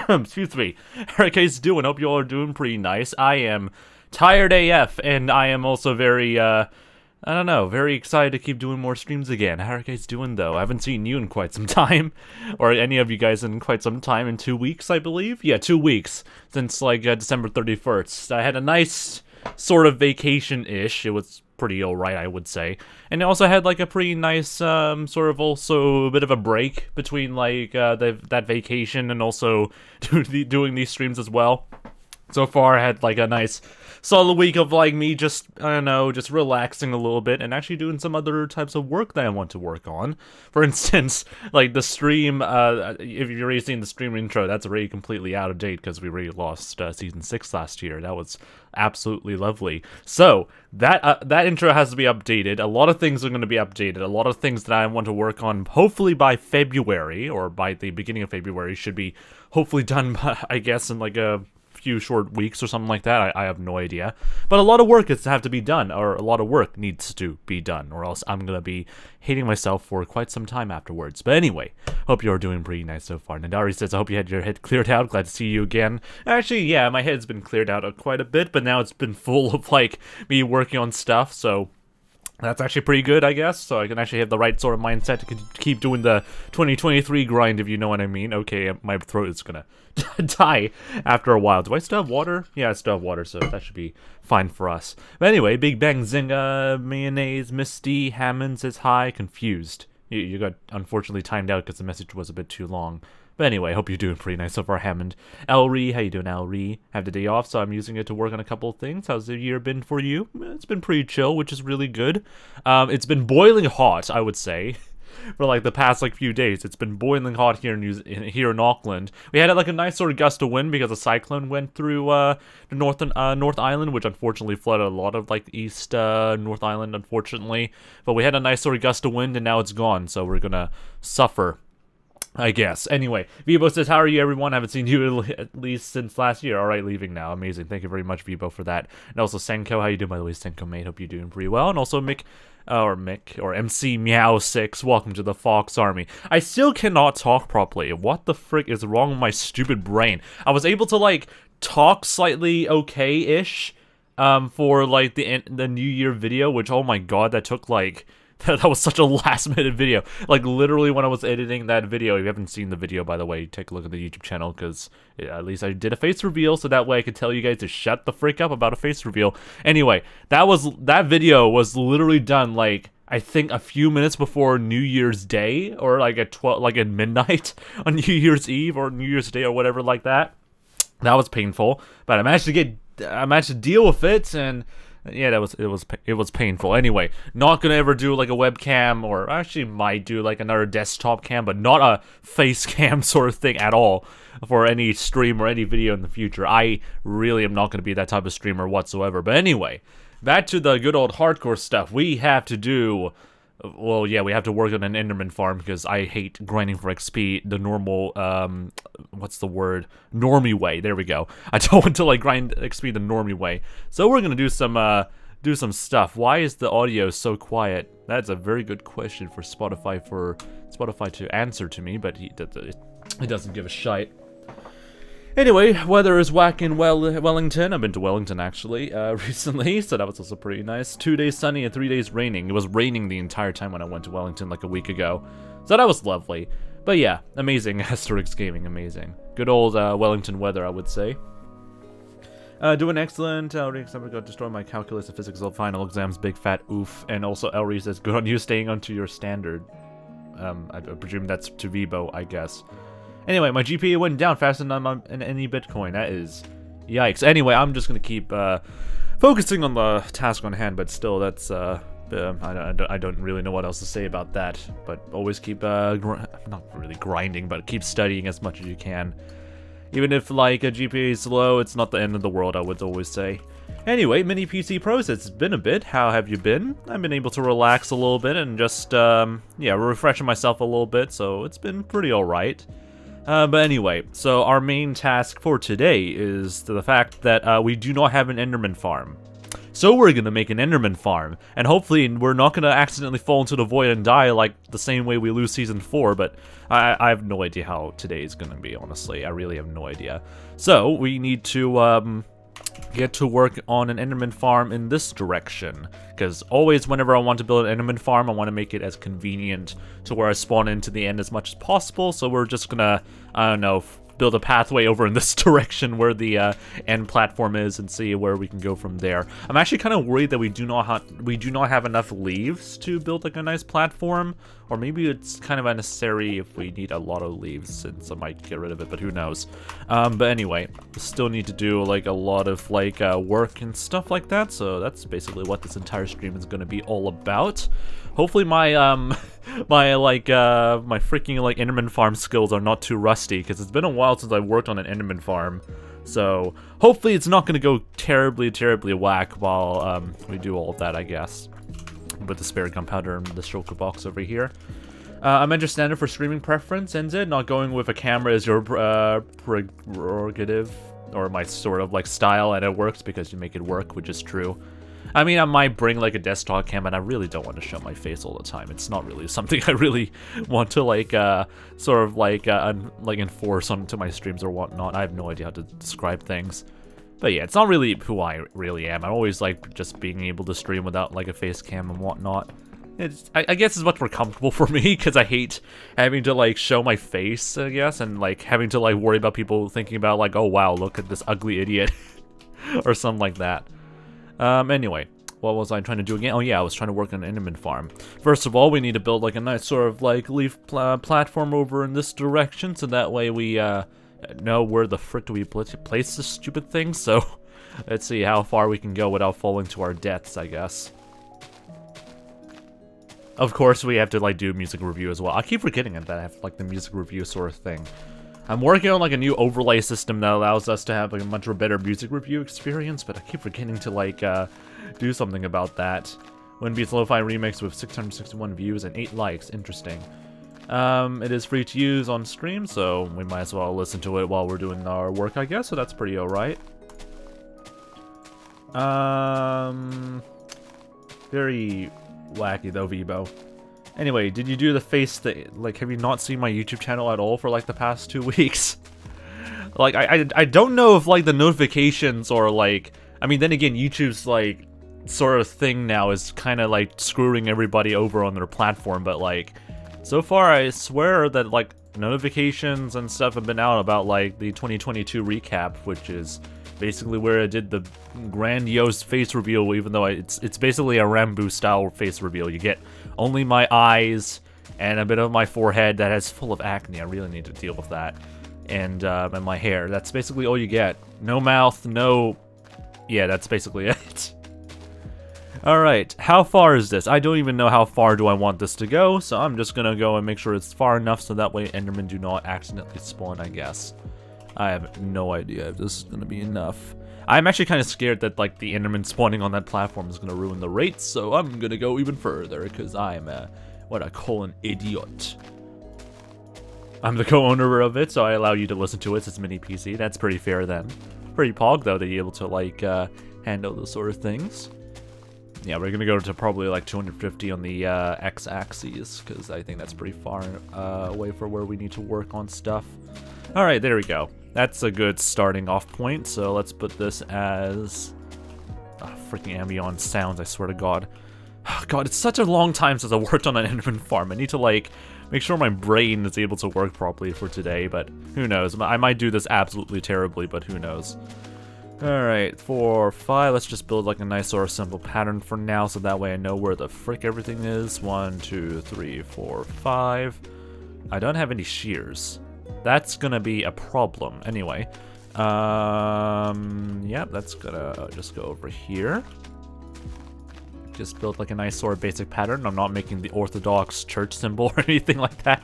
Excuse me. How are you guys doing? Hope you all are doing pretty nice. I am tired AF, and I am also very, I don't know, very excited to keep doing more streams again. How are you guys doing, though? I haven't seen you in quite some time, or any of you guys in quite some time, in 2 weeks, I believe? Yeah, 2 weeks, since, like, December 31st. I had a nice sort of vacation-ish. It was pretty alright, I would say. And it also had, like, a pretty nice, sort of also a bit of a break between, like, that vacation and also doing these streams as well. So far, I had, like, a nice solid week of, like, me just, I don't know, just relaxing a little bit and actually doing some other types of work that I want to work on. For instance, like, the stream, if you're already seeing the stream intro, that's already completely out of date because we already lost Season 6 last year. That was absolutely lovely. So, that intro has to be updated. A lot of things are going to be updated. A lot of things that I want to work on, hopefully by February, or by the beginning of February, should be hopefully done, by, I guess, in, like, a few short weeks or something like that. I have no idea, but a lot of work has to have to be done, or a lot of work needs to be done, or else I'm gonna be hating myself for quite some time afterwards. But anyway, hope you're doing pretty nice so far. Nadari says, I hope you had your head cleared out. Glad to see you again. Actually, yeah, my head's been cleared out quite a bit, but now it's been full of, like, me working on stuff, so that's actually pretty good, I guess, so I can actually have the right sort of mindset to keep doing the 2023 grind, if you know what I mean. Okay, my throat is gonna die after a while. Do I still have water? Yeah, I still have water, so that should be fine for us. But anyway, Big Bang Zinga, Mayonnaise, Misty, Hammond says hi, confused. You got unfortunately timed out because the message was a bit too long. But anyway, hope you're doing pretty nice so far, Hammond. Elri, how you doing, Elri? Have the day off, so I'm using it to work on a couple of things. How's the year been for you? It's been pretty chill, which is really good. It's been boiling hot, I would say, for like the past like few days. It's been boiling hot here in Auckland. We had like a nice sort of gust of wind because a cyclone went through the North Island, which unfortunately flooded a lot of like East North Island, unfortunately. But we had a nice sort of gust of wind, and now it's gone, so we're gonna suffer, I guess. Anyway, Vibo says, how are you, everyone? I haven't seen you at least since last year. Alright, leaving now. Amazing. Thank you very much, Vibo, for that. And also, Senko, how you doing, by the way, Senko, mate? Hope you're doing pretty well. And also, Mick, or 𝗦ci𝗰𝗶𝗹, welcome to the Fox Army. I still cannot talk properly. What the frick is wrong with my stupid brain? I was able to, like, talk slightly okay-ish, for, like, the New Year video, which, oh my god, that took, like... That was such a last-minute video. Like, literally when I was editing that video, if you haven't seen the video, by the way, take a look at the YouTube channel, because at least I did a face reveal, so that way I could tell you guys to shut the frick up about a face reveal. Anyway, that video was literally done, like, I think a few minutes before New Year's Day, or like at midnight on New Year's Eve, or New Year's Day, or whatever like that. That was painful, but I managed to deal with it, and... yeah, it was painful. Anyway, not gonna ever do like a webcam, or actually might do like another desktop cam, but not a face cam sort of thing at all for any stream or any video in the future. I really am not gonna be that type of streamer whatsoever. But anyway, back to the good old hardcore stuff. We have to do... well, yeah, we have to work on an Enderman farm because I hate grinding for XP the normal, what's the word? Normie way. There we go. I don't want to, like, grind XP the normie way. So we're gonna do some stuff. Why is the audio so quiet? That's a very good question for Spotify to answer to me, but he doesn't give a shite. Anyway, weather is whack in Wellington. I've been to Wellington, actually, recently, so that was also pretty nice. 2 days sunny and 3 days raining. It was raining the entire time when I went to Wellington, like a week ago. So that was lovely. But yeah, amazing. Asterix Gaming, amazing. Good old Wellington weather, I would say. Doing excellent. Elri says, I'm going to destroy my calculus and physics final exams. Big fat oof. And also, Elri says, good on you staying onto your standard. I presume that's to Vibo, I guess. Anyway, my GPA went down faster than any Bitcoin. That is... yikes. Anyway, I'm just gonna keep focusing on the task on hand, but still, that's... I don't really know what else to say about that. But always keep, not really grinding, but keep studying as much as you can. Even if, like, a GPA is low, it's not the end of the world, I would always say. Anyway, Mini PC Pros, it's been a bit. How have you been? I've been able to relax a little bit and just, yeah, refreshing myself a little bit, so it's been pretty alright. But anyway, so our main task for today is the fact that we do not have an Enderman farm. So we're gonna make an Enderman farm, and hopefully we're not gonna accidentally fall into the void and die like the same way we lose Season 4, but I have no idea how today is gonna be, honestly. I really have no idea. So, we need to, get to work on an Enderman farm in this direction, because always whenever I want to build an Enderman farm, I want to make it as convenient to where I spawn into the end as much as possible, so we're just gonna, I don't know, build a pathway over in this direction where the end platform is and see where we can go from there. I'm actually kind of worried that we do not have enough leaves to build like a nice platform, or maybe it's kind of unnecessary if we need a lot of leaves, since I might get rid of it, but who knows. But anyway, still need to do like a lot of like work and stuff like that, so that's basically what this entire stream is going to be all about. Hopefully my my freaking like Enderman farm skills are not too rusty, because it's been a while since I worked on an Enderman farm. So hopefully it's not going to go terribly whack while we do all of that, I guess. With the spare gunpowder and the shulker box over here. I'm standard for streaming preference, NZ. Not going with a camera is your prerogative, or my sort of like style, and it works because you make it work, which is true. I mean, I might bring like a desktop cam, and I really don't want to show my face all the time. It's not really something I really want to like sort of like enforce onto my streams or whatnot. I have no idea how to describe things. But yeah, it's not really who I really am. I always like just being able to stream without like a face cam and whatnot. I guess it's much more comfortable for me, because I hate having to like show my face, I guess, and like having to like worry about people thinking about like, oh wow, look at this ugly idiot, or something like that. Anyway, what was I trying to do again? Oh yeah, I was trying to work on an Enderman farm. First of all, we need to build like a nice sort of like leaf platform over in this direction, so that way we know where the frick do we place this stupid thing. So let's see how far we can go without falling to our deaths, I guess. Of course, we have to like do music review as well. I keep forgetting that I have like the music review sort of thing. I'm working on like a new overlay system that allows us to have like a much better music review experience, but I keep forgetting to like do something about that. Wouldn't Beats Lo-Fi remix with 661 views and 8 likes. Interesting. It is free to use on stream, so we might as well listen to it while we're doing our work, I guess. So that's pretty alright. Very wacky though, Vibo. Anyway, did you do the face thing? Like, have you not seen my YouTube channel at all for like the past 2 weeks? Like, I don't know if like the notifications or like, I mean, then again, YouTube's like sort of thing now is kind of like screwing everybody over on their platform, but like, so far I swear that like notifications and stuff have been out about like the 2022 recap, which is basically where I did the grandiose face reveal, even though it's basically a Rambo style face reveal. You get only my eyes and a bit of my forehead that is full of acne. I really need to deal with that. And my hair. That's basically all you get. No mouth, no... Yeah, that's basically it. Alright, how far is this? I don't even know how far do I want this to go, so I'm just gonna go and make sure it's far enough so that way Endermen do not accidentally spawn, I guess. I have no idea if this is gonna be enough. I'm actually kind of scared that like the Enderman spawning on that platform is gonna ruin the rates, so I'm gonna go even further because I'm what I call an idiot. I'm the co-owner of it, so I allow you to listen to it. It's mini PC. That's pretty fair then. Pretty pog though to be able to like handle those sort of things. Yeah, we're gonna go to probably like 250 on the x-axis because I think that's pretty far away from where we need to work on stuff. All right, there we go. That's a good starting off point, so let's put this as... freaking ambient sounds, I swear to God. God, it's such a long time since I worked on an Enderman farm. I need to, like, make sure my brain is able to work properly for today, but who knows. I might do this absolutely terribly, but who knows. Alright, 4, 5, let's just build, like, a nice sort of simple pattern for now, so that way I know where the frick everything is. 1, 2, 3, 4, 5. I don't have any shears. That's gonna be a problem. Anyway, yeah, that's gonna just go over here. Just build like a nice sort of basic pattern. I'm not making the Orthodox church symbol or anything like that,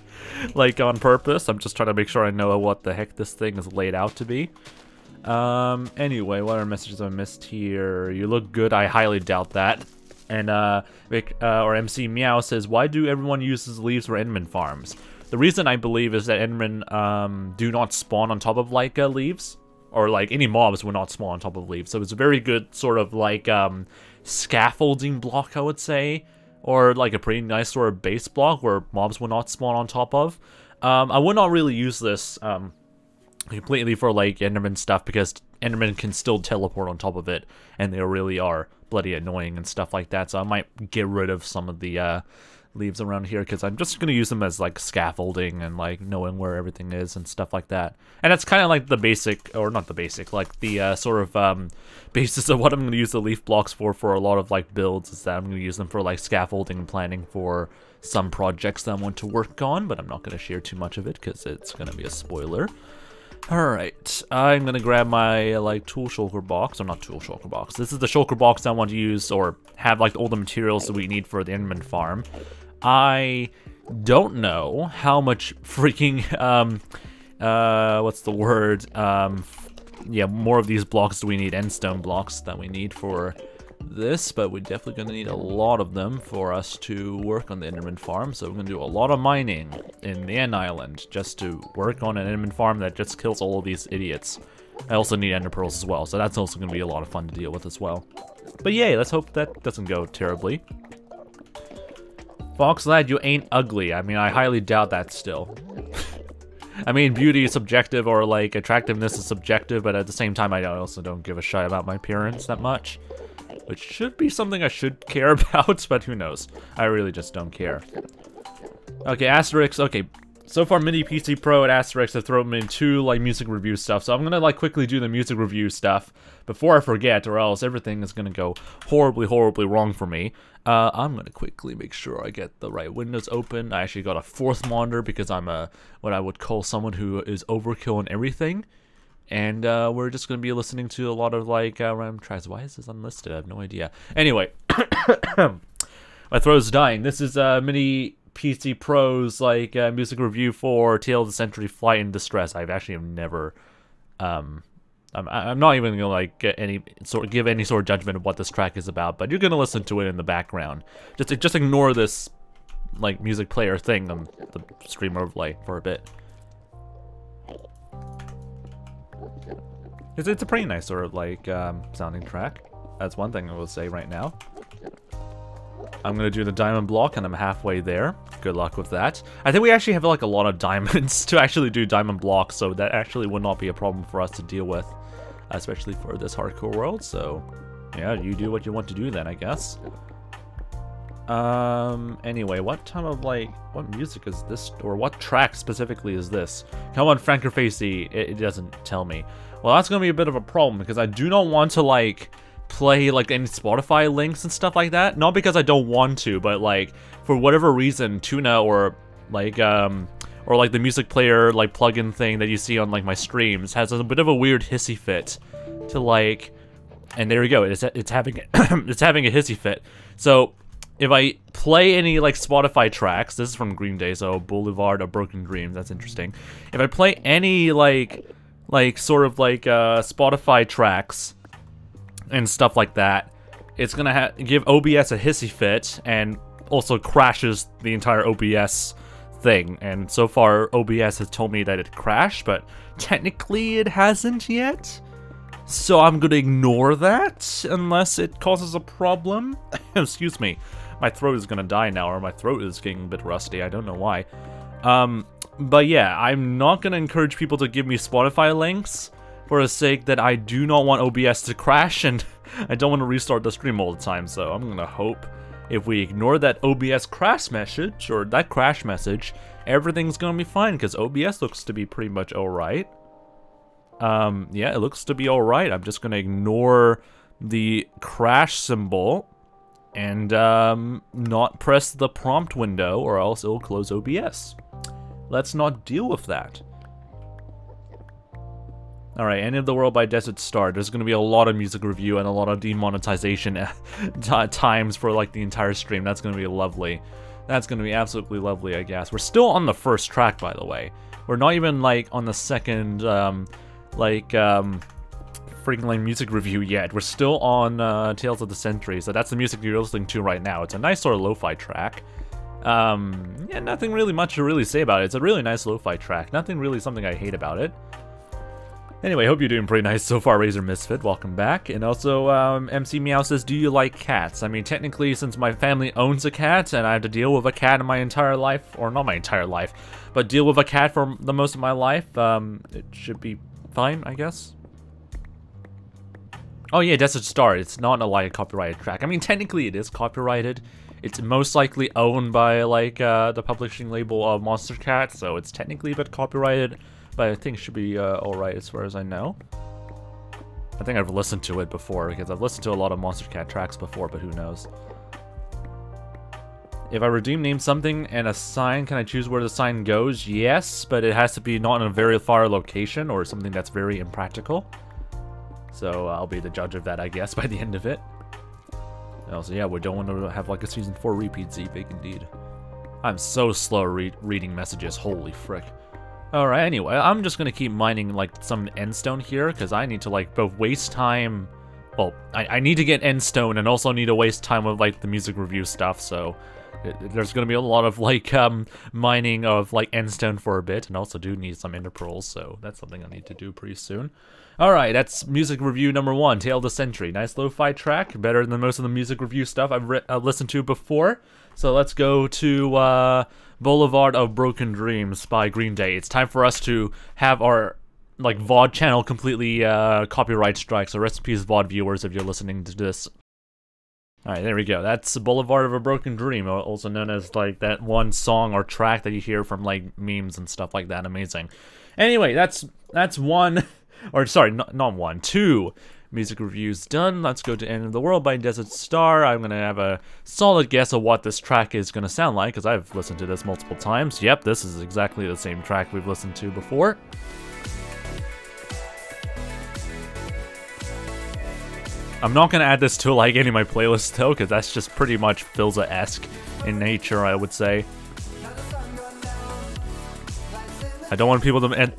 like on purpose. I'm just trying to make sure I know what the heck this thing is laid out to be. Anyway, what are messages I missed here? You look good. I highly doubt that. And or MC Meow says, why do everyone uses leaves for Enderman farms? The reason I believe is that Endermen do not spawn on top of like leaves. or like any mobs will not spawn on top of leaves. So it's a very good sort of like scaffolding block, I would say, or like a pretty nice sort of base block where mobs will not spawn on top of. I would not really use this completely for like Enderman stuff, because Enderman can still teleport on top of it, and they really are bloody annoying and stuff like that. So I might get rid of some of the leaves around here, because I'm just gonna use them as like scaffolding and like knowing where everything is and stuff like that. And that's kind of like the basic, or not the basic, like the sort of basis of what I'm gonna use the leaf blocks for a lot of like builds, is that I'm gonna use them for like scaffolding and planning for some projects that I want to work on, but I'm not gonna share too much of it because it's gonna be a spoiler. Alright, I'm gonna grab my, like, tool shulker box, or not tool shulker box. This is the shulker box I want to use, or have, like, all the materials that we need for the Enderman farm. I don't know how much freaking, what's the word, yeah, more of these blocks do we need, endstone blocks that we need for this, but we're definitely going to need a lot of them for us to work on the Enderman farm. So we're going to do a lot of mining in the End Island just to work on an Enderman farm that just kills all of these idiots. I also need ender pearls as well, so that's also going to be a lot of fun to deal with as well. But yay, let's hope that doesn't go terribly. Fox lad, you ain't ugly. I mean, I highly doubt that still. I mean, beauty is subjective, or like attractiveness is subjective, but at the same time I also don't give a shit about my appearance that much. Which should be something I should care about, but who knows. I really just don't care. Okay, Asterix. Okay, so far Mini PC Pro and Asterix have thrown me into like music review stuff, so I'm gonna like quickly do the music review stuff before I forget, or else everything is gonna go horribly, horribly wrong for me. I'm gonna quickly make sure I get the right windows open. I actually got a fourth monitor because I'm what I would call someone who is overkill on everything. And we're just going to be listening to a lot of, like, random tracks. Why is this unlisted? I have no idea. Anyway, my throat's dying. This is Mini PC Pro's, like, music review for Tale of the Century Flight in Distress. I've actually never, I'm not even going to, like, give any sort of judgment of what this track is about, but you're going to listen to it in the background. Just ignore this, like, music player thing on the stream overlay for a bit. It's a pretty nice sort of like sounding track. That's one thing I will say right now. I'm gonna do the diamond block, and I'm halfway there. Good luck with that. I think we actually have like a lot of diamonds to actually do diamond blocks, so that actually would not be a problem for us to deal with, especially for this hardcore world. So yeah, you do what you want to do then, I guess. Anyway, what music is this, or what track specifically is this? Come on, 𝗦cie𝗰𝗶𝗹, it doesn't tell me. Well, that's gonna be a bit of a problem, because I do not want to, like, play, like, any Spotify links and stuff like that. Not because I don't want to, but, like, for whatever reason, Tuna, or, like, the music player, like, plugin thing that you see on, like, my streams has a bit of a weird hissy fit to, like, and there we go, it's having it's having a hissy fit. So if I play any, like, Spotify tracks, this is from Green Day, so Boulevard of Broken Dreams, that's interesting. If I play any, sort of, Spotify tracks and stuff like that, it's gonna give OBS a hissy fit, and also crashes the entire OBS thing. And so far, OBS has told me that it crashed, but technically it hasn't yet. So I'm gonna ignore that, unless it causes a problem. Excuse me. My throat is gonna die now, or my throat is getting a bit rusty, I don't know why. But yeah, I'm not gonna encourage people to give me Spotify links for the sake that I do not want OBS to crash, and I don't want to restart the stream all the time, so I'm gonna hope if we ignore that OBS crash message, or that crash message, everything's gonna be fine, because OBS looks to be pretty much alright. Yeah, it looks to be alright. I'm just gonna ignore the crash symbol, and not press the prompt window, or else it'll close OBS. Let's not deal with that. Alright, End of the World by Desert Star. There's going to be a lot of music review and a lot of demonetization times for like the entire stream. That's going to be lovely. That's going to be absolutely lovely, I guess. We're still on the first track, by the way. We're not even like on the second, freaking like music review yet. We're still on Tales of the Century, so that's the music you're listening to right now. It's a nice sort of lo-fi track. Yeah, nothing really much to really say about it. It's a really nice lo-fi track. Nothing really something I hate about it. Anyway, hope you're doing pretty nice so far, Razor Misfit. Welcome back. And also, MC Meow says, do you like cats? I mean, technically, since my family owns a cat, and I have to deal with a cat in my entire life, or not my entire life, but deal with a cat for the most of my life, it should be fine, I guess. Oh yeah, Desert Star. It's not a copyrighted track. I mean, technically it is copyrighted. It's most likely owned by the publishing label of Monster Cat, so it's technically a bit copyrighted. But I think it should be alright as far as I know. I think I've listened to it before, because I've listened to a lot of Monster Cat tracks before, but who knows. If I rename something and a sign, can I choose where the sign goes? Yes, but it has to be not in a very far location, or something that's very impractical. So I'll be the judge of that, I guess, by the end of it. And also, yeah, we don't want to have a Season 4 repeat, big indeed. I'm so slow reading messages, holy frick. Alright, anyway, I'm just gonna keep mining, some endstone here, because I need to, both waste time... Well, I need to get endstone, and also need to waste time with, the music review stuff, so... There's gonna be a lot of, mining of, endstone for a bit, and also do need some ender pearls, so that's something I need to do pretty soon. Alright, that's music review number 1, Tale of the Century. Nice lo-fi track, better than most of the music review stuff I've listened to before. So let's go to, Boulevard of Broken Dreams by Green Day. It's time for us to have our VOD channel completely copyright strike. So rest in peace, VOD viewers, if you're listening to this. Alright, there we go. That's Boulevard of a Broken Dream, also known as that one song or track that you hear from memes and stuff like that. Amazing. Anyway, that's one, or sorry, not one, two music reviews done. Let's go to End of the World by Desert Star. I'm gonna have a solid guess of what this track is gonna sound like, because I've listened to this multiple times. Yep, this is exactly the same track we've listened to before. I'm not gonna add this to any of my playlists though, because that's just pretty much 𝗏𝗟-esque in nature, I would say. I don't want people to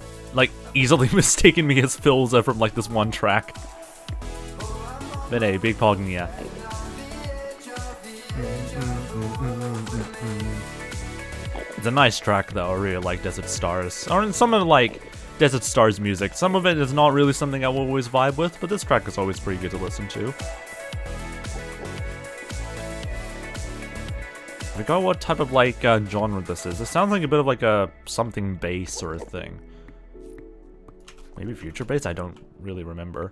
easily mistaken me as 𝗏𝗟 from this one track. But hey, 𝗏𝗏 𝗏𝗏. It's a nice track though, I really like Desert Stars. Or some of Desert Stars music. Some of it is not really something I will always vibe with, but this track is always pretty good to listen to. I forgot what type of genre this is. It sounds like a bit of a something bass sort of thing. Maybe future bass? I don't really remember.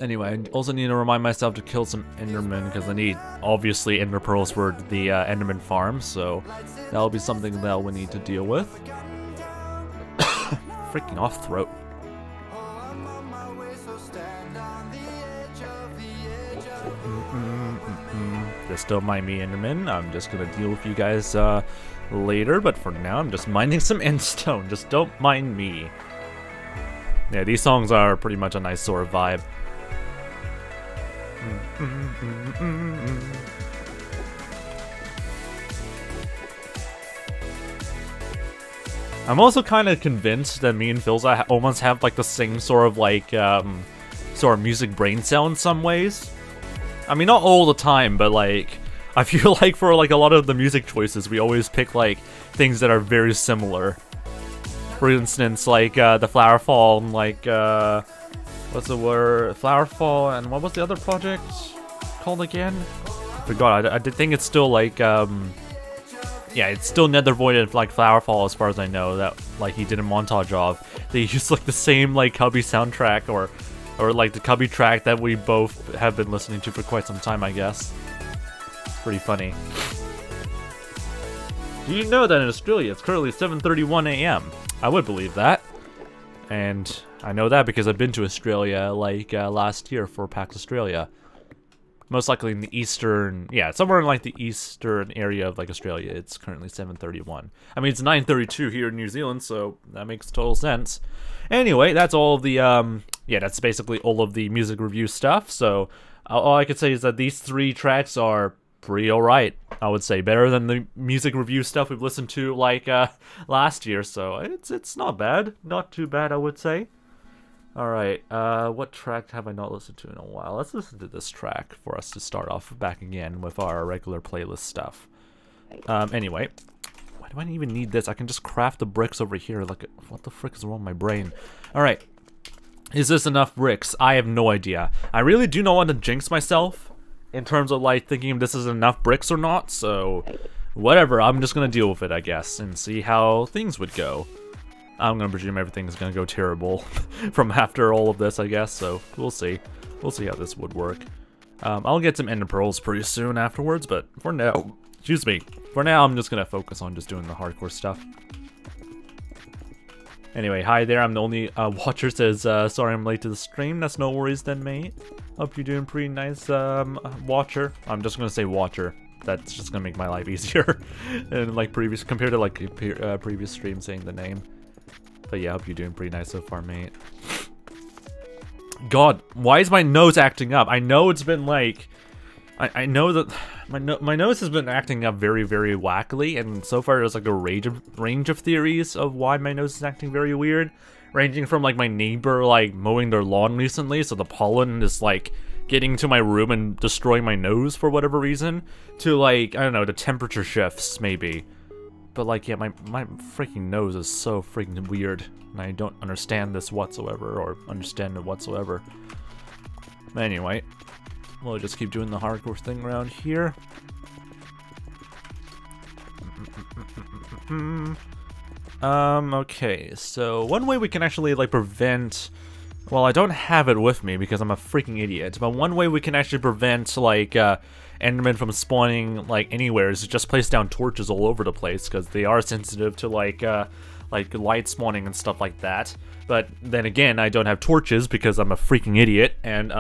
Anyway, I also need to remind myself to kill some Enderman, because I need, obviously, Ender Pearls for the Enderman farm, so that'll be something that we'll need to deal with. Freaking off throat. Just don't mind me, Enderman. I'm just gonna deal with you guys later, but for now, I'm just mining some endstone. Just don't mind me. Yeah, these songs are pretty much a nice sort of vibe. I'm also kind of convinced that me and 𝗏𝗟 almost have the same sort of music brain cell in some ways. I mean, not all the time, but I feel for a lot of the music choices, we always pick things that are very similar. For instance, the Flower Fall and what's the word? Flower Fall, and what was the other project called again? I forgot. I did think it's still yeah, it's still Nether Void and Flower Fall as far as I know, that he did a montage of. They used the same Cubby soundtrack or the Cubby track that we both have been listening to for quite some time, I guess. Pretty funny. Do you know that in Australia it's currently 7:31 AM? I would believe that. And I know that because I've been to Australia last year for PAX Australia. Most likely in the eastern, yeah, somewhere in the eastern area of Australia. It's currently 7:31. I mean, it's 9:32 here in New Zealand, so that makes total sense. Anyway, that's all of the yeah, that's basically all of the music review stuff. So all I could say is that these three tracks are pretty alright, I would say. Better than the music review stuff we've listened to last year, so it's not bad. Not too bad, I would say. Alright, what track have I not listened to in a while? Let's listen to this track for us to start off back again with our regular playlist stuff. Anyway, why do I even need this? I can just craft the bricks over here. What the frick is wrong with my brain? Alright, Is this enough bricks? I have no idea. I really do not want to jinx myself in terms of like thinking if this is enough bricks or not, so whatever, I'm just gonna deal with it, I guess, and see how things would go. I'm gonna presume everything's gonna go terrible from after all of this, I guess, so we'll see. We'll see how this would work. I'll get some ender pearls pretty soon afterwards, but for now, excuse me, for now I'm just gonna focus on just doing the hardcore stuff. Anyway, hi there, I'm the only watcher, says, sorry I'm late to the stream. That's no worries then, mate. Hope you're doing pretty nice, watcher. I'm just gonna say watcher. That's just gonna make my life easier. And like compared to like previous stream saying the name. But yeah, hope you're doing pretty nice so far, mate. God, why is my nose acting up? I know it's been like... I know that my nose has been acting up very, very wackily, and so far there's like a range of theories of why my nose is acting very weird, ranging from like my neighbor like mowing their lawn recently, so the pollen is like getting to my room and destroying my nose for whatever reason, to like, I don't know, the temperature shifts maybe. But like, yeah, my freaking nose is so freaking weird, and I don't understand this whatsoever, or understand it whatsoever. Anyway. We'll just keep doing the hardcore thing around here. Okay, so one way we can actually like prevent, well, I don't have it with me because I'm a freaking idiot, but one way we can actually prevent like Enderman from spawning like anywhere is to just place down torches all over the place, because they are sensitive to like light spawning and stuff like that. But then again, I don't have torches because I'm a freaking idiot, and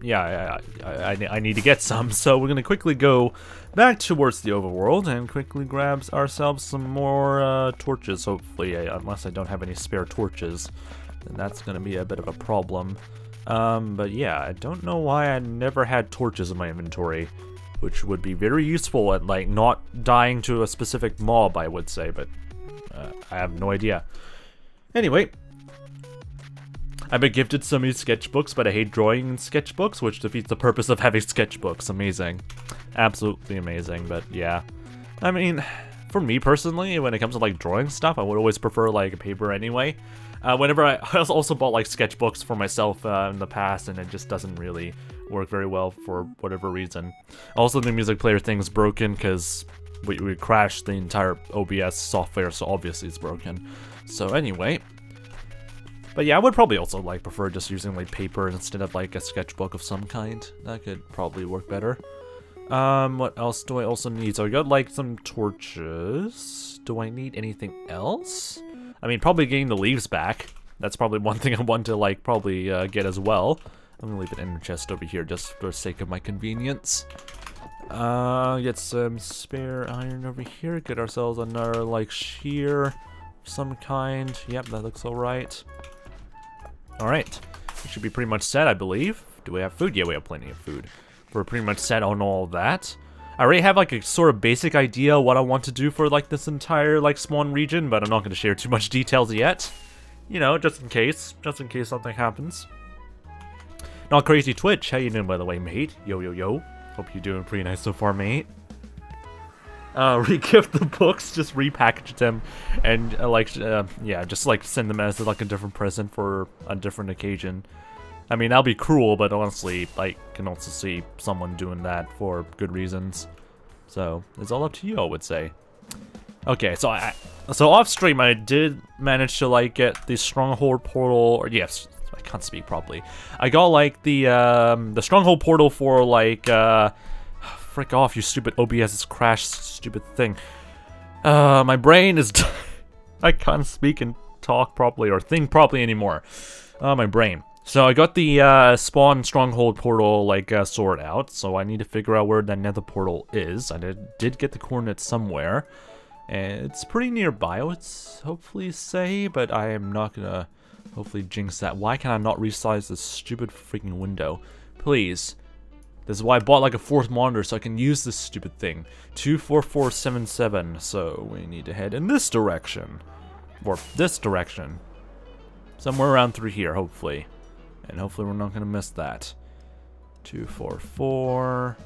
yeah, I need to get some. So we're gonna quickly go back towards the overworld and quickly grab ourselves some more torches. Hopefully, unless I don't have any spare torches, then that's gonna be a bit of a problem. But yeah, I don't know why I never had torches in my inventory, which would be very useful at like not dying to a specific mob, I would say, but I have no idea. Anyway. I've been gifted so many sketchbooks, but I hate drawing in sketchbooks, which defeats the purpose of having sketchbooks. Amazing. Absolutely amazing, but yeah. I mean, for me personally, when it comes to like drawing stuff, I would always prefer like paper anyway. Whenever I also bought like sketchbooks for myself in the past, and it just doesn't really work very well for whatever reason. Also, the music player thing's broken because we crashed the entire OBS software, so obviously it's broken. So anyway. But yeah, I would probably also like prefer just using like paper instead of like a sketchbook of some kind. That could probably work better. What else do I also need? So I got like some torches. Do I need anything else? I mean, probably getting the leaves back. That's probably one thing I want to like probably get as well. I'm gonna leave it in the chest over here just for the sake of my convenience. Get some spare iron over here. Get ourselves another like shear of some kind. Yep, that looks alright. Alright, we should be pretty much set, I believe. Do we have food? Yeah, we have plenty of food. We're pretty much set on all of that. I already have like a sort of basic idea what I want to do for like this entire like spawn region, but I'm not going to share too much details yet. You know, just in case something happens. Not Crazy Twitch, how you doing by the way, mate? Yo, yo, yo. Hope you're doing pretty nice so far, mate. Re-gift the books, just repackage them, and yeah, just like send them as like a different present for a different occasion. I mean, that'll be cruel, but honestly, I can also see someone doing that for good reasons. So it's all up to you, I would say. Okay, so off stream, I did manage to like get the stronghold portal. Or yes, I can't speak properly. I got like the stronghold portal for like frick off, you stupid OBS's crash, stupid thing. My brain is... I can't speak and talk properly or think properly anymore. My brain. So I got the spawn stronghold portal like sorted out, so I need to figure out where that nether portal is. I did get the coordinates somewhere, and it's pretty nearby, I would hopefully say, but I am not gonna hopefully jinx that. Why can I not resize this stupid freaking window? Please. This is why I bought like a fourth monitor so I can use this stupid thing. 24477, so we need to head in this direction. Or this direction. Somewhere around through here, hopefully. And hopefully we're not going to miss that. 244.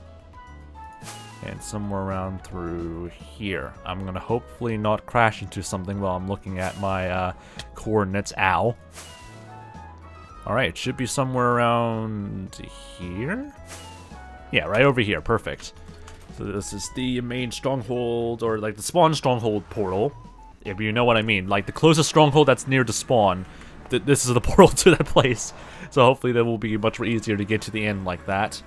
And somewhere around through here. I'm going to hopefully not crash into something while I'm looking at my coordinates. Ow. Alright, should be somewhere around here? Yeah, right over here. Perfect. So this is the main stronghold, or like the spawn stronghold portal. If you know what I mean. Like the closest stronghold that's near to spawn. This is the portal to that place. So hopefully that will be much more easier to get to the end like that.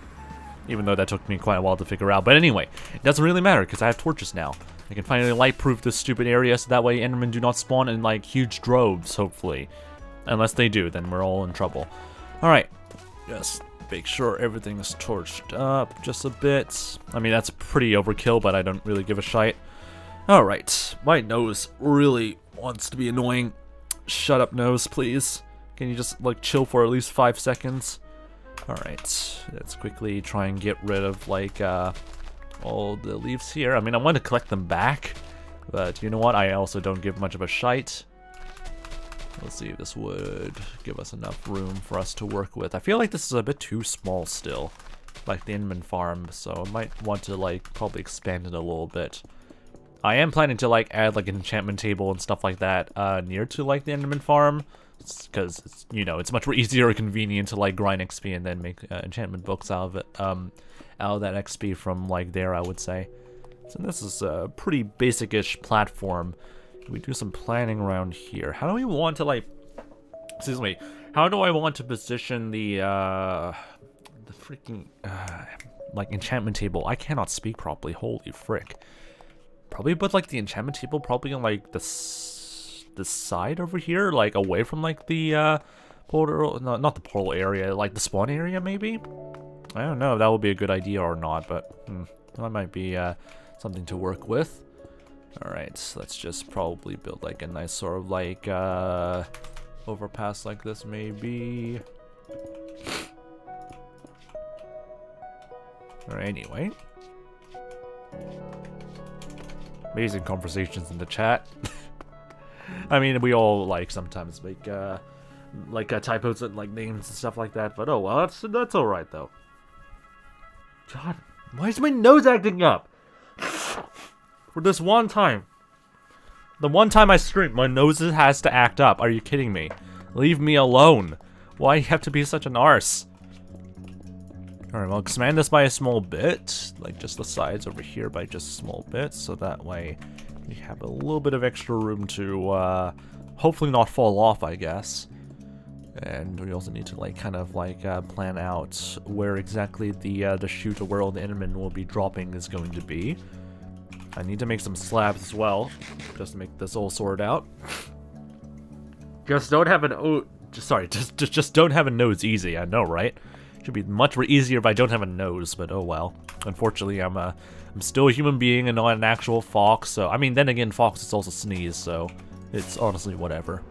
Even though that took me quite a while to figure out. But anyway, it doesn't really matter because I have torches now. I can finally light-proof this stupid area so that way Endermen do not spawn in like huge droves, hopefully. Unless they do, then we're all in trouble. Alright, just make sure everything is torched up just a bit. I mean, that's pretty overkill, but I don't really give a shite. Alright, my nose really wants to be annoying. Shut up, nose, please. Can you just, like, chill for at least 5 seconds? Alright, let's quickly try and get rid of, like, all the leaves here. I mean, I want to collect them back, but you know what? I also don't give much of a shite. Let's see if this would give us enough room for us to work with. I feel like this is a bit too small still, like the Enderman farm, so I might want to, like, probably expand it a little bit. I am planning to, like, add, like, an enchantment table and stuff like that near to, like, the Enderman farm, because, you know, it's much more easier and convenient to, like, grind XP and then make enchantment books out of it, out of that XP from, like, there, I would say. So this is a pretty basic-ish platform. We do some planning around here. How do we want to, like, excuse me, how do I want to position the freaking, like, enchantment table? I cannot speak properly, holy frick. Probably put, like, the enchantment table probably on, like, the side over here, like, away from, like, the, portal, no, not the portal area, like, the spawn area, maybe? I don't know if that would be a good idea or not, but, that might be, something to work with. Alright, so let's just probably build like a nice sort of like overpass like this maybe. Alright, anyway. Amazing conversations in the chat. I mean, we all like sometimes make typos and like names and stuff like that, but oh well, that's alright though. God, why is my nose acting up? For this one time. The one time I stream, my nose has to act up. Are you kidding me? Leave me alone. Why you have to be such an arse? Alright, well, expand this by a small bit. Like, just the sides over here by just a small bit. So that way, we have a little bit of extra room to, hopefully not fall off, I guess. And we also need to, like, kind of, like, plan out where exactly the chute or where all the Endermen will be dropping is going to be. I need to make some slabs as well, just to make this all sorted out. Just don't have an just don't have a nose easy. I know, right? Should be much more easier if I don't have a nose, but oh well. Unfortunately, I'm still a human being and not an actual fox. So I mean, then again, foxes also sneeze, so it's honestly whatever.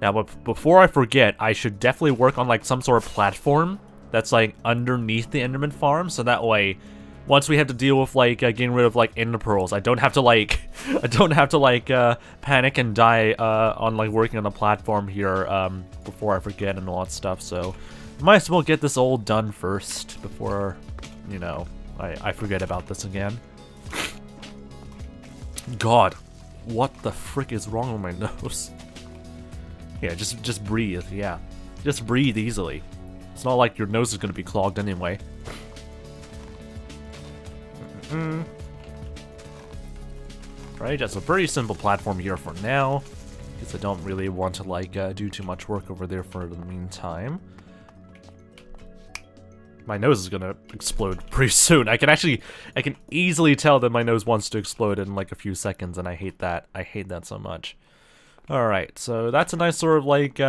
Now, but before I forget, I should definitely work on like some sort of platform that's like underneath the Enderman farm, so that way. Once we have to deal with like getting rid of like ender pearls, I don't have to like panic and die on like working on the platform here before I forget and all that stuff. So might as well get this all done first before, you know, I forget about this again. God, what the frick is wrong with my nose? Yeah, just breathe. Yeah, just breathe easily. It's not like your nose is gonna be clogged anyway. Right, that's a pretty simple platform here for now, because I don't really want to like do too much work over there for the meantime. My nose is gonna explode pretty soon. I can easily tell that my nose wants to explode in like a few seconds, and I hate that. I hate that so much. Alright, so that's a nice sort of like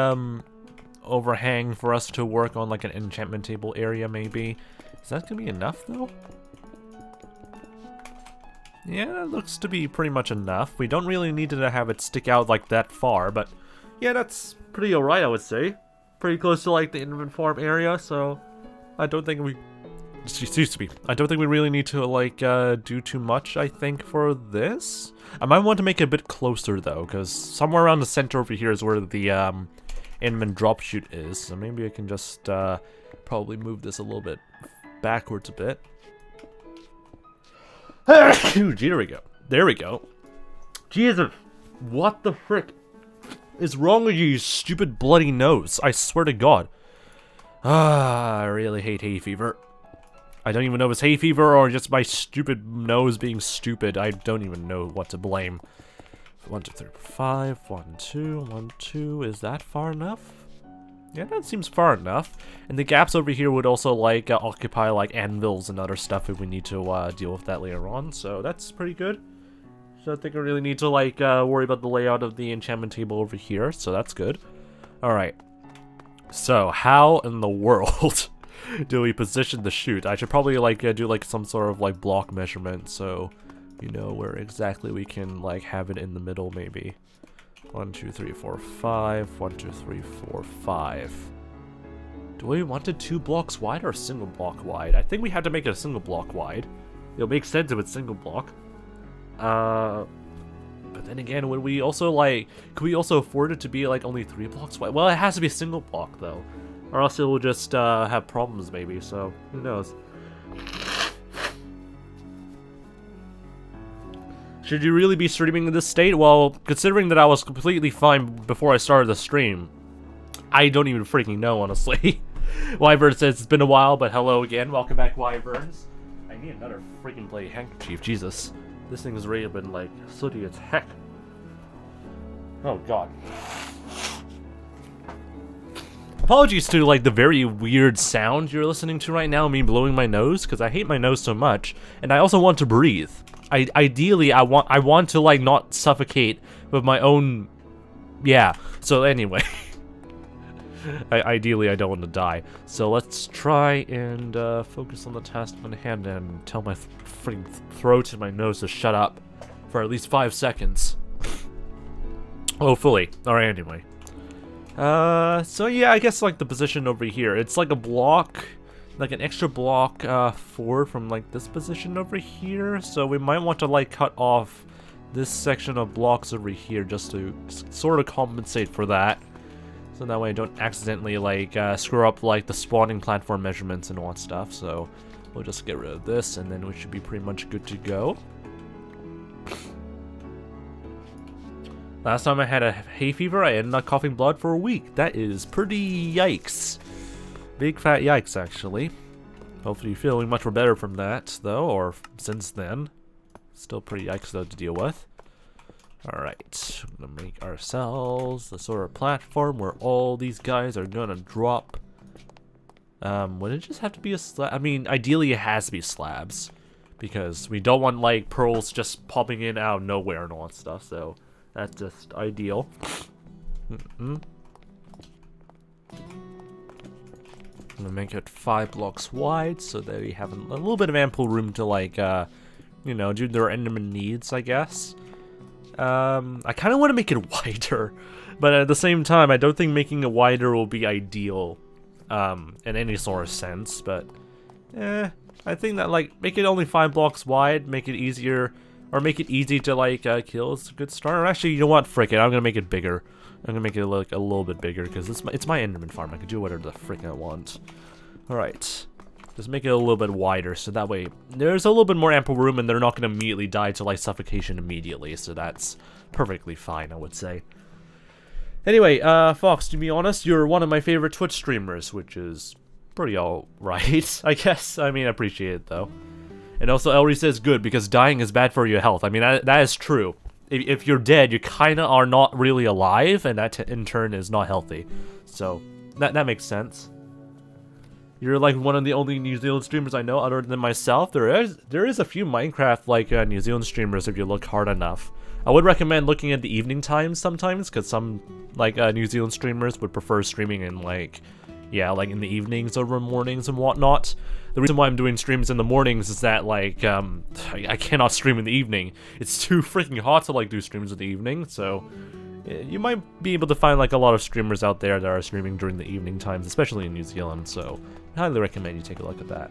overhang for us to work on, like an enchantment table area maybe. Is that gonna be enough though? Yeah, that looks to be pretty much enough. We don't really need to have it stick out like that far, but yeah, that's pretty alright, I would say. Pretty close to like the Enderman farm area, so I don't think we... Excuse me. I don't think we really need to like do too much, I think, for this. I might want to make it a bit closer though, because somewhere around the center over here is where the Enderman drop chute is, so maybe I can just probably move this a little bit backwards a bit. There we go. There we go. Jesus, what the frick is wrong with you, you stupid bloody nose? I swear to God. I really hate hay fever. I don't even know if it's hay fever or just my stupid nose being stupid. I don't even know what to blame. 1, 2, 3, 5, 1, 2, 1, 2. Is that far enough? Yeah, that seems far enough. And the gaps over here would also, like, occupy, like, anvils and other stuff if we need to, deal with that later on. So that's pretty good. So I think I really need to, like, worry about the layout of the enchantment table over here. So that's good. Alright. So, how in the world do we position the chute? I should probably, like, do, like, some sort of, like, block measurement. So, you know, where exactly we can, like, have it in the middle, maybe. 1, 2, 3, 4, 5. 1, 2, 3, 4, 5. Do we want it 2 blocks wide or a single block wide? I think we have to make it a single block wide. It'll make sense if it's single block. But then again, would we also, like, could we also afford it to be, like, only 3 blocks wide? Well, it has to be a single block, though. Or else it will just, have problems, maybe, so who knows. Should you really be streaming in this state? Well, considering that I was completely fine before I started the stream, I don't even freaking know, honestly. Wyvern says it's been a while, but hello again. Welcome back, Wyverns. I need another freaking bloody handkerchief. Jesus. This thing has really been, like, sooty as heck. Oh, God. Apologies to, like, the very weird sound you're listening to right now, me blowing my nose, because I hate my nose so much, and I also want to breathe. Ideally, I want to, like, not suffocate with my own... Yeah, so anyway. Ideally, I don't want to die. So let's try and focus on the task on hand and tell my freaking throat and my nose to shut up for at least 5 seconds. Hopefully. Alright, anyway. So yeah, I guess, like, the position over here. It's like a block... like an extra block 4 from, like, this position over here, so we might want to, like, cut off this section of blocks over here just to sort of compensate for that, so that way I don't accidentally, like, screw up, like, the spawning platform measurements and all that stuff. So we'll just get rid of this and then we should be pretty much good to go. Last time I had a hay fever, I ended up coughing blood for a week. That is pretty yikes. Big fat yikes, actually. Hopefully you're feeling much more better from that, though, or since then. Still pretty yikes, though, to deal with. Alright, I'm gonna make ourselves the sort of platform where all these guys are gonna drop. Would it just have to be a slab? I mean, ideally it has to be slabs, because we don't want, like, pearls just popping in out of nowhere and all that stuff, so that's just ideal. I'm gonna make it 5 blocks wide so that we have a little bit of ample room to, like, you know, do their Enderman needs, I guess. I kind of want to make it wider, but at the same time, I don't think making it wider will be ideal, in any sort of sense, but, I think that, like, make it only 5 blocks wide, make it easier, or make it easy to, like, kill is a good start. Or actually, you know what, frick it, I'm gonna make it bigger. I'm gonna make it look a little bit bigger, because it's my Enderman farm. I can do whatever the frick I want. Alright. Just make it a little bit wider, so that way there's a little bit more ample room, and they're not gonna immediately die to, like, suffocation immediately, so that's perfectly fine, I would say. Anyway, Fox, to be honest, you're one of my favorite Twitch streamers, which is pretty alright, I guess. I mean, I appreciate it, though. And also, Elry says good, because dying is bad for your health. I mean, that is true. If you're dead, you kinda are not really alive, and that in turn is not healthy. So, that makes sense. You're, like, one of the only New Zealand streamers I know other than myself. There is a few Minecraft, like, New Zealand streamers if you look hard enough. I would recommend looking at the evening times sometimes, because some, like, New Zealand streamers would prefer streaming in, like, yeah, like in the evenings over mornings and whatnot. The reason why I'm doing streams in the mornings is that, like, I cannot stream in the evening. It's too freaking hot to, like, do streams in the evening, so you might be able to find, like, a lot of streamers out there that are streaming during the evening times, especially in New Zealand, so I highly recommend you take a look at that.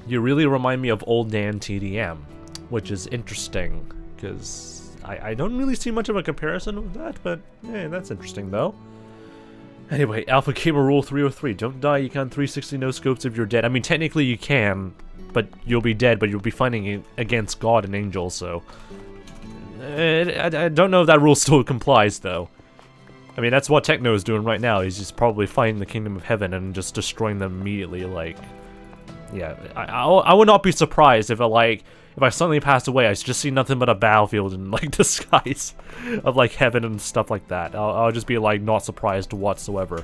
You really remind me of old Dan TDM, which is interesting, because I don't really see much of a comparison with that, but yeah, that's interesting, though. Anyway, Alpha Gamer Rule 303. Don't die, you can't 360 no scopes if you're dead. I mean, technically you can, but you'll be dead, but you'll be fighting against God and angels, so... I don't know if that rule still complies, though. I mean, that's what Techno is doing right now. He's just probably fighting the Kingdom of Heaven and just destroying them immediately, like... Yeah, I would not be surprised if I suddenly passed away, I just see nothing but a battlefield in, like, the skies of, like, heaven and stuff like that. I'll just be, like, not surprised whatsoever.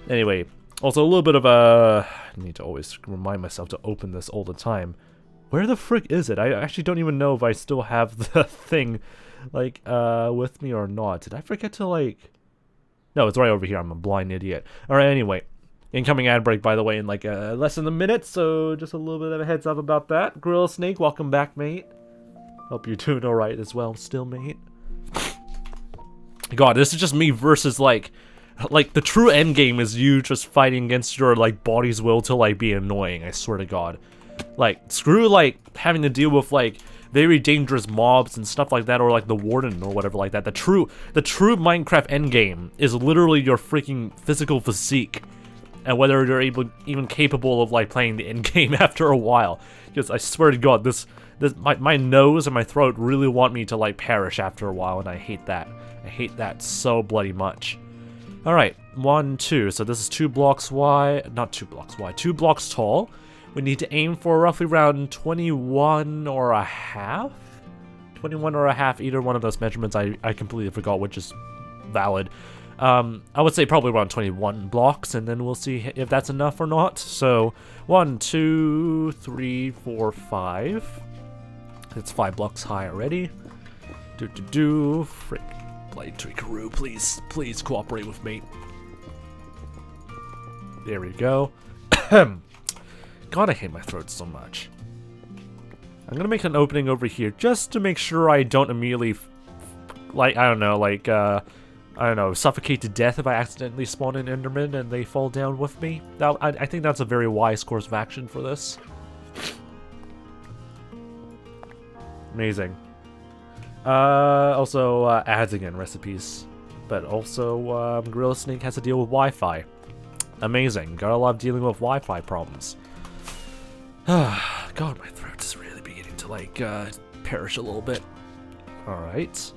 Anyway, also a little bit of a... I need to always remind myself to open this all the time. Where the frick is it? I actually don't even know if I still have the thing, like, with me or not. Did I forget to, like... No, it's right over here. I'm a blind idiot. Alright, anyway. Incoming ad break, by the way, in like less than a minute, so just a little bit of a heads up about that. Gorilla Snake, welcome back, mate. Hope you're doing alright as well, still, mate. God, this is just me versus, like the true end game is you just fighting against your, like, body's will to, like, be annoying, I swear to God. Like, screw, like, having to deal with, like, very dangerous mobs and stuff like that, or, like, the Warden or whatever like that. The true Minecraft end game is literally your freaking physical physique. And whether you're even capable of, like, playing the end game after a while. Because I swear to God, my nose and my throat really want me to, like, perish after a while, and I hate that. I hate that so bloody much. Alright, 1, 2. So this is 2 blocks wide. Not 2 blocks wide. 2 blocks tall. We need to aim for roughly around 21 or a half? 21 or a half, either one of those measurements. I completely forgot which is valid. I would say probably around 21 blocks, and then we'll see if that's enough or not. So, 1, 2, 3, 4, 5. It's 5 blocks high already. Frick. 𝗦chị𝗰𝗶, please cooperate with me. There we go. God, I hate my throat so much. I'm gonna make an opening over here just to make sure I don't immediately, like, I don't know, suffocate to death if I accidentally spawn in Enderman and they fall down with me. I think that's a very wise course of action for this. Amazing. Also, ads again, recipes. But also, Gorilla Snake has to deal with Wi-Fi. Amazing. Gotta love dealing with Wi-Fi problems. God, my throat is really beginning to, like, perish a little bit. Alright.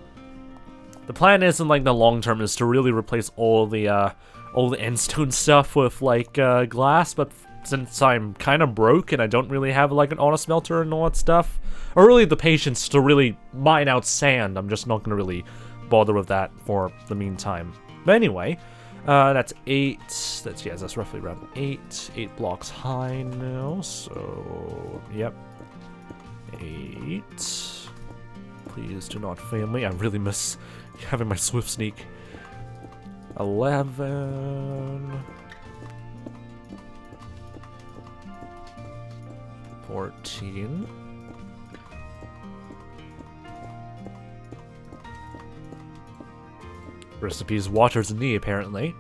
The plan is, in, like, the long term, is to really replace all the endstone stuff with, like, glass, but since I'm kind of broke and I don't really have, like, an auto smelter and all that stuff, or really the patience to really mine out sand, I'm just not going to really bother with that for the meantime. But anyway, that's 8, that's roughly around 8 blocks high now, so, yep, 8, please do not fail me, I really miss having my swift sneak. 11, 14, 'Recipes waters the knee, apparently.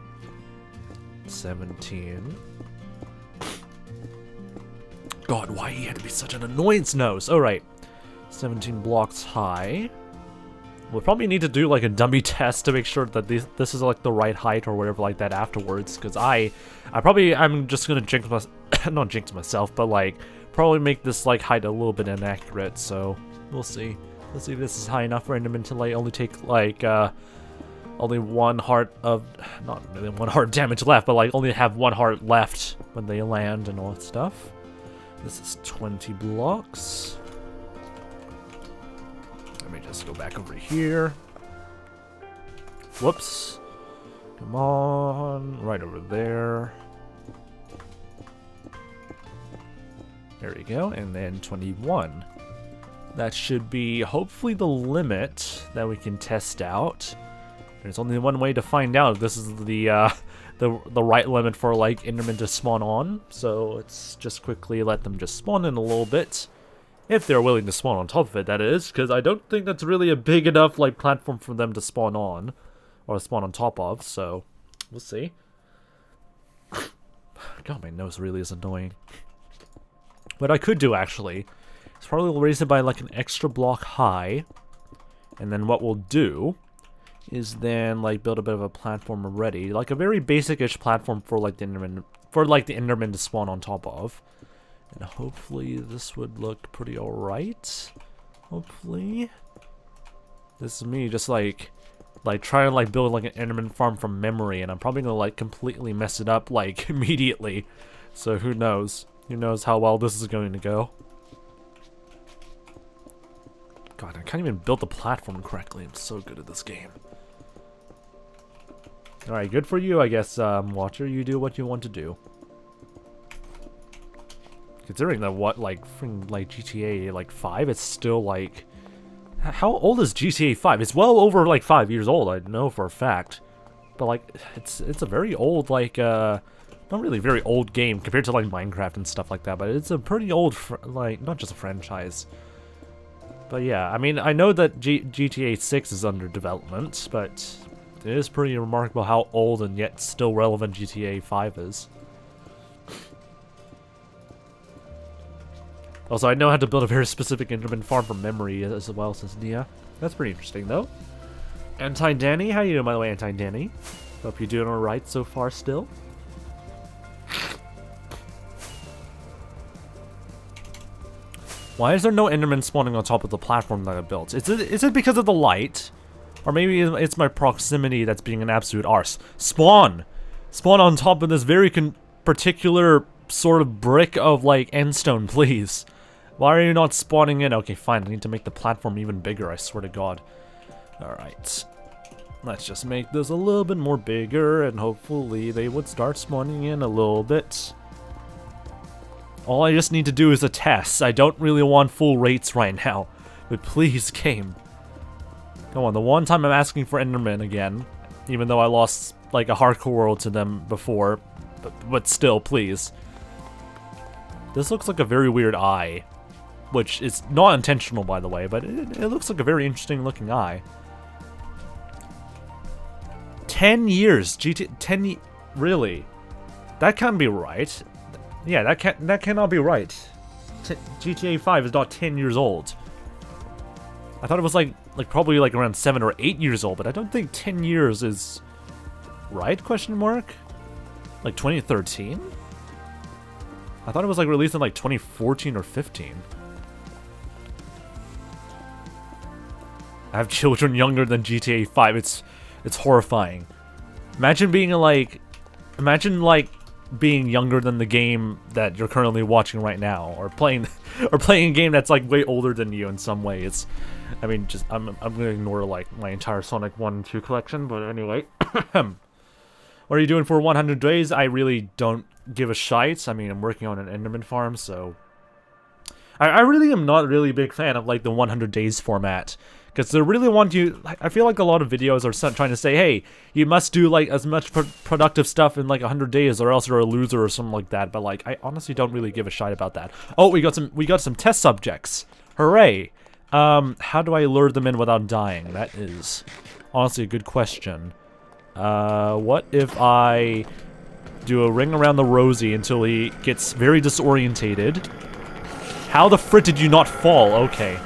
17. God, why he had to be such an annoyance nose? Alright. 17 blocks high. We'll probably need to do, like, a dummy test to make sure that this is, like, the right height or whatever like that afterwards, because I'm just gonna not jinx myself, but, like, probably make this, like, height a little bit inaccurate, so we'll see. Let's see if this is high enough for Enderman to, like, only take, like, only 1 heart of, not really 1 heart damage left, but, like, only have 1 heart left when they land and all that stuff. This is 20 blocks. Let me just go back over here. Whoops. Come on. Right over there. There we go. And then 21. That should be hopefully the limit that we can test out. There's only one way to find out if this is the right limit for, like, Enderman to spawn on. So let's just quickly let them just spawn in a little bit. If they're willing to spawn on top of it, that is, because I don't think that's really a big enough, like, platform for them to spawn on, or spawn on top of, so we'll see. God, my nose really is annoying. What I could do, actually, is probably raise it by, like, an extra block high, and then what we'll do is then, like, build a bit of a platform already, like a very basic-ish platform for, like, the Enderman to spawn on top of. And hopefully this would look pretty alright. hopefully. This is me just like trying to like build like an Enderman farm from memory, and I'm probably gonna like completely mess it up like immediately. So who knows? Who knows how well this is going to go? God, I can't even build the platform correctly. I'm so good at this game. Alright, good for you, I guess, Watcher. You do what you want to do. Considering that what, like, GTA, like, 5, it's still, like... How old is GTA 5? It's well over, like, 5 years old, I know for a fact. But, like, it's a very old, like, not really very old game compared to, like, Minecraft and stuff like that, but it's a pretty old, like, not just a franchise. But, yeah, I mean, I know that GTA 6 is under development, but it is pretty remarkable how old and yet still relevant GTA 5 is. Also, I know how to build a very specific Enderman farm from memory as well, says Nia. That's pretty interesting, though. Anti-Danny, how you doing, by the way, Anti-Danny? Hope you're doing alright so far still. Why is there no Enderman spawning on top of the platform that I built? Is it because of the light? Or maybe it's my proximity that's being an absolute arse. Spawn! Spawn on top of this very particular sort of brick of, like, endstone, please. Why are you not spawning in? Okay, fine. I need to make the platform even bigger, I swear to God. Alright. Let's just make this a little bit more bigger, and hopefully they would start spawning in a little bit. All I just need to do is a test. I don't really want full rates right now. But please, game. Come on, the one time I'm asking for Enderman again, even though I lost, like, a hardcore world to them before, but still, please. This looks like a very weird eye, which is not intentional, by the way, but it looks like a very interesting looking eye. 10 years, really? That can't be right. Yeah, that cannot be right. GTA 5 is not 10 years old. I thought it was like probably like around 7 or 8 years old, but I don't think 10 years is right, question mark? Like 2013? I thought it was like released in like 2014 or 15. I have children younger than GTA 5. It's horrifying. Imagine being like being younger than the game that you're currently watching right now, or playing a game that's like way older than you in some way. It's, I mean, just I'm gonna ignore like my entire Sonic 1 and 2 collection, but anyway. What are you doing for 100 days? I really don't give a shite. I mean, I'm working on an Enderman farm, so I really am not really a big fan of like the 100 days format. Because they really want you, I feel like a lot of videos are trying to say, hey, you must do like as much productive stuff in like 100 days or else you're a loser or something like that. But like, I honestly don't really give a shit about that. Oh, we got some test subjects. Hooray. How do I lure them in without dying? That is honestly a good question. What if I do a ring around the Rosie until he gets very disorientated? How the frick did you not fall? Okay.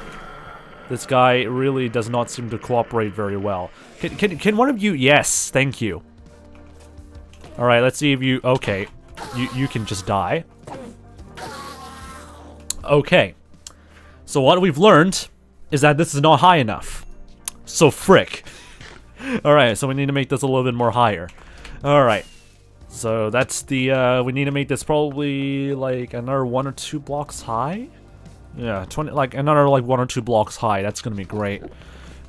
This guy really does not seem to cooperate very well. Can one of you... Yes, thank you. Alright, let's see if you... Okay. You can just die. Okay. So what we've learned is that this is not high enough. So frick. Alright, so we need to make this a little bit more higher. Alright. So that's the... we need to make this probably like another 1 or 2 blocks high? Yeah, like another like 1 or 2 blocks high. That's gonna be great.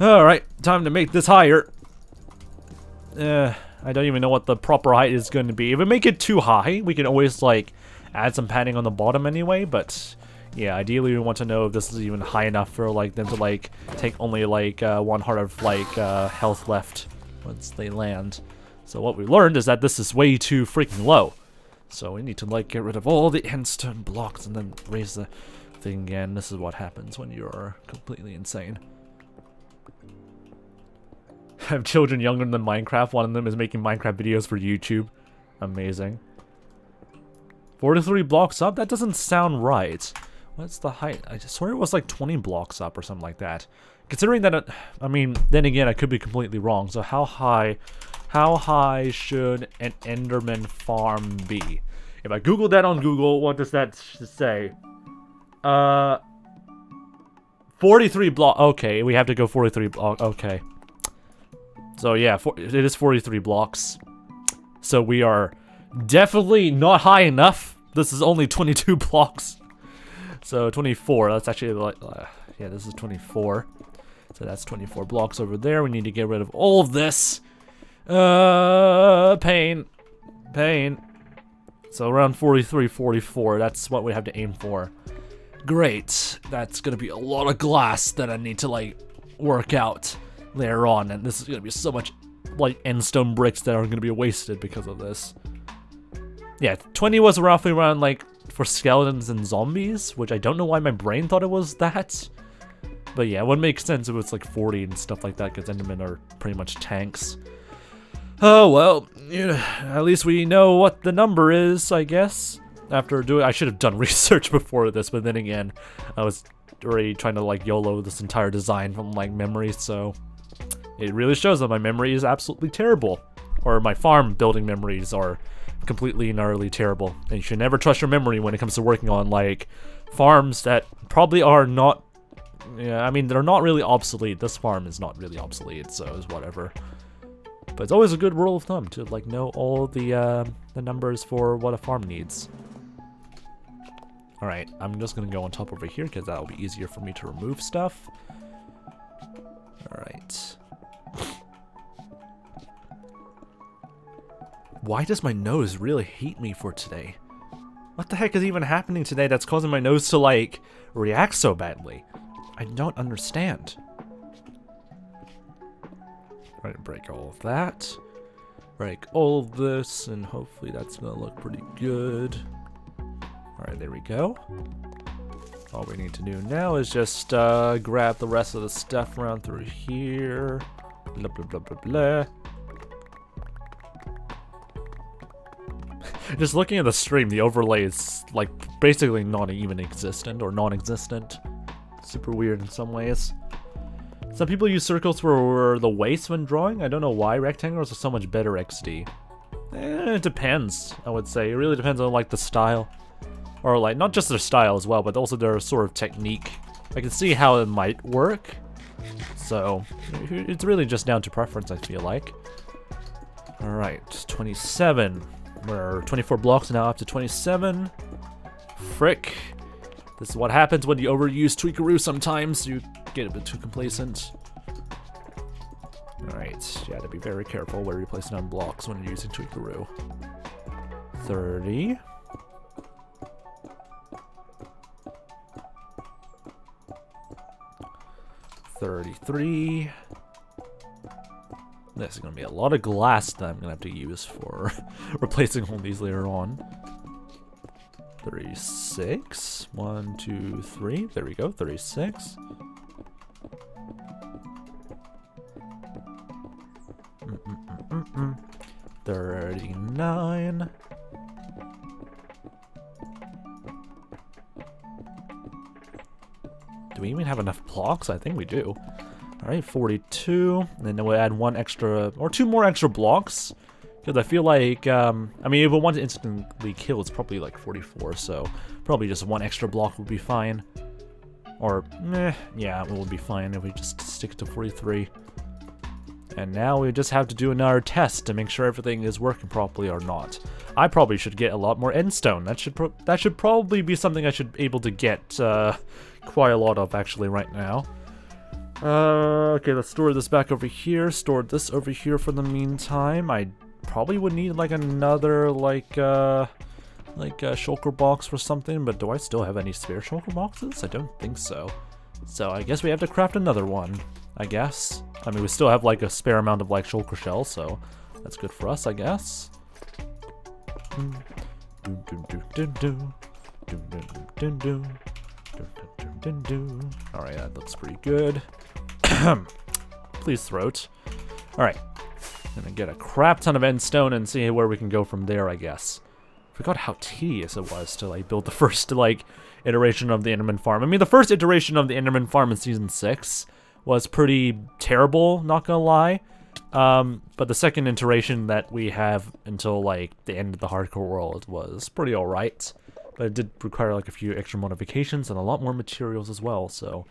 Alright, time to make this higher. I don't even know what the proper height is going to be. If we make it too high, we can always like add some padding on the bottom anyway, but yeah, ideally we want to know if this is even high enough for like them to like take only like 1 heart of like health left once they land. So what we learned is that this is way too freaking low. So we need to like get rid of all the endstone blocks and then raise the thing again. This is what happens when you're completely insane. I have children younger than Minecraft. One of them is making Minecraft videos for YouTube. Amazing. 43 blocks up? That doesn't sound right. What's the height? I swear it was like 20 blocks up or something like that. Considering that, I mean, then again, I could be completely wrong. So how high should an Enderman farm be? If I Google that on Google, what does that say? 43 block. Okay, we have to go 43 block. Okay. So yeah, it is 43 blocks. So we are definitely not high enough. This is only 22 blocks. So 24. That's actually like, yeah, this is 24. So that's 24 blocks over there. We need to get rid of all of this. Pain. So around 43, 44. That's what we have to aim for. Great. That's gonna be a lot of glass that I need to like work out later on, and this is gonna be so much like endstone bricks that are gonna be wasted because of this. Yeah, 20 was roughly around like for skeletons and zombies, which I don't know why my brain thought it was that. But yeah, it would make sense if it was like 40 and stuff like that, because Endermen are pretty much tanks. Oh well, at least we know what the number is, I guess. After doing, I should have done research before this, but then again, I was already trying to like YOLO this entire design from like memory, so it really shows that my memory is absolutely terrible, or my farm building memories are completely and utterly terrible. And you should never trust your memory when it comes to working on like farms that probably are not. Yeah, I mean they're not really obsolete. This farm is not really obsolete, so it's whatever. But it's always a good rule of thumb to like know all the numbers for what a farm needs. Alright, I'm just gonna go on top over here because that'll be easier for me to remove stuff. Alright. Why does my nose really hate me for today? What the heck is even happening today that's causing my nose to like react so badly? I don't understand. Alright, break all of that. Break all of this, and hopefully that's gonna look pretty good. Alright, there we go. All we need to do now is just grab the rest of the stuff around through here. Blah, blah, blah, blah, blah. Just looking at the stream, the overlay is like basically not even existent or non-existent. Super weird in some ways. Some people use circles for the waist when drawing. I don't know why. Rectangles are so much better XD. It depends, I would say. It really depends on like the style. Or like, not just their style as well, but also their sort of technique. I can see how it might work. So, it's really just down to preference, I feel like. Alright, 27. We're 24 blocks now, up to 27. Frick. This is what happens when you overuse 𝗦cie𝗰𝗶𝗹 sometimes. You get a bit too complacent. Alright, you have to be very careful where you're placing on blocks when you're using 𝗦cie𝗰𝗶𝗹. 30. $33. This is going to be a lot of glass that I'm going to have to use for replacing all these later on. 36. 1, 2, 3. There we go. 36. Mm -mm -mm -mm -mm. 39. Do we even have enough blocks? I think we do. Alright, 42. And then we'll add one extra, or two more extra blocks. Because I feel like, I mean, if we want to instantly kill, it's probably like 44. So, probably just one extra block would be fine. Or, yeah, it would be fine if we just stick to 43. And now we just have to do another test to make sure everything is working properly or not. I probably should get a lot more endstone. That should probably be something I should be able to get quite a lot of actually right now. Okay, let's store this back over here. Store this over here for the meantime. I probably would need like another shulker box for something, but do I still have any spare shulker boxes? I don't think so. So I guess we have to craft another one, I guess. I mean, we still have like a spare amount of like shulker shells, so that's good for us, I guess. Alright, that looks pretty good. Please, throat. Alright. Gonna get a crap ton of endstone and see where we can go from there, I guess. Forgot how tedious it was to like build the first like iteration of the Enderman farm. I mean, the first iteration of the Enderman farm in season 6 was pretty terrible, not gonna lie. But the second iteration that we have until like the end of the hardcore world was pretty alright. But it did require like a few extra modifications and a lot more materials as well, so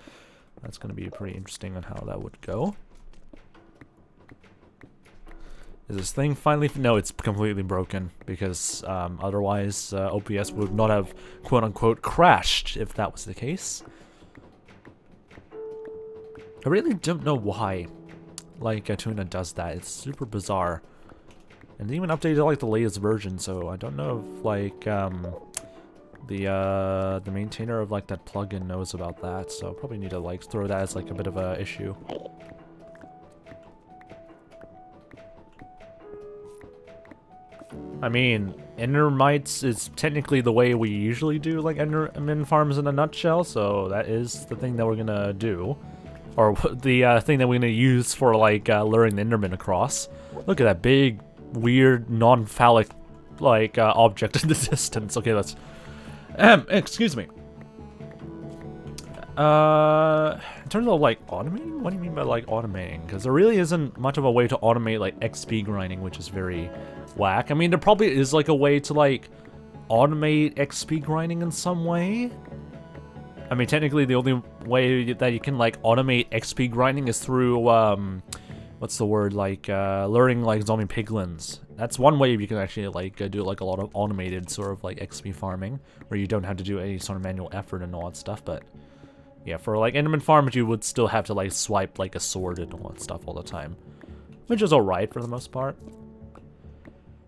That's going to be pretty interesting on how that would go. Is this thing finally... No, it's completely broken, because otherwise OBS would not have quote-unquote crashed if that was the case. I really don't know why, like, Tuna does that. It's super bizarre. And they even updated, like, the latest version, so I don't know if, like, the maintainer of, like, that plugin knows about that, so I'll probably need to, like, throw that as, like, a bit of a issue. I mean, Endermites is technically the way we usually do, like, Enderman farms in a nutshell, so that is the thing that we're gonna do. Or the thing that we're gonna use for, like, luring the Enderman across. Look at that big, weird, non-phallic, like, object in the distance. Okay, let's... excuse me. In terms of, like, automating? What do you mean by, like, automating? Because there really isn't much of a way to automate, like, XP grinding, which is very whack. I mean, there probably is, like, a way to, like, automate XP grinding in some way. I mean, technically, the only way that you can, like, automate XP grinding is through, what's the word, like, luring, like, zombie piglins. That's one way you can actually, like, do, like, a lot of automated sort of, like, XP farming, where you don't have to do any sort of manual effort and all that stuff, but... yeah, for, like, Enderman farms, you would still have to, like, swipe, like, a sword and all that stuff all the time. Which is alright for the most part.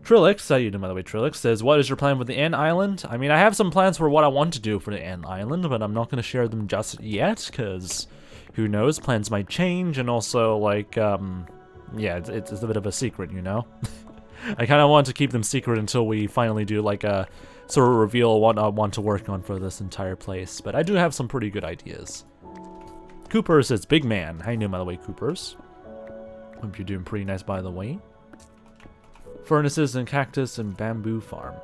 Trilix, how you doing, by the way, Trilix, says, what is your plan with the End Island? I mean, I have some plans for what I want to do for the End Island, but I'm not going to share them just yet, because who knows, plans might change, and also, like, yeah, it's a bit of a secret, you know? I kind of want to keep them secret until we finally do, like, a sort of reveal what I want to work on for this entire place, but I do have some pretty good ideas. Cooper says, big man. How you doing, by the way, Coopers? Hope you're doing pretty nice, by the way. Furnaces and cactus and bamboo farm.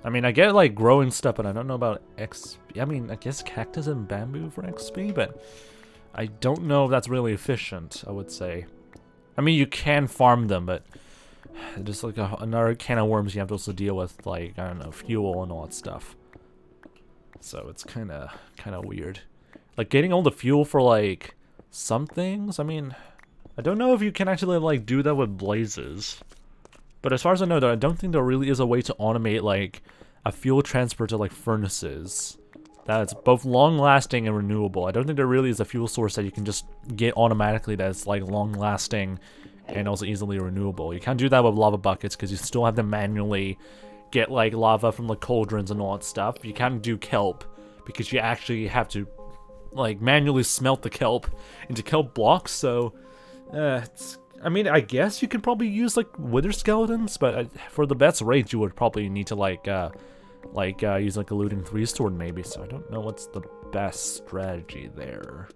I mean, I get, like, growing stuff, but I don't know about XP. I mean, I guess cactus and bamboo for XP, but I don't know if that's really efficient, I would say. I mean, you can farm them, but just like another can of worms you have to also deal with, like, I don't know, fuel and all that stuff. So it's kind of weird. Like, getting all the fuel for, like, some things, I mean, I don't know if you can actually, like, do that with blazes. But as far as I know, I don't think there really is a way to automate, like, a fuel transfer to, like, furnaces that's both long-lasting and renewable. I don't think there really is a fuel source that you can just get automatically that's, like, long-lasting and also easily renewable. You can't do that with lava buckets because you still have to manually get, like, lava from the cauldrons and all that stuff. You can't do kelp because you actually have to, like, manually smelt the kelp into kelp blocks, so... I mean, I guess you could probably use, like, wither skeletons, but for the best rate, you would probably need to, like, use, like, a looting 3 sword, maybe, so I don't know what's the best strategy there.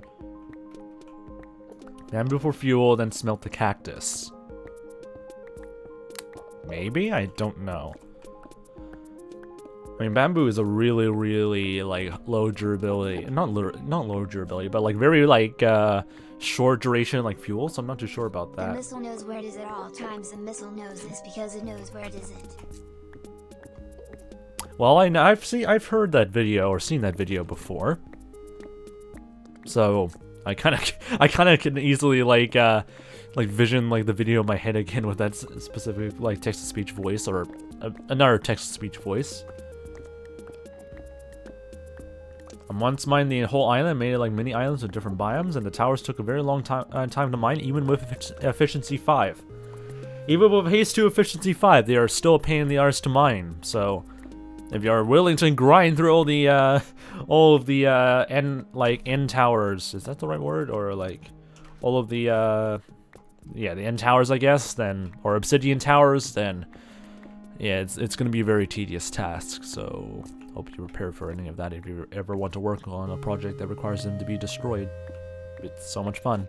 Bamboo for fuel, then smelt the cactus. Maybe? I don't know. I mean, bamboo is a really, really, like, low durability, not low durability, but, like, very, like, short duration, like, fuel, so I'm not too sure about that. The missile knows where it is at all times. The missile knows this because it knows where it isn't. Well, I know, I've heard that video, or seen that video before. So, I kind of can easily, like, vision, like, the video in my head again with that specific, like, text-to-speech voice, or another text-to-speech voice. I once mined the whole island, made it like mini islands with different biomes, and the towers took a very long time to mine, even with efficiency 5. Even with haste 2 efficiency 5, they are still a pain in the arse to mine. So, if you are willing to grind through all of the end towers, is that the right word, or like all of the yeah, the end towers, I guess, then, or obsidian towers, then yeah, it's gonna be a very tedious task. So. Hope you prepare for any of that if you ever want to work on a project that requires them to be destroyed. It's so much fun.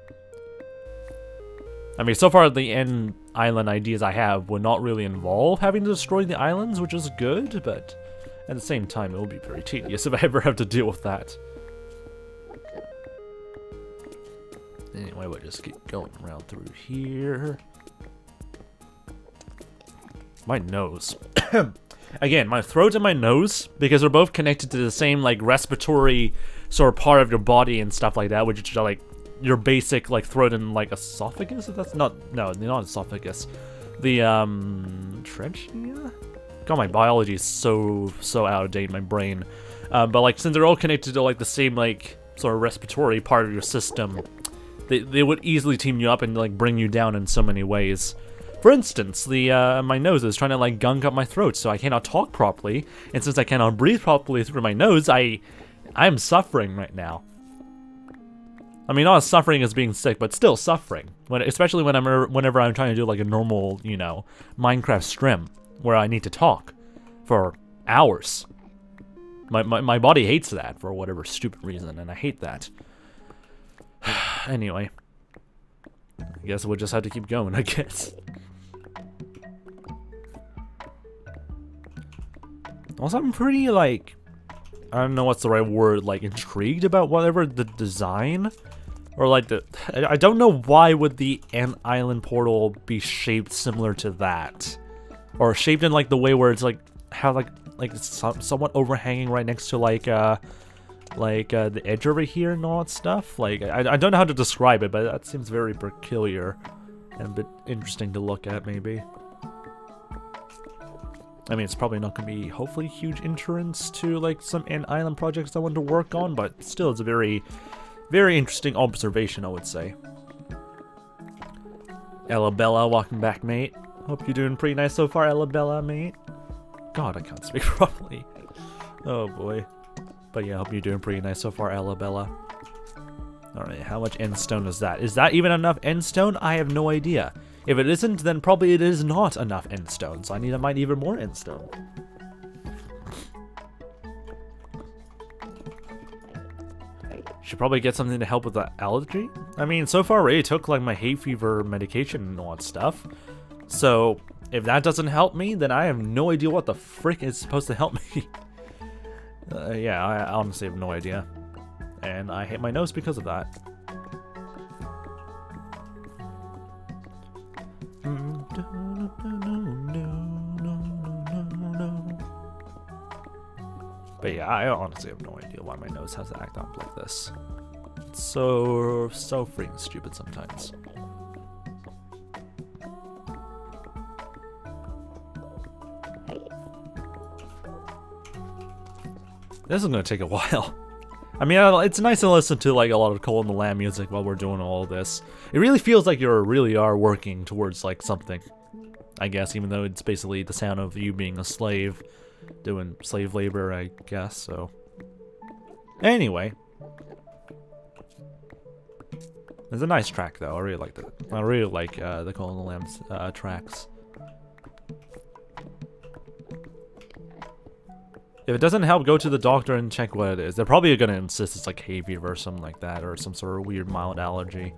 I mean, so far the end island ideas I have would not really involve having to destroy the islands, which is good, but at the same time it will be very tedious if I ever have to deal with that. Anyway, we'll just keep going around through here. My nose. again, my throat and my nose, because they're both connected to the same, like, respiratory sort of part of your body and stuff like that, which is, like, your basic, like, throat and, like, esophagus? If that's not, no, not esophagus. The, trachea? God, my biology is so out of date, my brain. But, like, since they're all connected to, like, the same, like, sort of respiratory part of your system, they would easily team you up and, like, bring you down in so many ways. For instance, my nose is trying to, like, gunk up my throat, so I cannot talk properly, and since I cannot breathe properly through my nose, I'm suffering right now. I mean, not as suffering as being sick, but still suffering. Especially whenever I'm trying to do, like, a normal, you know, Minecraft stream, where I need to talk for hours. My body hates that for whatever stupid reason, and I hate that. Anyway. I guess we'll just have to keep going, I guess. Also, I'm pretty, like, I don't know what's the right word, like, intrigued about whatever the design, or like I don't know why would the Ant Island portal be shaped similar to that, or shaped in like the way where it's like how like it's somewhat overhanging right next to like the edge over here and all that stuff. Like I don't know how to describe it, but that seems very peculiar and a bit interesting to look at maybe. I mean, it's probably not going to be, hopefully, huge entrance to, like, some Ant Island projects I want to work on, but still, it's a very, very interesting observation, I would say. 𝗟𝗶𝗟, welcome back, mate. Hope you're doing pretty nice so far, 𝗟𝗶𝗟, mate. God, I can't speak properly. Oh, boy. But yeah, hope you're doing pretty nice so far, 𝗟𝗶𝗟. Alright, how much end stone is that? Is that even enough end stone? I have no idea. If it isn't, then probably it is not enough end stone, so I need to mine even more end stone. Should probably get something to help with the allergy. I mean, so far I already took like my hay fever medication and all that stuff. So if that doesn't help me, then I have no idea what the frick is supposed to help me. Yeah, I honestly have no idea. And I hate my nose because of that. But yeah, I honestly have no idea why my nose has to act up like this. It's so freaking stupid sometimes. This is gonna take a while. I mean, it's nice to listen to like a lot of Cole and the Lamb music while we're doing all this. It really feels like you really are working towards like something, I guess, even though it's basically the sound of you being a slave, doing slave labor, I guess, so. Anyway. It's a nice track, though. I really liked it. I really like the Cole and the Lamb's tracks. If it doesn't help, go to the doctor and check what it is. They're probably going to insist it's like hay fever or something like that, or some sort of weird mild allergy.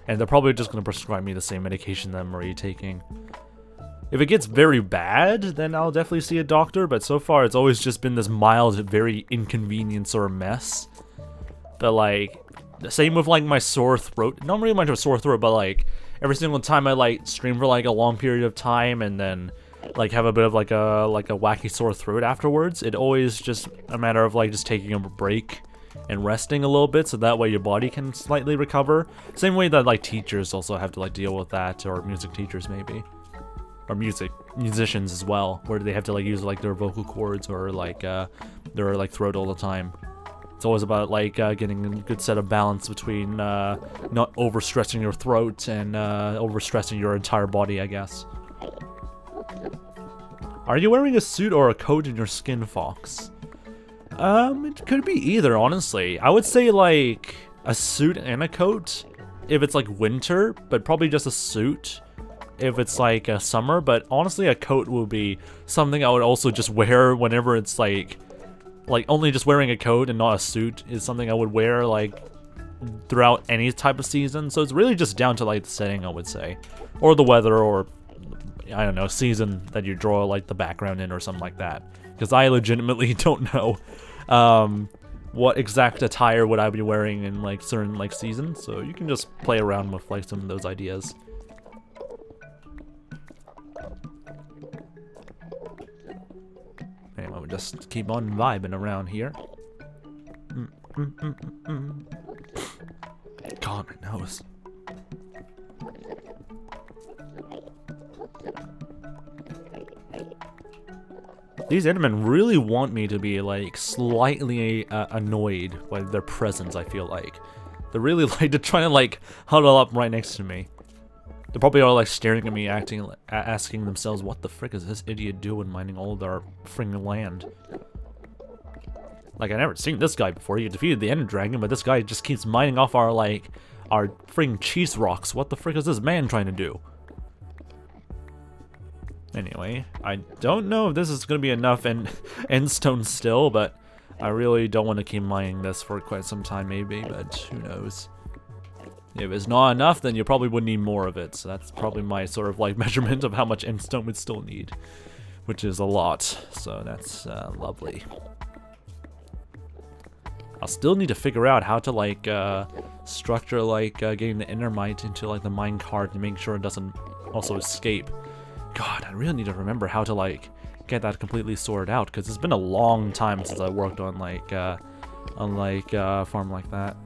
And they're probably just going to prescribe me the same medication that I'm already taking. If it gets very bad, then I'll definitely see a doctor, but so far it's always just been this mild, very inconvenient sort of mess. But like, the same with like my sore throat. Not really much of a sore throat, but like, every single time I like stream for like a long period of time and then like have a bit of like a wacky sore throat afterwards, it always just a matter of like just taking a break and resting a little bit so that way your body can slightly recover. Same way that like teachers also have to like deal with that, or music teachers maybe. Or musicians as well, where they have to like use like their vocal cords or like their like throat all the time. It's always about like getting a good set of balance between not overstressing your throat and overstressing your entire body, I guess. Are you wearing a suit or a coat in your skin, Fox? It could be either, honestly. I would say like a suit and a coat if it's like winter, but probably just a suit if it's like summer. But honestly, a coat will be something I would also just wear whenever it's like only just wearing a coat and not a suit is something I would wear like throughout any type of season. So it's really just down to like the setting, I would say, or the weather, or I don't know, season that you draw like the background in or something like that. Because I legitimately don't know what exact attire would I be wearing in like certain like seasons. So you can just play around with like some of those ideas. just keep on vibing around here. God, my nose. These Endermen really want me to be, like, slightly annoyed by their presence, I feel like. They're really, like, they're trying to, like, huddle up right next to me. They probably are, like, staring at me, asking themselves, what the frick is this idiot doing mining all of our friggin' land? Like, I've never seen this guy before. He defeated the Ender Dragon, but this guy just keeps mining off our, like, our friggin' cheese rocks. What the frick is this man trying to do? Anyway, I don't know if this is going to be enough endstone still, but I really don't want to keep mining this for quite some time maybe, but who knows. If it's not enough, then you probably would need more of it, so that's probably my sort of like measurement of how much endstone we'd still need, which is a lot, so that's lovely. I'll still need to figure out how to like structure like getting the Endermite into like the mine cart and make sure it doesn't also escape. God, I really need to remember how to like get that completely sorted out, because it's been a long time since I worked on like a farm like that.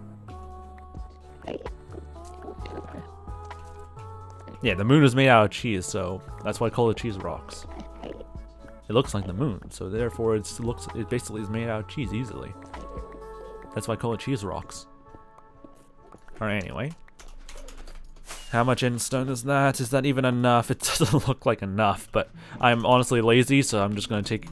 Yeah, the moon is made out of cheese, so that's why I call it cheese rocks. It looks like the moon, so therefore it basically is made out of cheese easily. That's why I call it cheese rocks. Alright, anyway. How much endstone is that? Is that even enough? It doesn't look like enough, but I'm honestly lazy, so I'm just gonna take...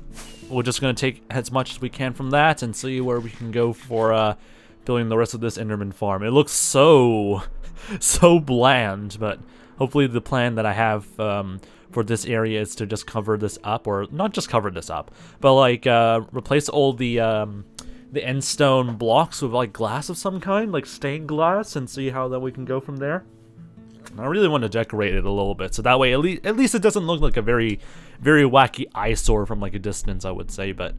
We're just gonna take as much as we can from that and see where we can go for building the rest of this Enderman farm. It looks so bland, but hopefully the plan that I have for this area is to just cover this up, or not just cover this up, but like replace all the endstone blocks with like glass of some kind, like stained glass, and see how that we can go from there. I really want to decorate it a little bit, so that way at least it doesn't look like a very wacky eyesore from like a distance, I would say, but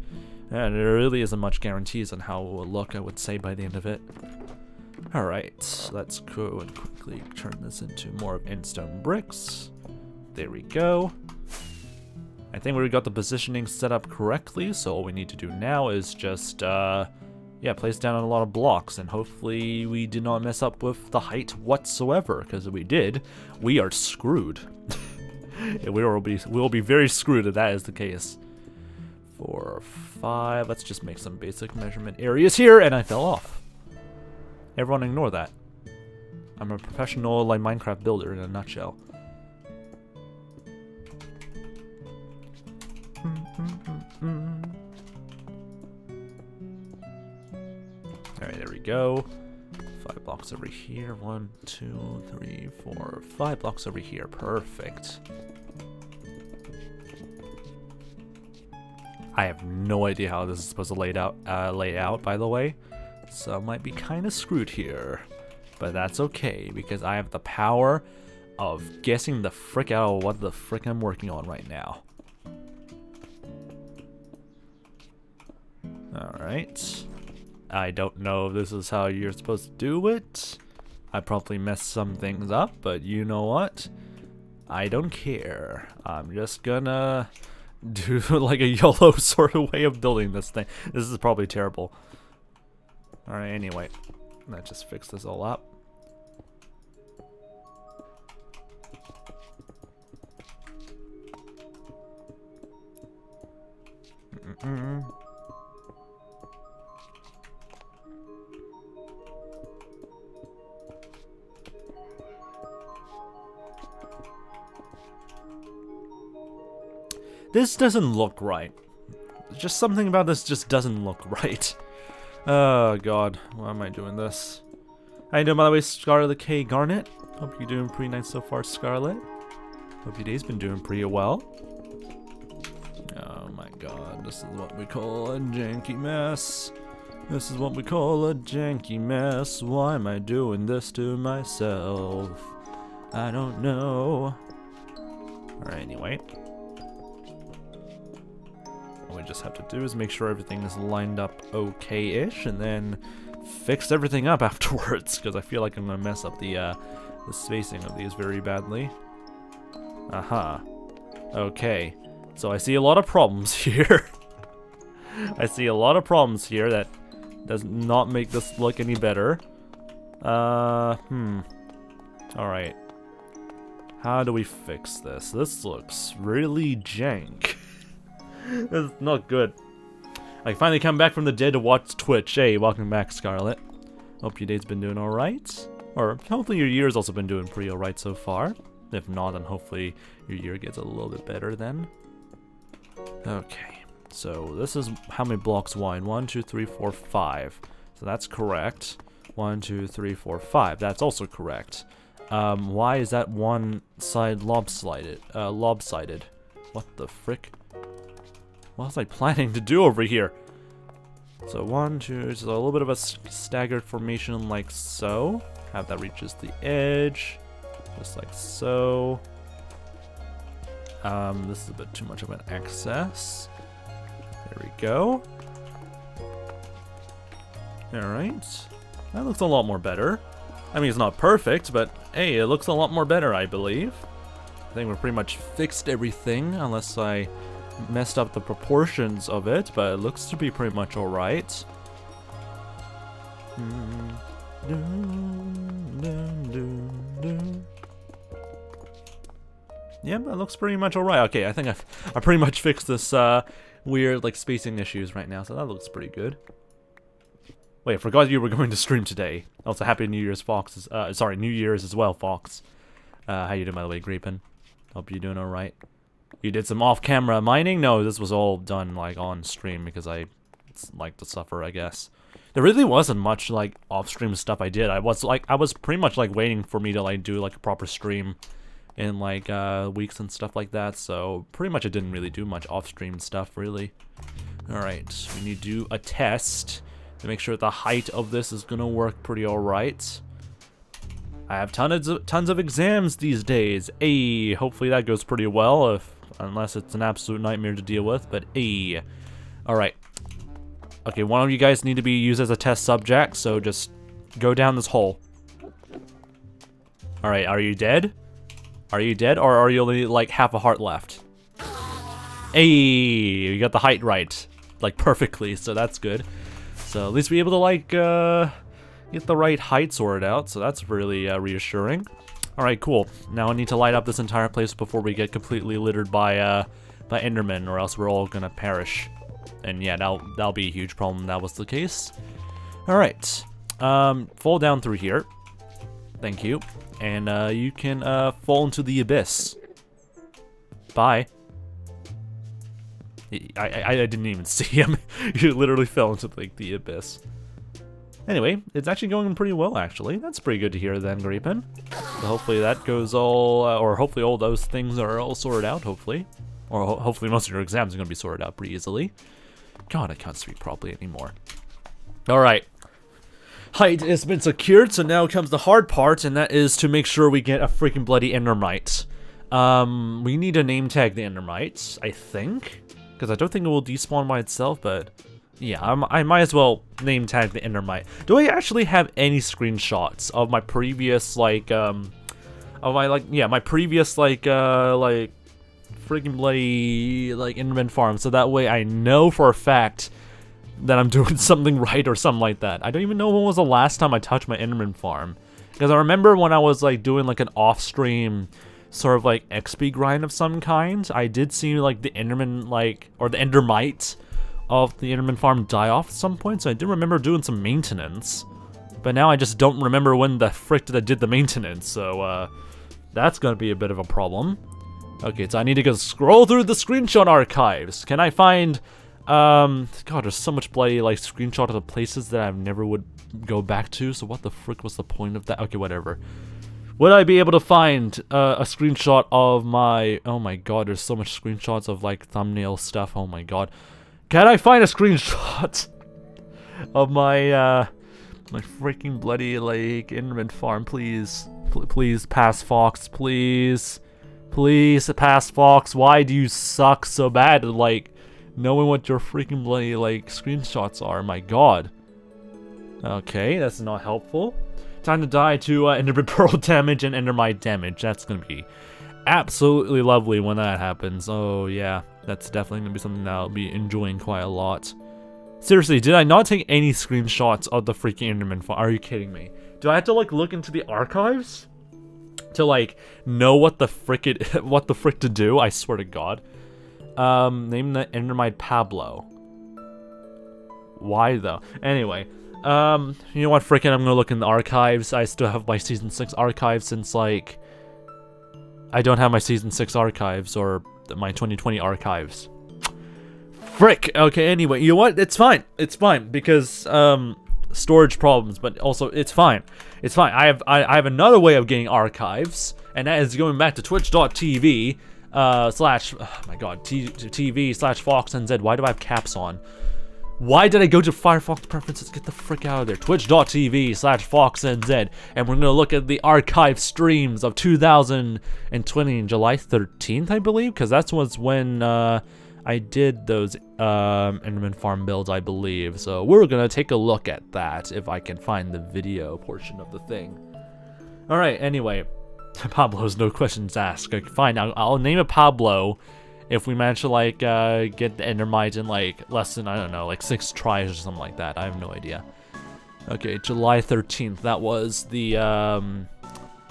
there really isn't much guarantees on how it will look, I would say, by the end of it. Alright, let's go and quickly turn this into more of endstone bricks. There we go. I think we got the positioning set up correctly, so all we need to do now is just, yeah, place down a lot of blocks, and hopefully we did not mess up with the height whatsoever, because if we did, we are screwed. Yeah, we will be very screwed if that is the case. 4, 5, let's just make some basic measurement areas here, and I fell off. Everyone ignore that. I'm a professional like Minecraft builder in a nutshell. Alright, there we go. 5 blocks over here. 1, 2, 3, 4, 5 blocks over here. Perfect. I have no idea how this is supposed to lay out, by the way. So I might be kind of screwed here. But that's okay, because I have the power of guessing the frick out of what the frick I'm working on right now. Alright. I don't know if this is how you're supposed to do it. I probably messed some things up, but you know what? I don't care. I'm just gonna do like a YOLO sort of way of building this thing. This is probably terrible. Alright, anyway. Let's just fix this all up. This doesn't look right. Just something about this just doesn't look right. Oh god, why am I doing this? How you doing, by the way, Scarlet the K Garnet? Hope you're doing pretty nice so far, Scarlet. Hope your day's been doing pretty well. Oh my god, this is what we call a janky mess. This is what we call a janky mess. Why am I doing this to myself? I don't know. Alright, anyway. All we just have to do is make sure everything is lined up okay-ish, and then fix everything up afterwards, because I feel like I'm going to mess up the spacing of these very badly. Aha. Okay. So I see a lot of problems here. I see a lot of problems here that does not make this look any better. Alright. How do we fix this? This looks really jank. This is not good. I finally come back from the dead to watch Twitch. Hey, welcome back, Scarlet. Hope your day's been doing alright. Or hopefully your year's also been doing pretty alright so far. If not, then hopefully your year gets a little bit better then. Okay, so this is how many blocks wide? 1, 2, 3, 4, 5. So that's correct. 1, 2, 3, 4, 5. That's also correct. Why is that one side lopsided? What the frick? What was I planning to do over here? So 1, 2, so a little bit of a staggered formation like so. Have that reaches the edge. Just like so. This is a bit too much of an excess. There we go. Alright. That looks a lot more better. I mean, it's not perfect, but hey, it looks a lot more better, I believe. I think we're pretty much fixed everything, unless I messed up the proportions of it, but it looks to be pretty much alright. Yeah, that looks pretty much alright. Okay, I think I pretty much fixed this weird like spacing issues right now, so that looks pretty good. Wait, I forgot you were going to stream today. Also, happy New Year's, Fox. Sorry, New Year's as well, Fox. How you doing, by the way, Gsy_ïm_ԥ? Hope you're doing alright. You did some off-camera mining? No, this was all done like on stream because I like to suffer, I guess. There really wasn't much like off-stream stuff I did. I was pretty much like waiting for me to like do like a proper stream in like weeks and stuff like that, so pretty much I didn't really do much off-stream stuff really. Alright, we need to do a test to make sure the height of this is gonna work pretty alright. I have tons of exams these days. Hey, hopefully that goes pretty well, unless it's an absolute nightmare to deal with, but hey. Alright. Okay, one of you guys need to be used as a test subject, so just go down this hole. Alright, are you dead? Are you dead, or are you only like half a heart left? Hey, you got the height right, like perfectly, so that's good. So at least be able to like get the right height sorted out, so that's really reassuring. Alright, cool. Now I need to light up this entire place before we get completely littered by Endermen, or else we're all gonna perish. And yeah, that'll be a huge problem if that was the case. Alright. Fall down through here. Thank you. And you can fall into the abyss. Bye. I didn't even see him. You literally fell into like the abyss. Anyway, it's actually going pretty well actually. That's pretty good to hear then, Gsy_ïm_ԥ. So hopefully that goes all, or hopefully all those things are all sorted out, hopefully. Or hopefully most of your exams are going to be sorted out pretty easily. God, I can't speak properly anymore. Alright. Height has been secured, so now comes the hard part, and that is to make sure we get a freaking bloody Endermite. We need to name tag the Endermite, I think. Because I don't think it will despawn by itself, but yeah, I might as well name tag the Endermite. Do I actually have any screenshots of my previous, like, my previous, like, freaking bloody, like, Enderman farm, so that way I know for a fact that I'm doing something right or something like that. I don't even know when was the last time I touched my Enderman farm. Because I remember when I was, like, doing, like, an off-stream sort of, like, XP grind of some kind, I did see, like, the Enderman, like, or the Endermite of the Enderman farm die off at some point, so I do remember doing some maintenance. But now I just don't remember when the frick did I did the maintenance, so, that's gonna be a bit of a problem. Okay, so I need to go scroll through the screenshot archives. Can I find, God, there's so much bloody, like, screenshot of the places that I never would go back to, so what the frick was the point of that? Okay, whatever. Would I be able to find a screenshot of my... Oh my god, there's so much screenshots of, like, thumbnail stuff. Oh my god. Can I find a screenshot of my, my freaking bloody, like, Enderman farm, please? Please, pass Fox, please. Please, pass Fox. Why do you suck so bad at, like, knowing what your freaking bloody, like, screenshots are? My god. Okay, that's not helpful. Time to die to Enderman Pearl damage and Endermite damage. That's gonna be absolutely lovely when that happens. Oh yeah, that's definitely gonna be something that I'll be enjoying quite a lot. Seriously, did I not take any screenshots of the freaking Enderman farm? Are you kidding me? Do I have to like look into the archives to like know what the frick to do? I swear to God. Name the Endermite Pablo. Why though? Anyway, you know what? Frickin', I'm gonna look in the archives. I still have my season 6 archives since like I don't have my season 6 archives or my 2020 archives. Frick. Okay. Anyway, you know what? It's fine. It's fine because storage problems, but also it's fine. It's fine. I have another way of getting archives, and that is going back to twitch.tv slash oh my god TV/FoxNZ. Why do I have caps on? Why did I go to Firefox preferences? Get the frick out of there. Twitch.tv/FoxNZ, and we're gonna look at the archive streams of 2020 in July 13th, I believe, because that was when I did those Enderman farm builds, I believe. So we're gonna take a look at that if I can find the video portion of the thing. All right. Anyway, Pablo's no questions asked. Okay, fine. I'll name it Pablo if we manage to like get the Endermite in like less than, I don't know, like 6 tries or something like that. I have no idea. Okay, July 13th. That was the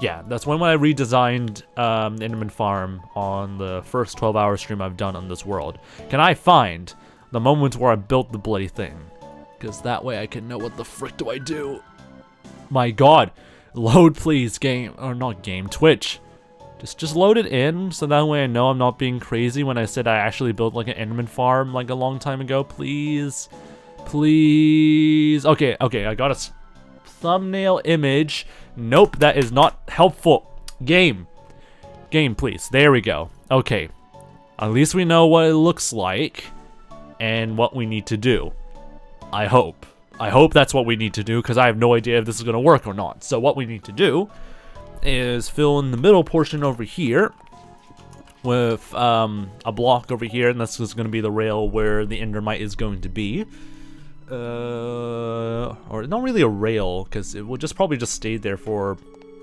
yeah, that's when I redesigned the Enderman farm on the first 12-hour stream I've done on this world. Can I find the moment where I built the bloody thing? Because that way I can know what the frick do I do. My god. Load please, game. Or not game, Twitch. Just load it in so that way I know I'm not being crazy when I said I actually built like an Enderman farm like a long time ago. Please. Please. Okay, I got a thumbnail image. Nope, that is not helpful. Game, please. There we go. Okay, at least we know what it looks like and what we need to do. I hope that's what we need to do, because I have no idea if this is gonna work or not. So what we need to do is fill in the middle portion over here with a block over here, and this is gonna be the rail where the Endermite is going to be. Or not really a rail, because it will probably just stay there for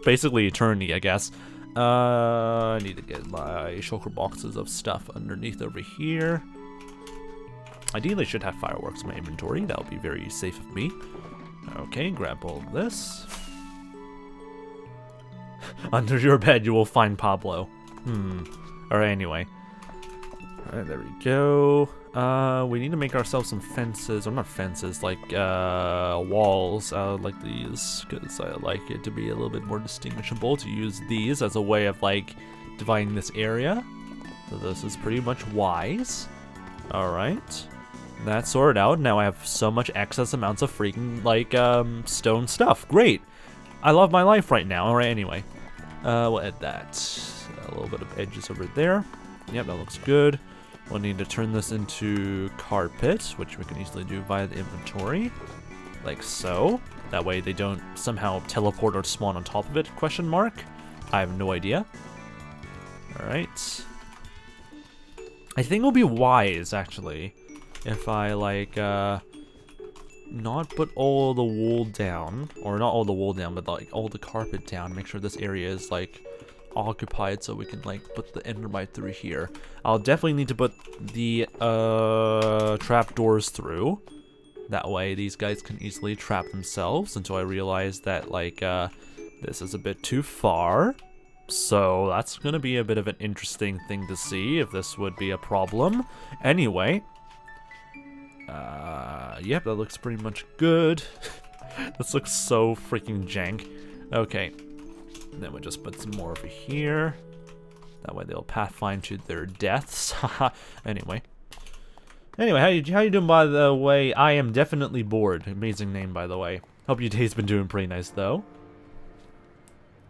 basically eternity, I guess. I need to get my shulker boxes of stuff underneath over here. Ideally, I should have fireworks in my inventory. That would be very safe of me. Okay, grab all of this. Under your bed, you will find Pablo. Alright, anyway. Alright, there we go. We need to make ourselves some fences, or not fences, like walls like these, because I like it to be a little bit more distinguishable, to use these as a way of like dividing this area. So this is pretty much wise. Alright, that's sorted out. Now I have so much excess amounts of freaking like stone stuff. Great, I love my life right now. Alright, anyway, we'll add that, a little bit of edges over there. Yep, that looks good. We'll need to turn this into carpet, which we can easily do via the inventory, like so. That way they don't somehow teleport or spawn on top of it, question mark. I have no idea. Alright. I think it'll be wise, actually, if I, like, not put all the wool down, or not all the wool down, but, like, all the carpet down, make sure this area is, like, occupied so we can like put the Endermite through here. I'll definitely need to put the trap doors through. That way these guys can easily trap themselves until I realize that like this is a bit too far. So that's gonna be a bit of an interesting thing to see if this would be a problem. Anyway, yep, that looks pretty much good. This looks so freaking jank. Okay. And then we'll just put some more over here. That way they'll pathfind to their deaths. Anyway, how you doing, by the way? I am definitely bored. Amazing name, by the way. Hope your day's been doing pretty nice, though.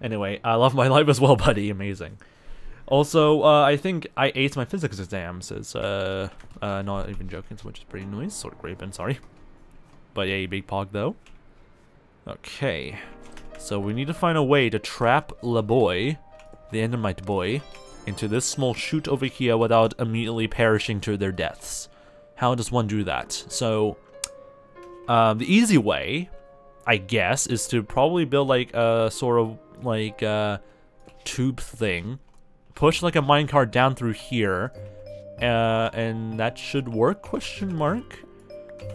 Anyway, I love my life as well, buddy. Amazing. Also, I think I aced my physics exam, says, not even joking, which is pretty nice. Sort of great, but sorry. But yeah, you big pog, though. Okay. So we need to find a way to trap the Endermite boy, into this small chute over here without immediately perishing to their deaths. How does one do that? So, the easy way, I guess, is to probably build like a sort of like tube thing, push like a minecart down through here, and that should work, question mark.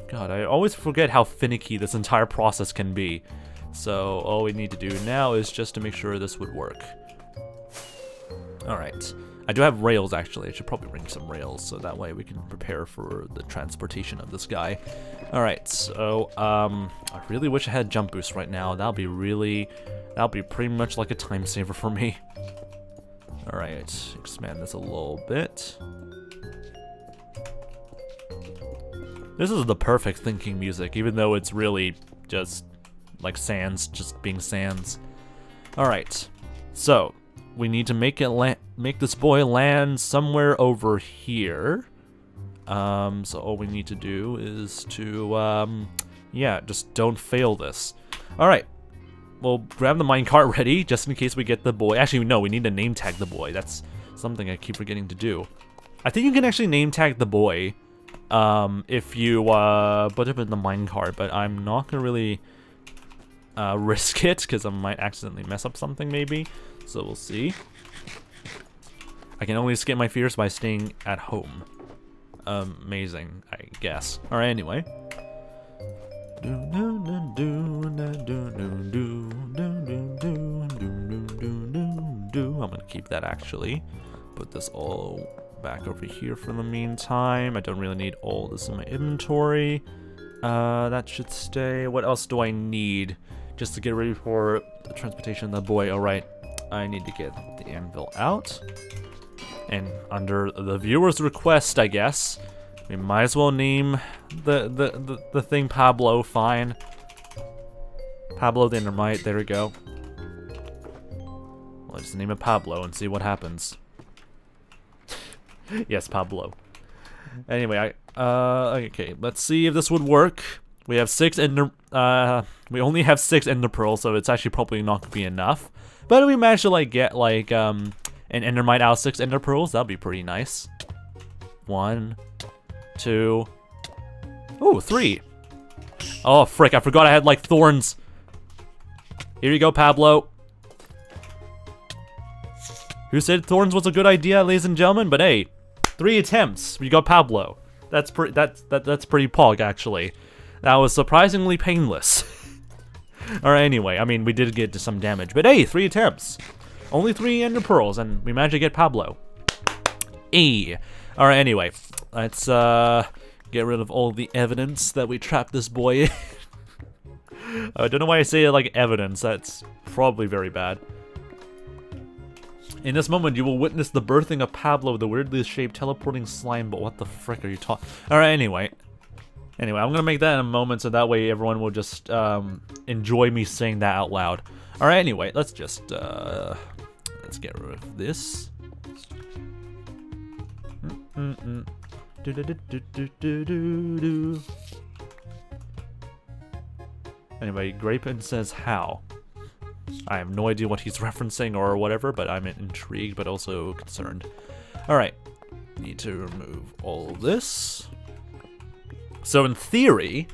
God, I always forget how finicky this entire process can be. So all we need to do now is just to make sure this would work. Alright. I do have rails, actually. I should probably bring some rails so that way we can prepare for the transportation of this guy. Alright, so, I really wish I had jump boost right now. That'll be pretty much like a time saver for me. Alright, expand this a little bit. This is the perfect thinking music, even though it's really just like Sans, just being Sans. Alright, so we need to make this boy land somewhere over here. So all we need to do is to, yeah, just don't fail this. Alright, we'll grab the minecart ready, just in case we get the boy. Actually, no, we need to name tag the boy. That's something I keep forgetting to do. I think you can actually name tag the boy, if you, put him in the minecart, but I'm not gonna really, risk it, because I might accidentally mess up something, maybe. So we'll see. I can only escape my fears by staying at home. Amazing, I guess. Alright, anyway. I'm gonna keep that, actually. Put this all back over here for the meantime. I don't really need all this in my inventory. That should stay. What else do I need just to get ready for the transportation of the boy? Alright, I need to get the anvil out. And under the viewer's request, I guess, we might as well name the thing Pablo. Fine. Pablo the Endermite, there we go. Well, just name it Pablo and see what happens. Yes, Pablo. Anyway, okay, let's see if this would work. We have we only have 6 ender pearls, so it's actually probably not gonna be enough. But if we manage to like get like an endermite out of 6 ender pearls, that'd be pretty nice. 1, 2, oh, 3. Oh frick, I forgot I had like thorns. Here you go, Pablo. Who said thorns was a good idea, ladies and gentlemen? But hey, 3 attempts. We got Pablo. That's pretty pog, actually. That was surprisingly painless. Alright, anyway, I mean, we did get to some damage, but hey, 3 attempts. Only 3 ender pearls, and we managed to get Pablo. Alright, anyway, let's get rid of all the evidence that we trapped this boy in. I don't know why I say it like evidence. That's probably very bad. In this moment, you will witness the birthing of Pablo, the weirdly shaped teleporting slime. But what the frick are you talking? All right, anyway, I'm gonna make that in a moment, so that way everyone will just enjoy me saying that out loud. All right, anyway, let's just let's get rid of this. Anyway, Grapin says how. I have no idea what he's referencing or whatever, but I'm intrigued but also concerned. Alright, need to remove all this. So in theory,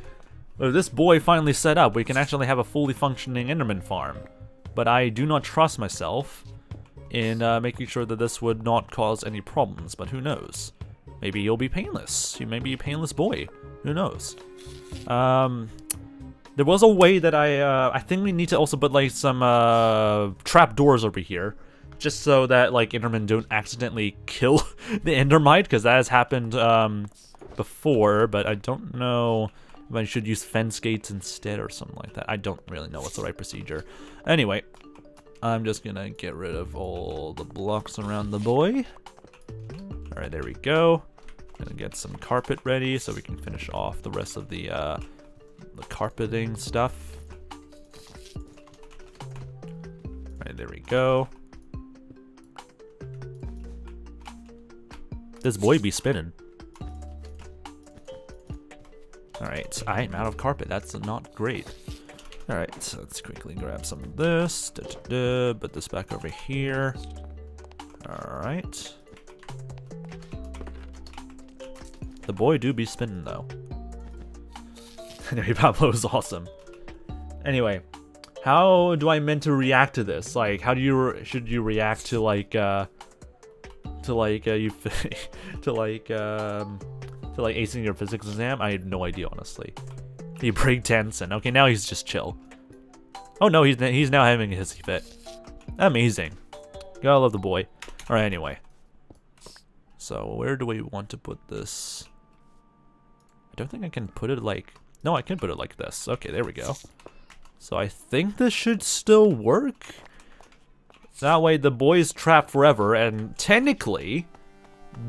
with this boy finally set up, we can actually have a fully functioning Enderman farm. But I do not trust myself in making sure that this would not cause any problems, but who knows? Maybe you'll be painless. You may be a painless boy. Who knows? There was a way that I think we need to also put like some trap doors over here, just so that like Endermen don't accidentally kill the Endermite, because that has happened before. But I don't know if I should use fence gates instead or something like that. I don't really know what's the right procedure. Anyway, I'm just gonna get rid of all the blocks around the boy. All right, there we go. Gonna get some carpet ready so we can finish off the rest of the carpeting stuff. Alright, there we go. This boy be spinning. Alright, I'm out of carpet. That's not great. Alright, so let's quickly grab some of this. Put this back over here. Alright. The boy do be spinning though. Anyway, Pablo is awesome. Anyway, how do I meant to react to this? Like, how do you should you react to like to like acing your physics exam? I have no idea, honestly. He break dancing. Okay, now he's just chill. Oh no, he's now having a hissy fit. Amazing. Gotta love the boy. Alright, anyway. So, where do we want to put this? I don't think I can put it like... No, I can put it like this. Okay, there we go. So, I think this should still work. That way, the boy's trapped forever, and technically,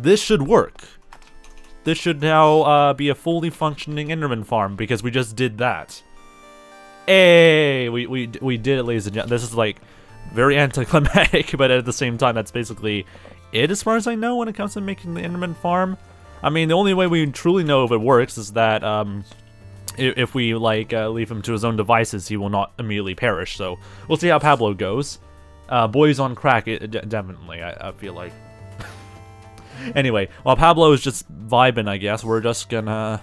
this should work. This should now be a fully functioning Enderman farm, because we just did that. Hey! We did it, ladies and gentlemen. This is, like, very anticlimactic, but at the same time, that's basically it as far as I know when it comes to making the Enderman farm. I mean, the only way we truly know if it works is that if we like leave him to his own devices, he will not immediately perish. So we'll see how Pablo goes. Boys on crack, definitely. I feel like. Anyway, while Pablo is just vibing, I guess we're just gonna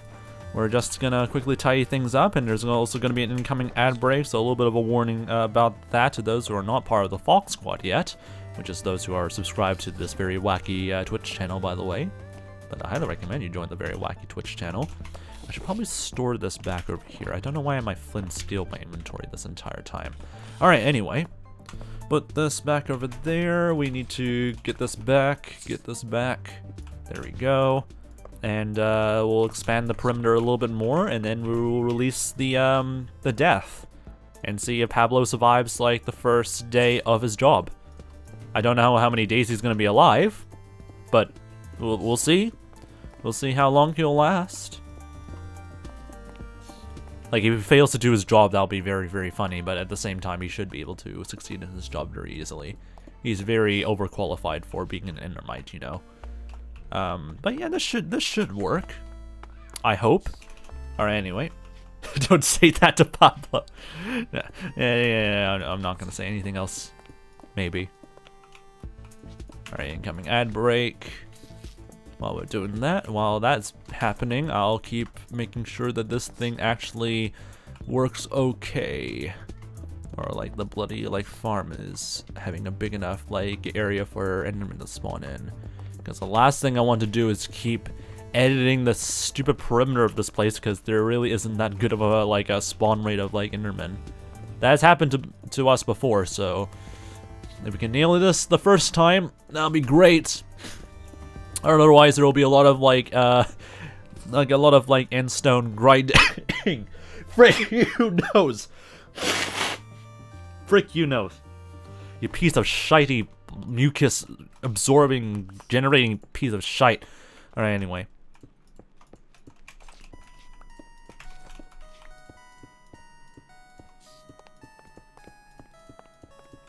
quickly tidy things up, and there's also gonna be an incoming ad break. So a little bit of a warning about that to those who are not part of the Fox Squad yet, which is those who are subscribed to this very wacky Twitch channel, by the way. But I highly recommend you join the very wacky Twitch channel. I should probably store this back over here. I don't know why I have my flint steel in my inventory this entire time. Alright, anyway. Put this back over there. We need to get this back. Get this back. There we go. And we'll expand the perimeter a little bit more, and then we'll release the death. And see if Pablo survives, like, the first day of his job. I don't know how many days he's going to be alive, but we'll see. We'll see how long he'll last. Like, if he fails to do his job, that'll be very, very funny, but at the same time, he should be able to succeed in his job very easily. He's very overqualified for being an Endermite, you know. But yeah, this should work. I hope. Alright, anyway. Don't say that to Pablo. Yeah, I'm not gonna say anything else. Maybe. Alright, incoming ad break. While we're doing that, while that's happening, I'll keep making sure that this thing actually works okay. Or like the bloody like farm is having a big enough like area for Enderman to spawn in. Because the last thing I want to do is keep editing the stupid perimeter of this place, because there really isn't that good of a like a spawn rate of like Enderman. That has happened to us before, so if we can nail this the first time, that'll be great. Or otherwise, there will be a lot of like a lot of like endstone grinding. Frick, you knows. Frick, you knows. You piece of shitey mucus absorbing, generating piece of shite. All right, anyway.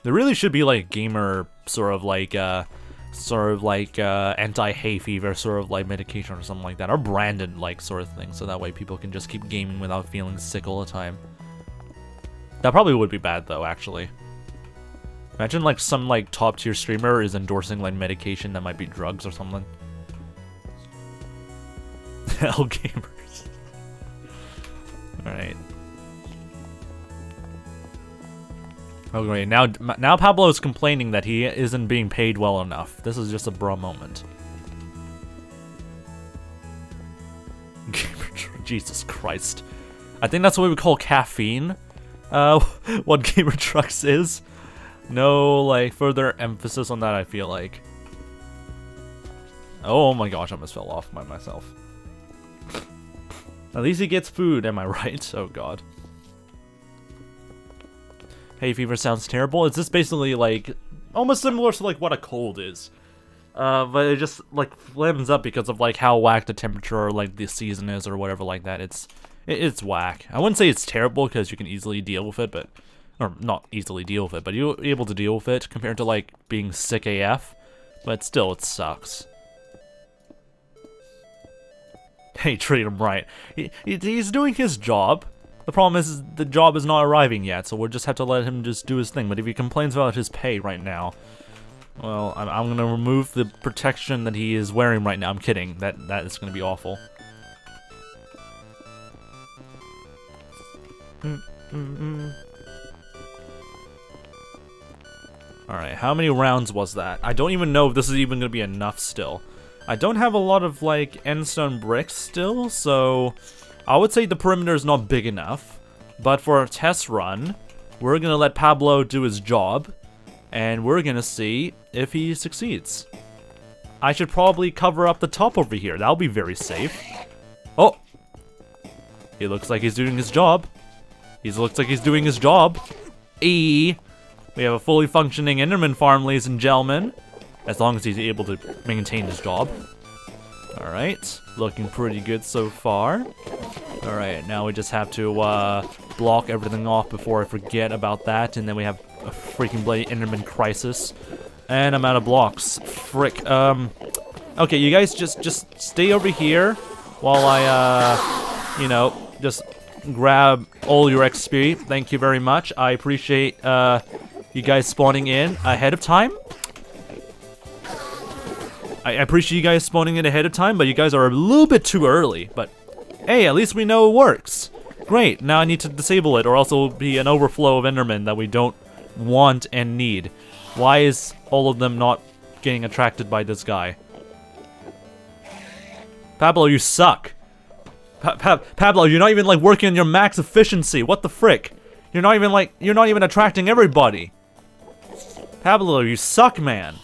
There really should be like gamer sort of like anti-hay fever sort of like medication or something like that, or branded like sort of thing, so that way people can just keep gaming without feeling sick all the time. That probably would be bad though, actually. Imagine like some like top tier streamer is endorsing like medication that might be drugs or something. Hell gamers. Alright. Oh great, now Pablo is complaining that he isn't being paid well enough. This is just a bro moment. Jesus Christ. I think that's what we call caffeine. What Gamer Trucks is. No, like, further emphasis on that, I feel like. Oh my gosh, I almost fell off by myself. At least he gets food, am I right? Oh god. Hay fever sounds terrible. It's just basically like almost similar to like what a cold is, but it just like flames up because of like how whack the temperature or like the season is or whatever like that. It's whack. I wouldn't say it's terrible because you can easily deal with it, or not easily deal with it, but you're able to deal with it compared to like being sick AF. But still, it sucks. Hey, treat him right. He's doing his job. The problem is the job is not arriving yet, so we'll just have to let him just do his thing. But if he complains about his pay right now, well, I'm gonna remove the protection that he is wearing right now. I'm kidding. That is gonna be awful. Alright, how many rounds was that? I don't even know if this is even gonna be enough still. I don't have a lot of, like, endstone bricks still, so I would say the perimeter is not big enough. But for a test run, we're gonna let Pablo do his job, and we're gonna see if he succeeds. I should probably cover up the top over here. That'll be very safe. Oh! He looks like he's doing his job. He looks like he's doing his job. We have a fully functioning Enderman farm, ladies and gentlemen. As long as he's able to maintain his job. Alright, looking pretty good so far. Alright, now we just have to block everything off before I forget about that. And then we have a freaking bloody Enderman crisis. And I'm out of blocks. Frick. Okay, you guys just stay over here while I, you know, just grab all your XP. Thank you very much. I appreciate you guys spawning in ahead of time. I appreciate you guys spawning in ahead of time, but you guys are a little bit too early. But hey, at least we know it works. Great, now I need to disable it or else it will be an overflow of Endermen that we don't want and need. Why is all of them not getting attracted by this guy? Pablo, you suck. Pablo, you're not even like working on your max efficiency. What the frick? You're not even attracting everybody. Pablo, you suck, man.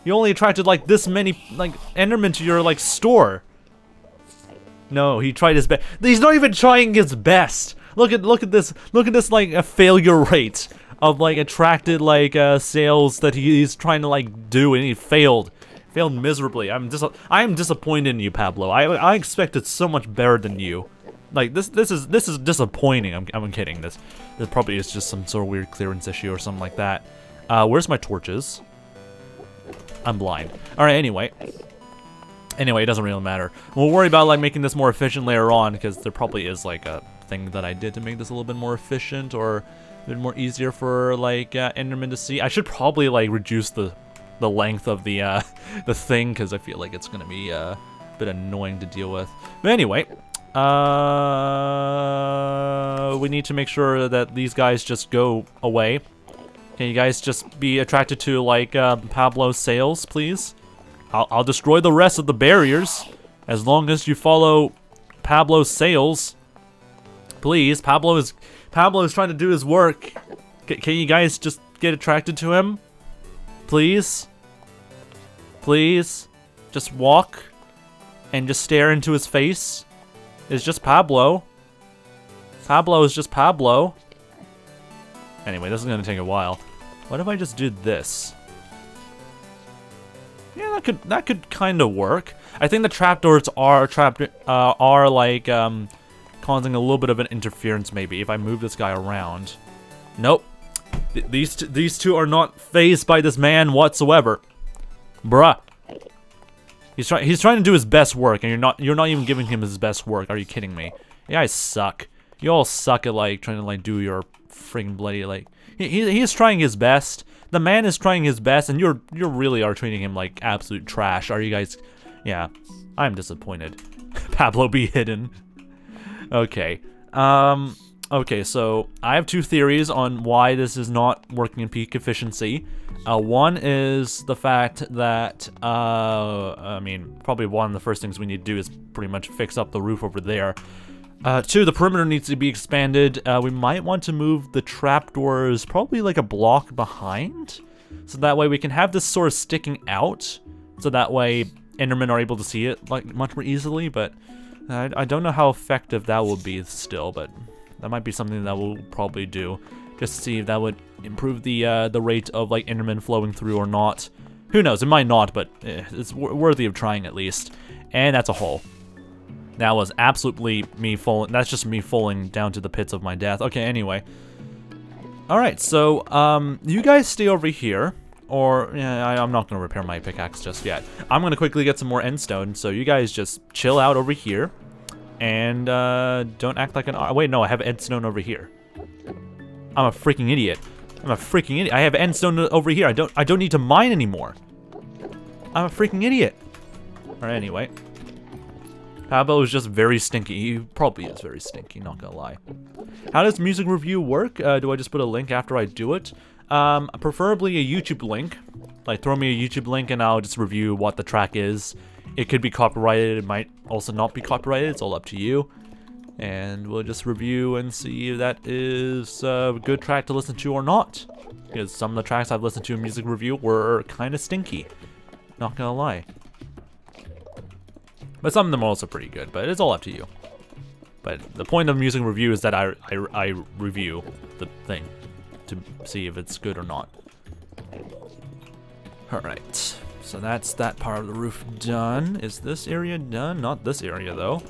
You only attracted like this many like Endermen to your like store. No, he tried his best. He's not even trying his best. Look at this like a failure rate of like attracted like sales that he's trying to like do, and he failed miserably. I am disappointed in you, Pablo. I expected so much better than you. Like this is disappointing. I'm kidding. This probably is just some sort of weird clearance issue or something like that. Where's my torches? I'm blind. Alright, anyway, it doesn't really matter. We'll worry about like making this more efficient later on, because there probably is like a thing that I did to make this a little bit more efficient or a bit more easier for like Enderman to see. I should probably like reduce the length of the thing, because I feel like it's gonna be a bit annoying to deal with. But anyway, we need to make sure that these guys just go away. Can you guys just be attracted to like Pablo's sales, please? I'll destroy the rest of the barriers as long as you follow Pablo's sales. Please, Pablo is trying to do his work. Can you guys just get attracted to him? Please? Please? Just walk and just stare into his face. It's just Pablo. Pablo is just Pablo. Anyway, this is gonna take a while. What if I just did this? Yeah, that could kind of work. I think the trapdoors are like causing a little bit of an interference maybe if I move this guy around. Nope. These two are not fazed by this man whatsoever. Bruh. He's trying to do his best work, and you're not even giving him his best work. Are you kidding me? You guys suck. You all suck at like trying to like do your freaking bloody like. He is trying his best. The man is trying his best, and you really are treating him like absolute trash. Are you guys? Yeah, I'm disappointed. Pablo be hidden. Okay. Okay, so I have two theories on why this is not working in peak efficiency. One is the fact that, I mean, probably one of the first things we need to do is pretty much fix up the roof over there. Two, the perimeter needs to be expanded. We might want to move the trapdoors probably like a block behind, so that way we can have this sort of sticking out, so that way Endermen are able to see it like much more easily, but I don't know how effective that will be still, but that might be something that we'll probably do, just to see if that would improve the rate of like Endermen flowing through or not. Who knows, it might not, but it's worthy of trying at least. And that's a hole. That was absolutely me falling. That's just me falling down to the pits of my death. Okay, anyway. Alright, so, you guys stay over here. Or, yeah, I'm not going to repair my pickaxe just yet. I'm going to quickly get some more endstone, so you guys just chill out over here. And, don't act like an... Wait, no, I have endstone over here. I'm a freaking idiot. I'm a freaking idiot. I have endstone over here. I don't need to mine anymore. I'm a freaking idiot. Alright, anyway. Pablo is just very stinky. He probably is very stinky, not gonna lie. How does music review work? Do I just put a link after I do it? Preferably a YouTube link. Like, throw me a YouTube link and I'll just review what the track is. It could be copyrighted, it might also not be copyrighted, it's all up to you. And we'll just review and see if that is a good track to listen to or not. Because some of the tracks I've listened to in music review were kind of stinky. Not gonna lie. But some of them are also pretty good, but it's all up to you. But the point of music review is that I review the thing to see if it's good or not. Alright, so that's that part of the roof done. Is this area done? Not this area though.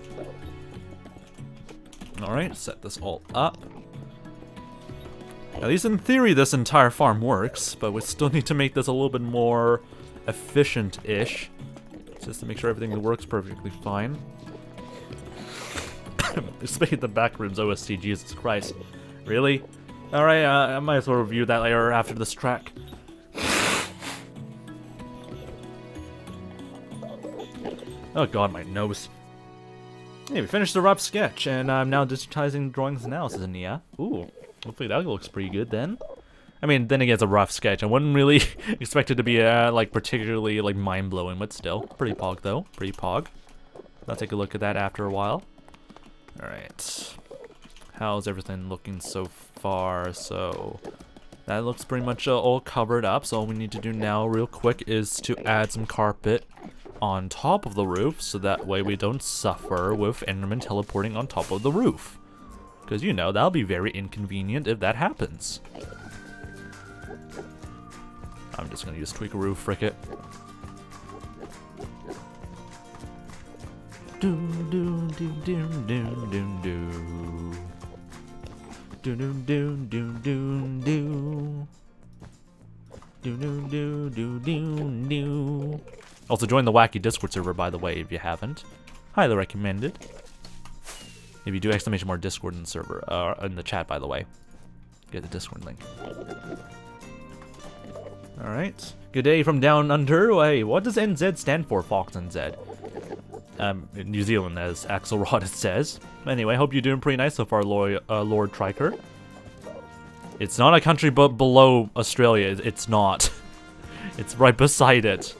Alright, set this all up. At least in theory this entire farm works, but we still need to make this a little bit more efficient-ish. Just to make sure everything works perfectly fine. Especially the backrooms OST, Jesus Christ. Really? Alright, I might as well review that later after this track. Oh god, my nose. Hey, we finished the rough sketch, and I'm now digitizing drawings analysis, and yeah. Ooh, hopefully that looks pretty good then. I mean, then again, it's a rough sketch. I wouldn't really expect it to be, like, particularly, like, mind-blowing, but still. Pretty pog, though. Pretty pog. I'll take a look at that after a while. Alright. How's everything looking so far? So, that looks pretty much all covered up. So all we need to do now, real quick, is to add some carpet on top of the roof, so that way we don't suffer with Enderman teleporting on top of the roof. Because, you know, that'll be very inconvenient if that happens. I'm just gonna use Tweakaroo, frick it. Do do do do do do do. Do do do do do do. Do do do do do do. Also join the wacky Discord server, by the way, if you haven't. Highly recommended. If you do exclamation mark Discord in the server, in the chat, by the way. Get the Discord link. Alright. Good day from down under. Hey, what does NZ stand for, FoxNZ? In New Zealand, as Axelrod it says. Anyway, hope you're doing pretty nice so far, Lord Triker. It's not a country but below Australia. It's not. It's right beside it.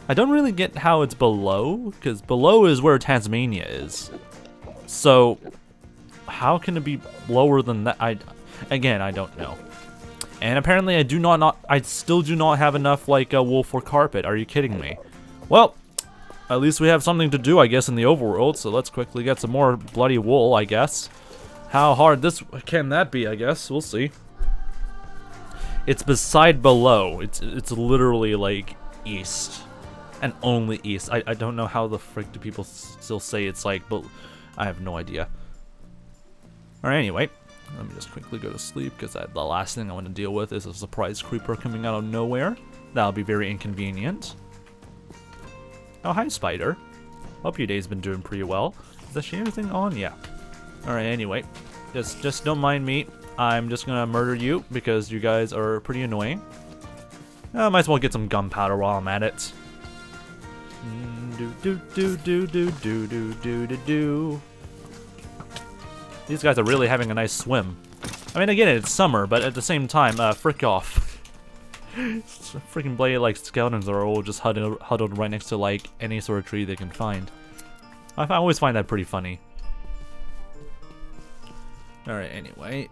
I don't really get how it's below, because below is where Tasmania is. So, how can it be lower than that? Again, I don't know. And apparently I still do not have enough, like, wool for carpet. Are you kidding me? Well, at least we have something to do, I guess, in the overworld, so let's quickly get some more bloody wool, I guess. How hard can that be, I guess? We'll see. It's beside below. It's literally, like, east. And only east. I don't know how the frick do people still say it's like, but I have no idea. Alright, anyway. Let me just quickly go to sleep, because the last thing I want to deal with is a surprise creeper coming out of nowhere. That'll be very inconvenient. Oh, hi, Spider. Hope your day's been doing pretty well. Is that everything on? Yeah. Alright, anyway. Just don't mind me. I'm just gonna murder you, because you guys are pretty annoying. I might as well get some gunpowder while I'm at it. These guys are really having a nice swim. I mean, again, it's summer, but at the same time, frick off. Freaking blade like skeletons are all just huddled right next to like any sort of tree they can find. I always find that pretty funny. Alright, anyway.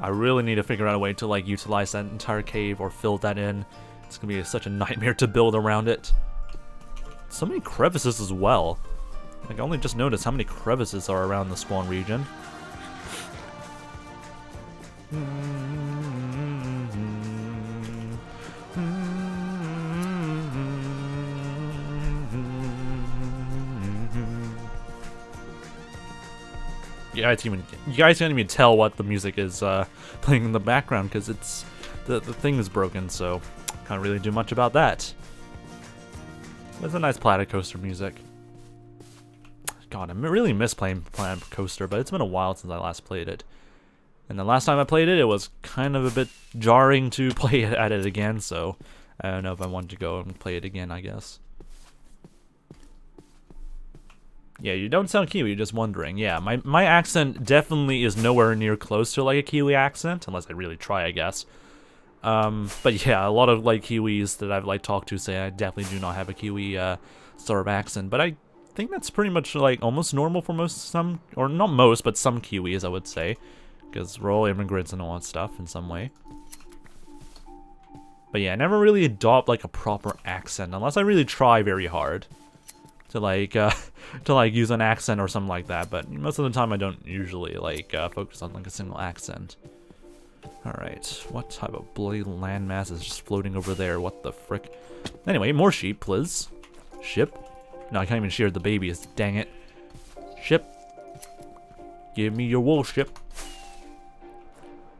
I really need to figure out a way to like utilize that entire cave or fill that in. It's gonna be such a nightmare to build around it. So many crevices as well. Like, I only just noticed how many crevices are around the spawn region. You guys can't even tell what the music is playing in the background, because it's the thing is broken, so can't really do much about that. It's a nice Planet Coaster music. God, I really miss playing Planet Coaster, but it's been a while since I last played it. And the last time I played it, it was kind of a bit jarring to play at it again, so I don't know if I want to go and play it again, I guess. Yeah, you don't sound Kiwi, you're just wondering. Yeah, my accent definitely is nowhere near close to like a Kiwi accent, unless I really try, I guess. But yeah, a lot of like Kiwis that I've like talked to say I definitely do not have a Kiwi sort of accent, but I think that's pretty much like almost normal for some, or not most, but some Kiwis I would say, because we're all immigrants and all that stuff in some way. But yeah, I never really adopt like a proper accent unless I really try very hard to like use an accent or something like that. But most of the time I don't usually like focus on like a single accent. All right, what type of bloody landmass is just floating over there? What the frick? Anyway, more sheep, please. Ship. No, I can't even shear the babies. Dang it. Ship. Give me your wool ship.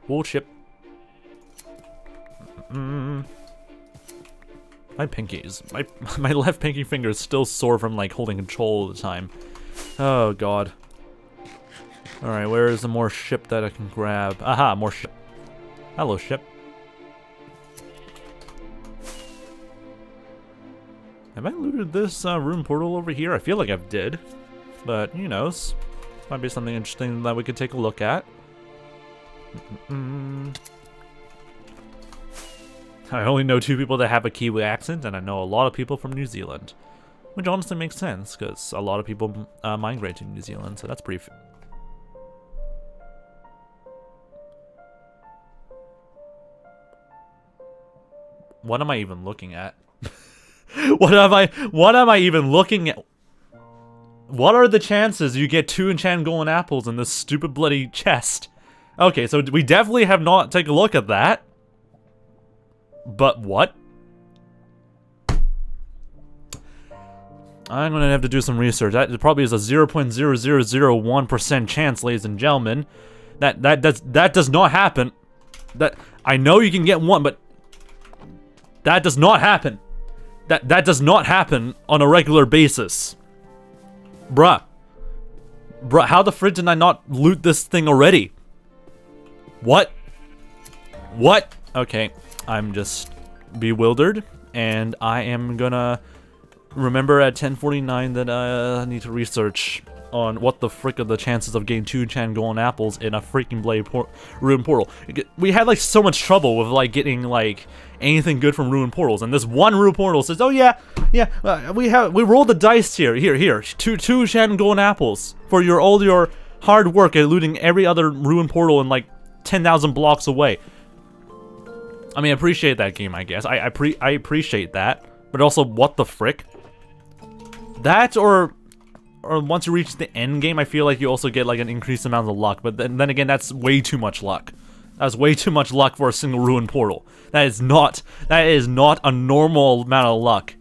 Wool ship. My pinkies. My left pinky finger is still sore from like holding control all the time. Oh god. Alright, where is the more ship that I can grab? Aha, more ship. Hello, ship. Have I looted this room portal over here? I feel like I've did. But who knows? Might be something interesting that we could take a look at. I only know 2 people that have a Kiwi accent, and I know a lot of people from New Zealand. Which honestly makes sense, because a lot of people migrate to New Zealand, so that's pretty... What am I even looking at? What am I even looking at? What are the chances you get 2 enchanted golden apples in this stupid bloody chest? Okay, so we definitely have not taken a look at that. But what? I'm gonna have to do some research. That probably is a 0.0001% chance, ladies and gentlemen. That does not happen. That I know you can get 1, but that does not happen. That does not happen on a regular basis. Bruh, how the frig did I not loot this thing already? What? What? Okay, I'm just bewildered, and I am gonna remember at 10:49 that I need to research on what the frick are the chances of getting 2 enchanted golden apples in a freaking ruin portal. We had like so much trouble with like getting like anything good from ruin portals, and this one ruin portal says, "Oh yeah, we rolled the dice here. Here, two enchanted golden apples for all your hard work at looting every other ruin portal in like 10,000 blocks away." I mean, I appreciate that game, I guess. I appreciate that, but also, what the frick? That or once you reach the end game, I feel like you also get like an increased amount of luck. But then again, that's way too much luck. That's way too much luck for a single ruin portal. That is not a normal amount of luck.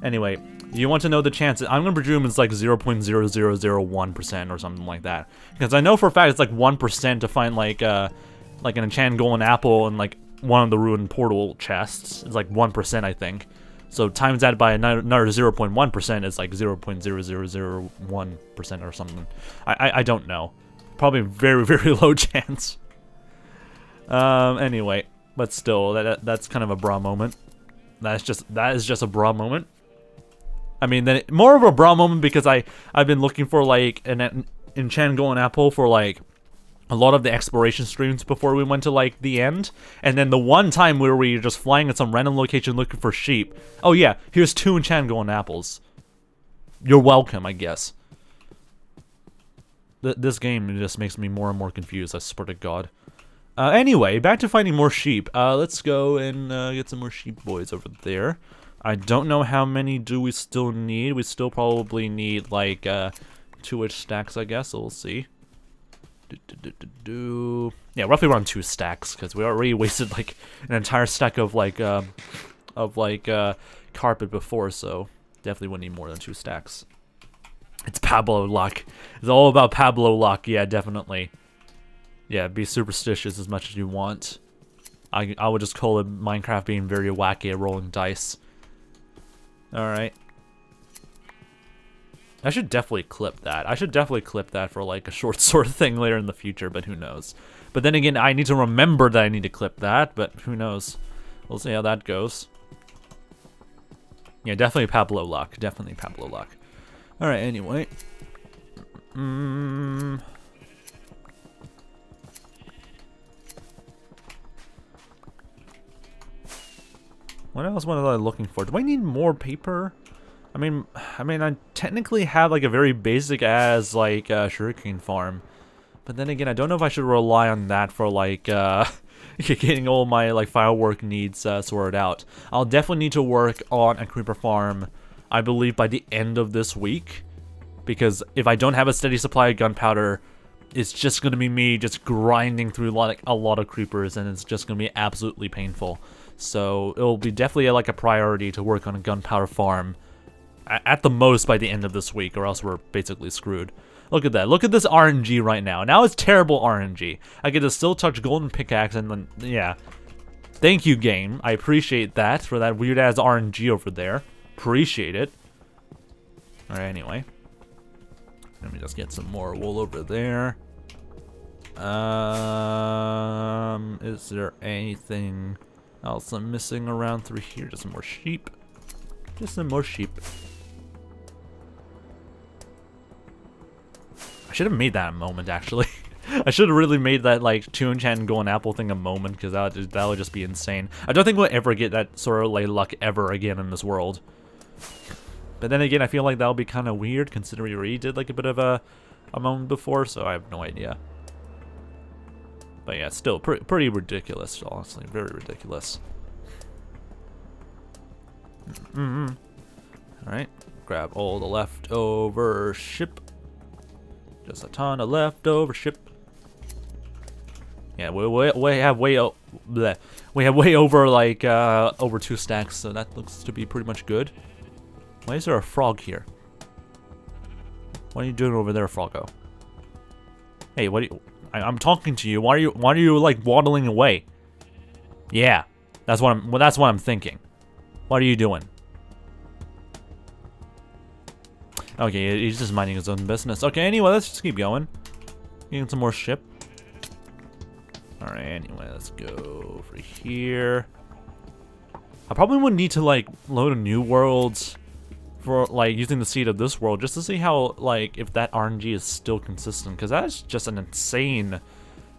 Anyway, you want to know the chances? I'm gonna presume it's like 0.0001% or something like that, because I know for a fact it's like 1% to find like an enchanted golden apple in like one of the ruin portal chests. It's like 1%, I think. So times that by another 0.1% is like 0.0001% or something. I don't know. Probably very, very low chance. Anyway, but still, that's kind of a bra moment. That is just a bra moment. I mean, then more of a bra moment because I've been looking for like an enchanted golden apple for like a lot of the exploration streams before we went to like the end, and then the one time where we were just flying at some random location looking for sheep. Oh yeah, here's 2 enchanted golden apples. You're welcome, I guess. This game just makes me more and more confused, I swear to God. Anyway, back to finding more sheep. Let's go and get some more sheep boys over there. I don't know how many do we still need. We still probably need like 2-ish stacks, I guess, so we'll see. Yeah, roughly around 2 stacks, because we already wasted like an entire stack of carpet before, so definitely would need more than 2 stacks. It's Pablo luck. It's all about Pablo luck. Yeah, definitely. Yeah, be superstitious as much as you want. I would just call it Minecraft being very wacky at rolling dice. Alright. I should definitely clip that. I should definitely clip that for like a short sort of thing later in the future, but who knows. But then again, I need to remember that I need to clip that, but who knows. We'll see how that goes. Yeah, definitely Pablo luck. Definitely Pablo luck. Alright, anyway. What else was I looking for? Do I need more paper? I mean, I technically have like a very basic as like sugarcane farm, but then again, I don't know if I should rely on that for like getting all my like firework needs sorted out. I'll definitely need to work on a creeper farm, I believe, by the end of this week, because if I don't have a steady supply of gunpowder, it's just gonna be me just grinding through like a lot of creepers, and it's just gonna be absolutely painful. So it'll be definitely like a priority to work on a gunpowder farm at the most by the end of this week, or else we're basically screwed. Look at that. Look at this RNG right now. Now it's terrible RNG. I get to still touch golden pickaxe, and then, yeah. Thank you, game. I appreciate that for that weird-ass RNG over there. Appreciate it. Alright, anyway. Let me just get some more wool over there. Is there anything else I'm missing around through here? Just some more sheep. Just some more sheep. I should have made that a moment, actually. I should have really made that, like, 2-enchant golden apple thing a moment, because that would just be insane. I don't think we'll ever get that sort of, like, luck ever again in this world. But then again, I feel like that'll be kind of weird, considering we already did, like, a bit of a moment before, so I have no idea. But yeah, still, pretty ridiculous, honestly. Very ridiculous. Alright, grab all the leftover ship. Just a ton of leftover ship. Yeah, we have way over like over 2 stacks, so that looks to be pretty much good. Why is there a frog here? What are you doing over there, Froggo? Hey, what are you? I'm talking to you. Why are you like waddling away? Yeah, that's what I'm thinking. What are you doing? Okay, he's just minding his own business. Okay, anyway, let's just keep going. Getting some more ship. Alright, anyway, let's go over here. I probably would need to, like, load a new world for, like, using the seed of this world just to see how, like, if that RNG is still consistent. Because that's just an insane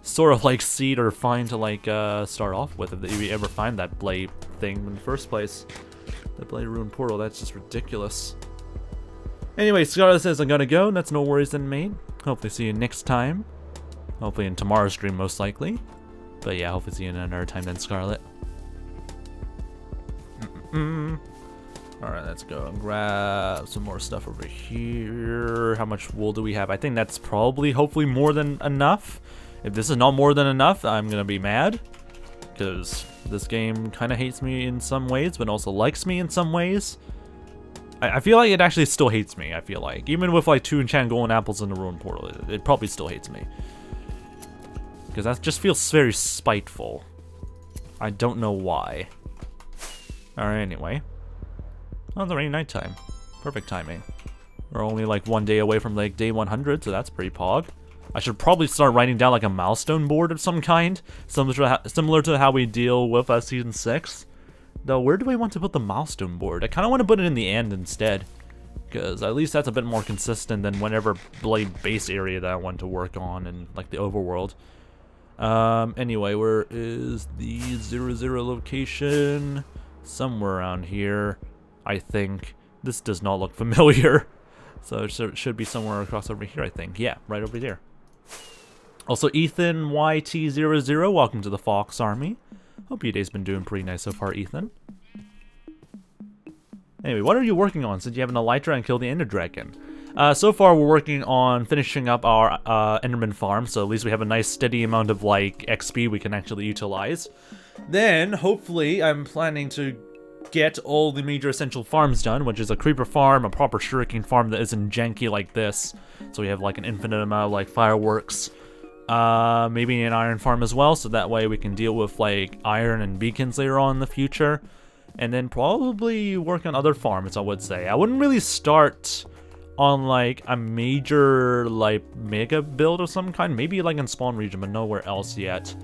sort of, like, seed or find to, like, start off with if you ever find that blade thing in the first place. The blade ruin portal, that's just ridiculous. Anyway, Scarlet says I'm gonna go. That's no worries then, mate. Hopefully see you next time. Hopefully in tomorrow's stream, most likely. But yeah, hopefully see you in another time then, Scarlet. Alright, let's go and grab some more stuff over here. How much wool do we have? I think that's probably, hopefully, more than enough. If this is not more than enough, I'm gonna be mad. Because this game kind of hates me in some ways, but also likes me in some ways. I feel like it actually still hates me, I feel like. Even with like 2 enchanted golden apples in the ruin portal, it probably still hates me. Because that just feels very spiteful. I don't know why. Alright, anyway. Oh, it's already nighttime. Perfect timing. We're only like 1 day away from like day 100, so that's pretty pog. I should probably start writing down like a milestone board of some kind. Similar to how we deal with Season 6. Though, where do I want to put the milestone board? I kind of want to put it in the end instead. Because at least that's a bit more consistent than whatever blade base area that I want to work on in like the overworld. Anyway, where is the 0 location? Somewhere around here, I think. This does not look familiar. So it should be somewhere across over here, I think. Yeah, right over there. Also, Ethan YT00, welcome to the Fox Army. Hope your day's been doing pretty nice so far, Ethan. Anyway, what are you working on since you have an elytra and kill the ender dragon? So far, we're working on finishing up our Enderman farm, so at least we have a nice steady amount of, like, XP we can actually utilize. Then, hopefully, I'm planning to get all the major essential farms done, which is a creeper farm, a proper sugarcane farm that isn't janky like this. So we have, like, an infinite amount of, like, fireworks. Maybe an iron farm as well, so that way we can deal with like iron and beacons later on in the future. And then probably work on other farms, I would say. I wouldn't really start on like a major like mega build of some kind, maybe like in spawn region, but nowhere else yet.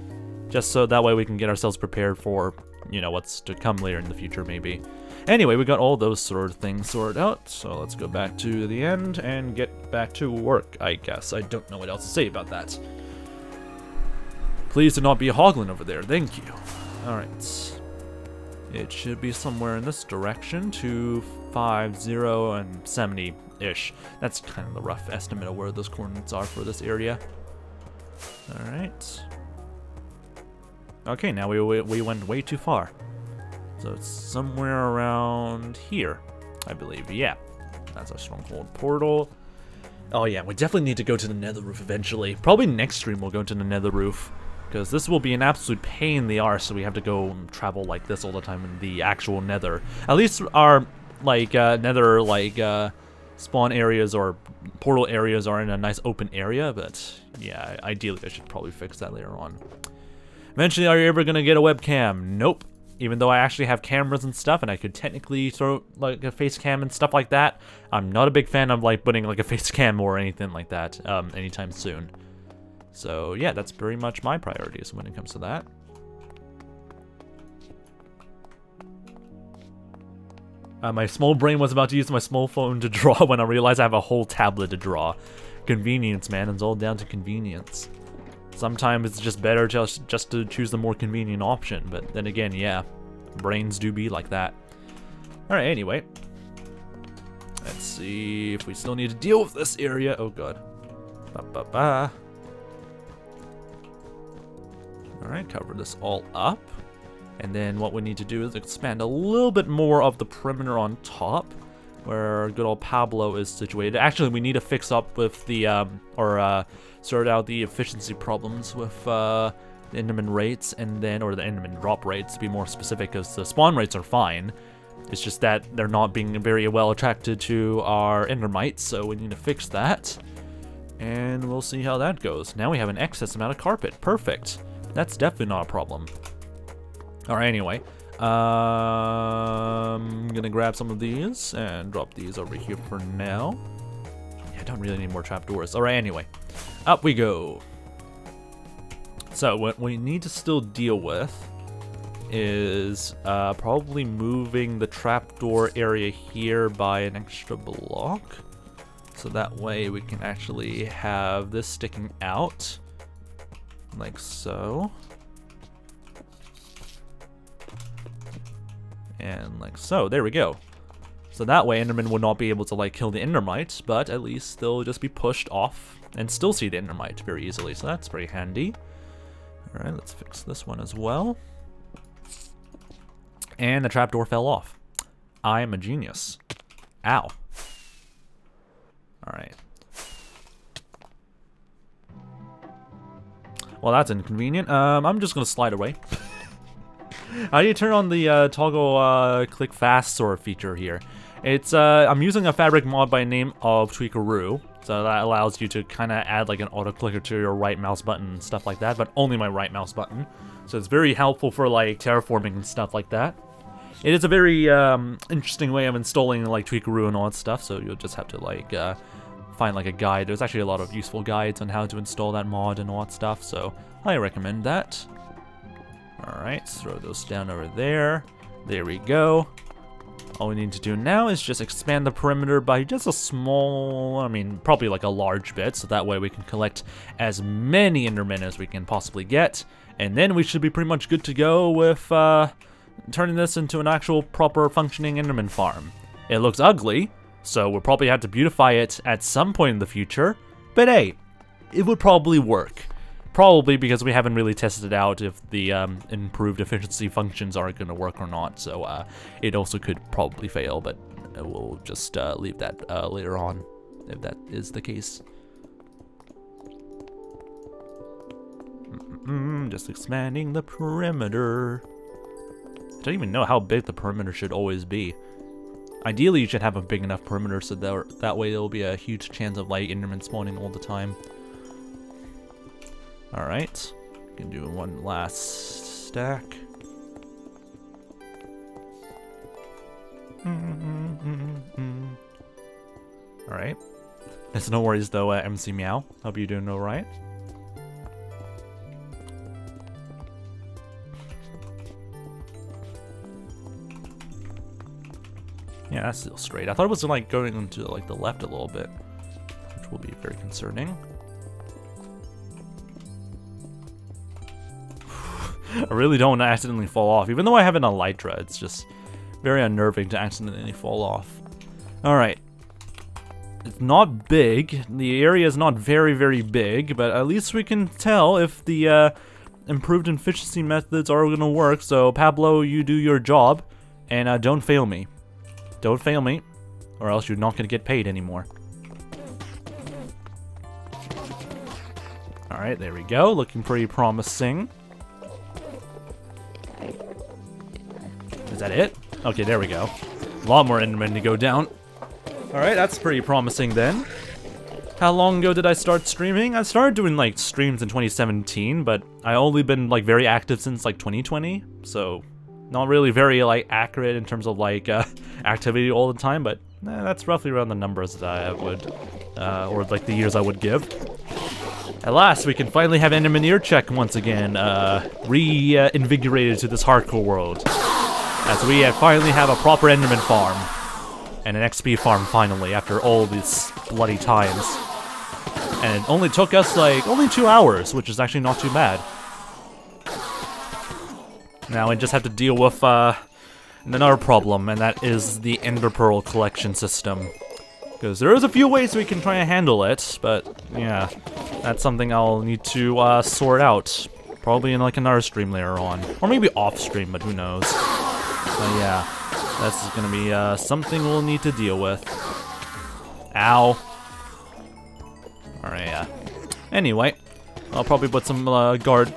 Just so that way we can get ourselves prepared for, you know, what's to come later in the future maybe. Anyway, we got all those sort of things sorted out, so let's go back to the end and get back to work, I guess. I don't know what else to say about that. Please do not be a hoglin over there, thank you. Alright. It should be somewhere in this direction, 250 and 70-ish. That's kind of the rough estimate of where those coordinates are for this area. Alright. Okay, now we went way too far. So it's somewhere around here, I believe. Yeah, that's our stronghold portal. Oh yeah, we definitely need to go to the nether roof eventually. Probably next stream we'll go to the nether roof, because this will be an absolute pain in the arse, so we have to go and travel like this all the time in the actual nether. At least our, like, nether, like, spawn areas or portal areas are in a nice open area, but yeah, ideally I should probably fix that later on. Eventually, are you ever gonna get a webcam? Nope. Even though I actually have cameras and stuff, and I could technically throw like a face cam and stuff like that, I'm not a big fan of like putting like a face cam or anything like that anytime soon. So yeah, that's very much my priorities when it comes to that. My small brain was about to use my small phone to draw when I realized I have a whole tablet to draw. Convenience, man, it's all down to convenience. Sometimes it's just better just to choose the more convenient option, but then again, yeah, brains do be like that. Alright, anyway. Let's see if we still need to deal with this area. Oh god. Alright, cover this all up. And then what we need to do is expand a little bit more of the perimeter on top, where good old Pablo is situated. Actually, we need to fix up with the, sort out the efficiency problems with the Enderman rates, and then, or the Enderman drop rates to be more specific, because the spawn rates are fine. It's just that they're not being very well attracted to our Endermites, so we need to fix that. And we'll see how that goes. Now we have an excess amount of carpet. Perfect. That's definitely not a problem. Alright, anyway. I'm gonna grab some of these and drop these over here for now. Yeah, I don't really need more trapdoors. Alright, anyway. Up we go. So, what we need to still deal with is probably moving the trapdoor area here by an extra block. So that way we can actually have this sticking out. Like so. And like so, there we go. So that way Enderman will not be able to like kill the Endermite, but at least they'll just be pushed off and still see the Endermite very easily, so that's very handy. Alright, let's fix this one as well. And the trapdoor fell off. I am a genius. Ow. Alright. Well, that's inconvenient. I'm just gonna slide away. How do you turn on the toggle click fast sort of feature here? It's I'm using a fabric mod by the name of 𝗦cie𝗰𝗶, so that allows you to kind of add like an auto clicker to your right mouse button and stuff like that, but only my right mouse button. So it's very helpful for like terraforming and stuff like that. It is a very interesting way of installing like 𝗦cie𝗰𝗶 and all that stuff. So you'll just have to like find like a guide. There's actually a lot of useful guides on how to install that mod and all that stuff. So I recommend that. Alright, throw those down over there. There we go. All we need to do now is just expand the perimeter by just a small, I mean, probably like a large bit, so that way we can collect as many Endermen as we can possibly get, and then we should be pretty much good to go with turning this into an actual proper functioning Enderman farm. It looks ugly, so we'll probably have to beautify it at some point in the future, but hey, it would probably work. Probably because we haven't really tested out if the improved efficiency functions are going to work or not, so it also could probably fail, but we'll just leave that later on, if that is the case. Just expanding the perimeter. I don't even know how big the perimeter should always be. Ideally, you should have a big enough perimeter so that way there will be a huge chance of like Enderman spawning all the time. Alright, can do one last stack. Alright. It's no worries though, 𝗦cie𝗰𝗶. Hope you're doing alright. Yeah, that's still straight. I thought it was like going into like the left a little bit, which will be very concerning. I really don't want to accidentally fall off. Even though I have an elytra, it's just very unnerving to accidentally fall off. Alright. It's not big. The area is not very, very big, but at least we can tell if the improved efficiency methods are going to work. So, Pablo, you do your job, and don't fail me. Don't fail me, or else you're not going to get paid anymore. Alright, there we go. Looking pretty promising. Is that it? Okay, there we go. A lot more Endermen to go down. Alright, that's pretty promising then. How long ago did I start streaming? I started doing like streams in 2017, but I only been like very active since like 2020, so not really very like accurate in terms of like activity all the time, but that's roughly around the numbers that I would, or like the years I would give. At last, we can finally have Enderman ear check once again, reinvigorated to this hardcore world. As we finally have a proper Enderman farm. And an XP farm finally, after all these bloody times. And it only took us like, only 2 hours, which is actually not too bad. Now we just have to deal with another problem, and that is the Ender Pearl collection system. Because there is a few ways we can try and handle it, but yeah, that's something I'll need to sort out. Probably in like another stream later on. Or maybe off stream, but who knows. But yeah, that's gonna be something we'll need to deal with. Ow. Alright, yeah. Anyway, I'll probably put some guard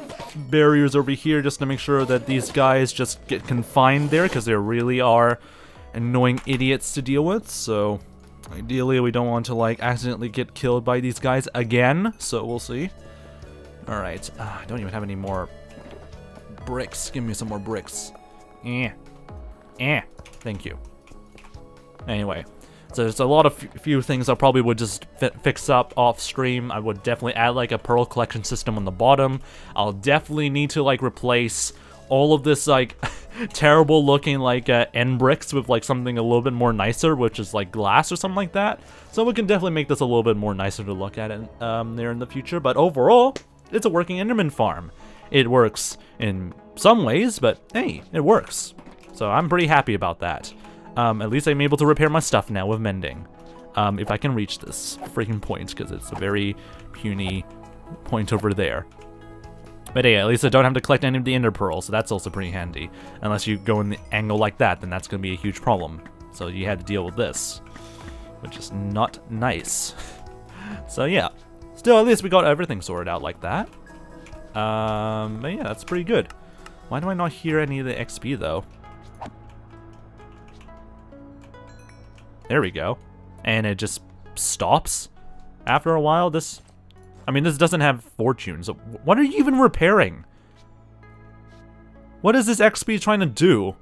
barriers over here just to make sure that these guys just get confined there, because they really are annoying idiots to deal with, so ideally we don't want to like accidentally get killed by these guys again, so we'll see. Alright, I don't even have any more bricks. Give me some more bricks. Thank you. Anyway, so there's a lot of few things I probably would just fix up off stream. I would definitely add like a pearl collection system on the bottom. I'll definitely need to like replace all of this like terrible looking like end bricks with like something a little bit more nicer, which is like glass or something like that. So we can definitely make this a little bit more nicer to look at it there in the future. But overall, it's a working Enderman farm. It works in some ways, but hey, it works. So I'm pretty happy about that. At least I'm able to repair my stuff now with mending. If I can reach this freaking point, because it's a very puny point over there. But yeah, at least I don't have to collect any of the ender pearls, so that's also pretty handy. Unless you go in the angle like that, then that's going to be a huge problem. So you had to deal with this, which is not nice. So yeah, still at least we got everything sorted out like that. But yeah, that's pretty good. Why do I not hear any of the XP though? There we go. And it just stops after a while. This doesn't have fortunes. So what are you even repairing? What is this XP trying to do?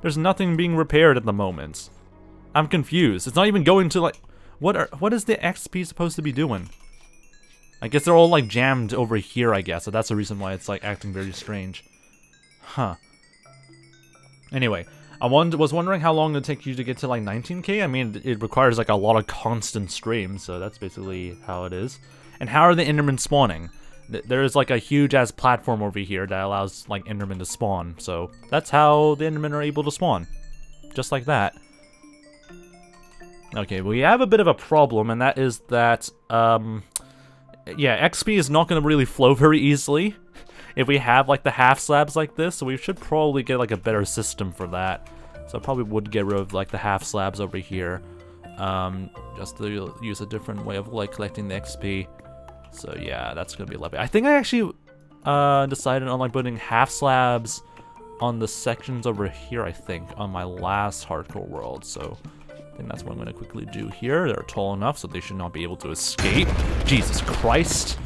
There's nothing being repaired at the moment. I'm confused. It's not even going to like... What is the XP supposed to be doing? I guess they're all like jammed over here, I guess. So that's the reason why it's like acting very strange. Huh. Anyway, I was wondering how long it would take you to get to like 19k. I mean, it requires like a lot of constant streams, so that's basically how it is. And how are the Endermen spawning? There is like a huge ass platform over here that allows like Endermen to spawn. So that's how the Endermen are able to spawn. Just like that. Okay, we have a bit of a problem, and that is that, yeah, XP is not going to really flow very easily if we have like the half slabs like this, so we should probably get like a better system for that. So I probably would get rid of like the half slabs over here, just to use a different way of like collecting the XP. So yeah, that's gonna be lovely. I think I actually decided on like putting half slabs on the sections over here, I think, on my last hardcore world. So I think that's what I'm gonna quickly do here. They're tall enough so they should not be able to escape. Jesus Christ.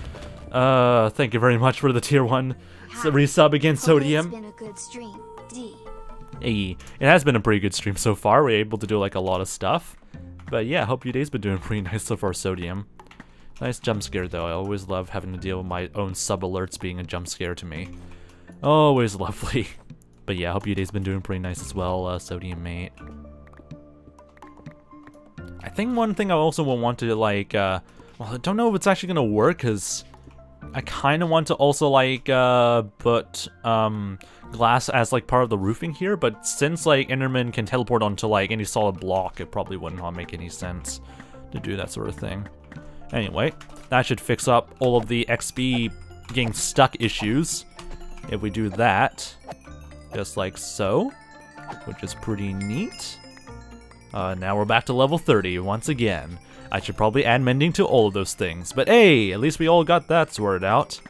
Thank you very much for the tier 1 resub again, 𝗬𝗠. It's been a good stream, D. Hey, it has been a pretty good stream so far. We're able to do like a lot of stuff. But yeah, I hope your day's been doing pretty nice so far, 𝗬𝗠. Nice jump scare though. I always love having to deal with my own sub alerts being a jump scare to me. Always lovely. But yeah, I hope your day's been doing pretty nice as well, 𝗬𝗠 mate. I think one thing I also will want to like, well, I don't know if it's actually gonna work, because I kind of want to also like put glass as like part of the roofing here, but since like Enderman can teleport onto like any solid block, it probably wouldn't make any sense to do that sort of thing. Anyway, that should fix up all of the XP getting stuck issues if we do that, just like so, which is pretty neat. Now we're back to level 30 once again. I should probably add mending to all of those things, but hey, at least we all got that sorted out.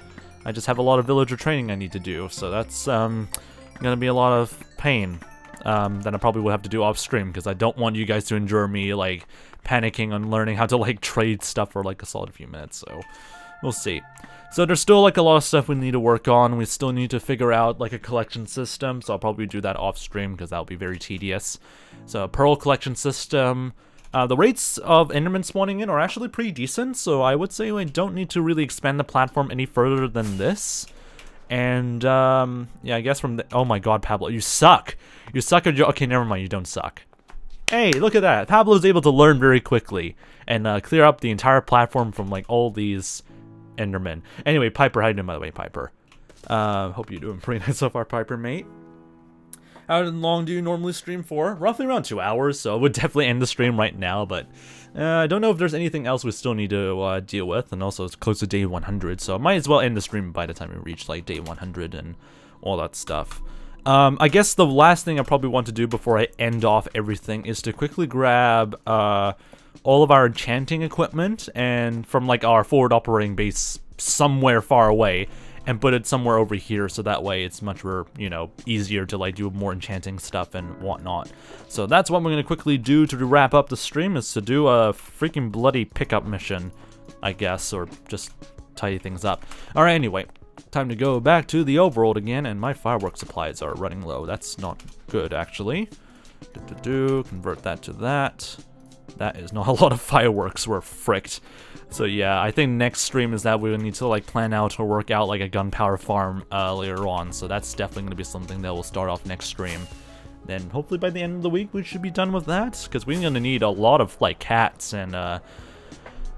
I just have a lot of villager training I need to do, so that's gonna be a lot of pain that I probably will have to do off stream, because I don't want you guys to endure me like panicking on learning how to like trade stuff for like a solid few minutes, so we'll see. So there's still like a lot of stuff we need to work on. We still need to figure out like a collection system, so I'll probably do that off stream because that'll be very tedious. So Pearl collection system. The rates of Enderman spawning in are actually pretty decent, so I would say we don't need to really expand the platform any further than this. And yeah, I guess from the— oh my god, Pablo, you suck! You suck at your— okay, never mind, you don't suck. Hey, look at that! Pablo's able to learn very quickly and clear up the entire platform from like all these Endermen. Anyway, Piper, how you doing by the way, Piper? Hope you're doing pretty nice so far, Piper, mate. How long do you normally stream for? Roughly around 2 hours, so I would definitely end the stream right now, but I don't know if there's anything else we still need to deal with, and also it's close to day 100, so I might as well end the stream by the time we reach like day 100 and all that stuff. I guess the last thing I probably want to do before I end off everything is to quickly grab all of our enchanting equipment and from like our forward operating base somewhere far away, and put it somewhere over here, so that way it's much more, you know, easier to like do more enchanting stuff and whatnot. So that's what we're gonna quickly do to wrap up the stream, is to do a freaking bloody pickup mission, I guess, or just tidy things up. Alright, anyway, time to go back to the overworld again, and my firework supplies are running low. That's not good, actually. Convert that to that. That is not a lot of fireworks, we're fricked. So yeah, I think next stream is that we need to like plan out or work out like a gunpowder farm later on. So that's definitely going to be something that will start off next stream. Then hopefully by the end of the week we should be done with that, because we're going to need a lot of like cats and oh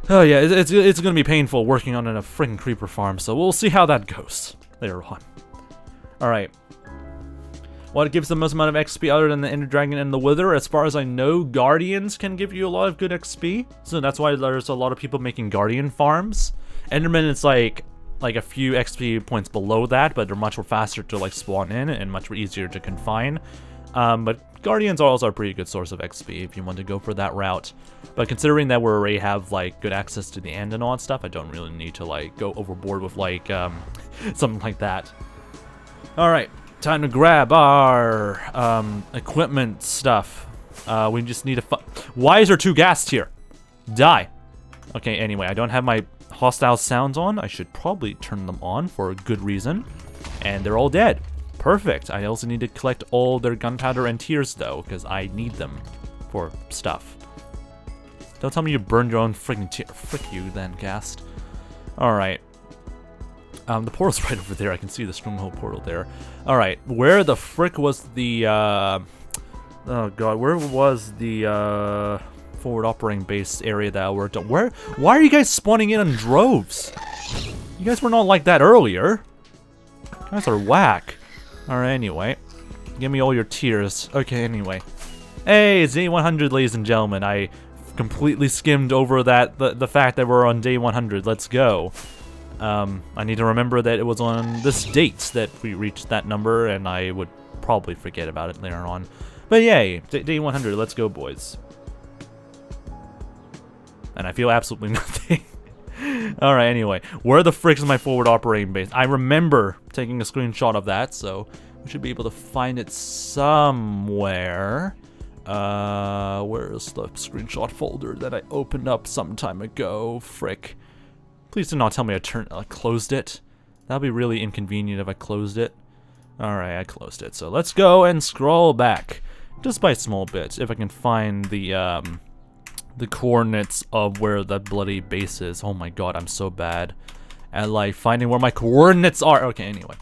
yeah, it's going to be painful working on a freaking creeper farm. So we'll see how that goes later on. All right. What gives the most amount of XP other than the Ender Dragon and the Wither? As far as I know, Guardians can give you a lot of good XP. So that's why there's a lot of people making Guardian farms. Enderman is like a few XP points below that, but they're much more faster to like spawn in and much easier to confine. But Guardians are also a pretty good source of XP if you want to go for that route. But considering that we already have like good access to the end and all that stuff, I don't really need to like go overboard with like something like that. All right. Time to grab our equipment stuff. We just need to why is there 2 ghasts here? Die. Okay, anyway, I don't have my hostile sounds on. I should probably turn them on for a good reason. And they're all dead. Perfect. I also need to collect all their gunpowder and tears, though, because I need them for stuff. Don't tell me you burned your own freaking tear. Frick you, then, ghast. Alright. The portal's right over there. I can see the stronghold portal there. Alright, where the frick was the, oh god, where was the, forward operating base area that I worked on? Why are you guys spawning in droves? You guys were not like that earlier. You guys are whack. Alright, anyway. Give me all your tears. Okay, anyway. Hey, it's day 100, ladies and gentlemen. I completely skimmed over that, the fact that we're on day 100. Let's go. I need to remember that it was on this date that we reached that number, and I would probably forget about it later on. But yay, day 100, let's go, boys. And I feel absolutely nothing. Alright, anyway, where the frick is my forward operating base? I remember taking a screenshot of that, so we should be able to find it somewhere. Where's the screenshot folder that I opened up some time ago? Frick. Please do not tell me I closed it. That'd be really inconvenient if I closed it. Alright, I closed it. So let's go and scroll back. Just by a small bit, if I can find the coordinates of where that bloody base is. Oh my god, I'm so bad at like finding where my coordinates are. Okay, anyway.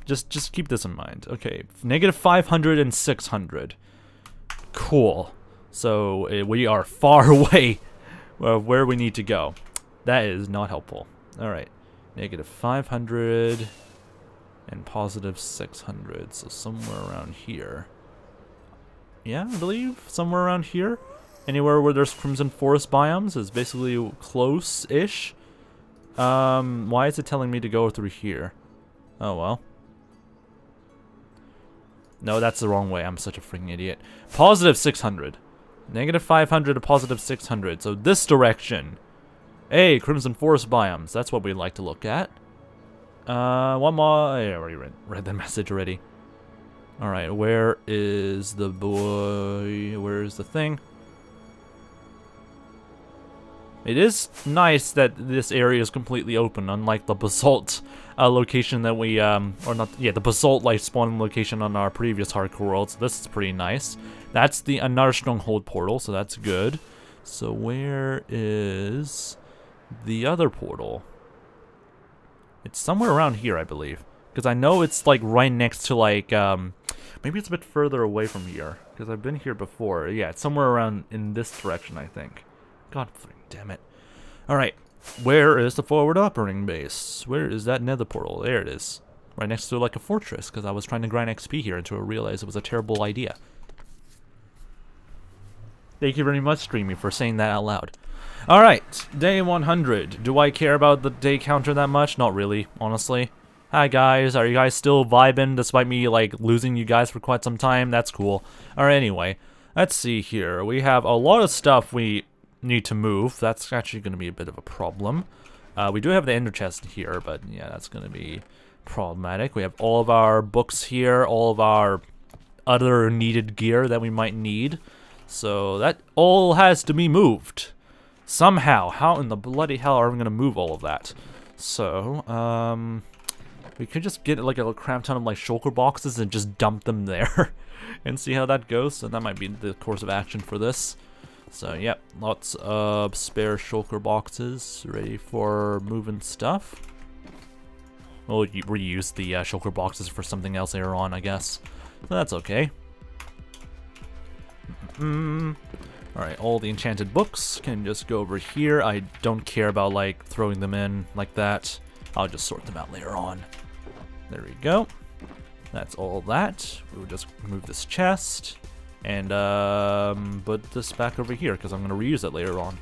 Just keep this in mind. Okay, negative 500 and 600. Cool. So we are far away where we need to go. That is not helpful. Alright. -500 and +600. So somewhere around here. Yeah, I believe. Somewhere around here. Anywhere where there's Crimson Forest biomes is basically close-ish. Why is it telling me to go through here? Oh, well. No, that's the wrong way. I'm such a freaking idiot. +600. -500 to +600. So this direction. Hey, Crimson Forest biomes. That's what we'd like to look at. One more. I already read that message already. Alright, where is the boy? Where is the thing? It is nice that this area is completely open, unlike the basalt location that we, the basalt life spawning location on our previous hardcore world. So this is pretty nice. That's the another stronghold portal, so that's good. So where is the other portal? It's somewhere around here, I believe, because I know it's like right next to like maybe it's a bit further away from here because I've been here before. Yeah, it's somewhere around in this direction, I think. God damn it. Alright, where is the forward operating base? Where is that nether portal? There it is. Right next to like a fortress, because I was trying to grind XP here until I realized it was a terrible idea. Thank you very much, Streamy, for saying that out loud. Alright, day 100. Do I care about the day counter that much? Not really, honestly. Hi guys, are you guys still vibing despite me like losing you guys for quite some time? That's cool. Alright, anyway, let's see here. We have a lot of stuff we need to move. That's actually going to be a bit of a problem. We do have the ender chest here, but yeah, that's going to be problematic. We have all of our books here, all of our other needed gear that we might need. So that all has to be moved. Somehow. How in the bloody hell are we going to move all of that? So, we could just get like a crap ton of like shulker boxes and just dump them there and see how that goes. So that might be the course of action for this. So, yep, lots of spare shulker boxes ready for moving stuff. We'll reuse the shulker boxes for something else later on, I guess. So that's okay. Alright, all the enchanted books can just go over here. I don't care about, like, throwing them in like that. I'll just sort them out later on. There we go. That's all that. We'll just move this chest. And put this back over here because I'm going to reuse it later on.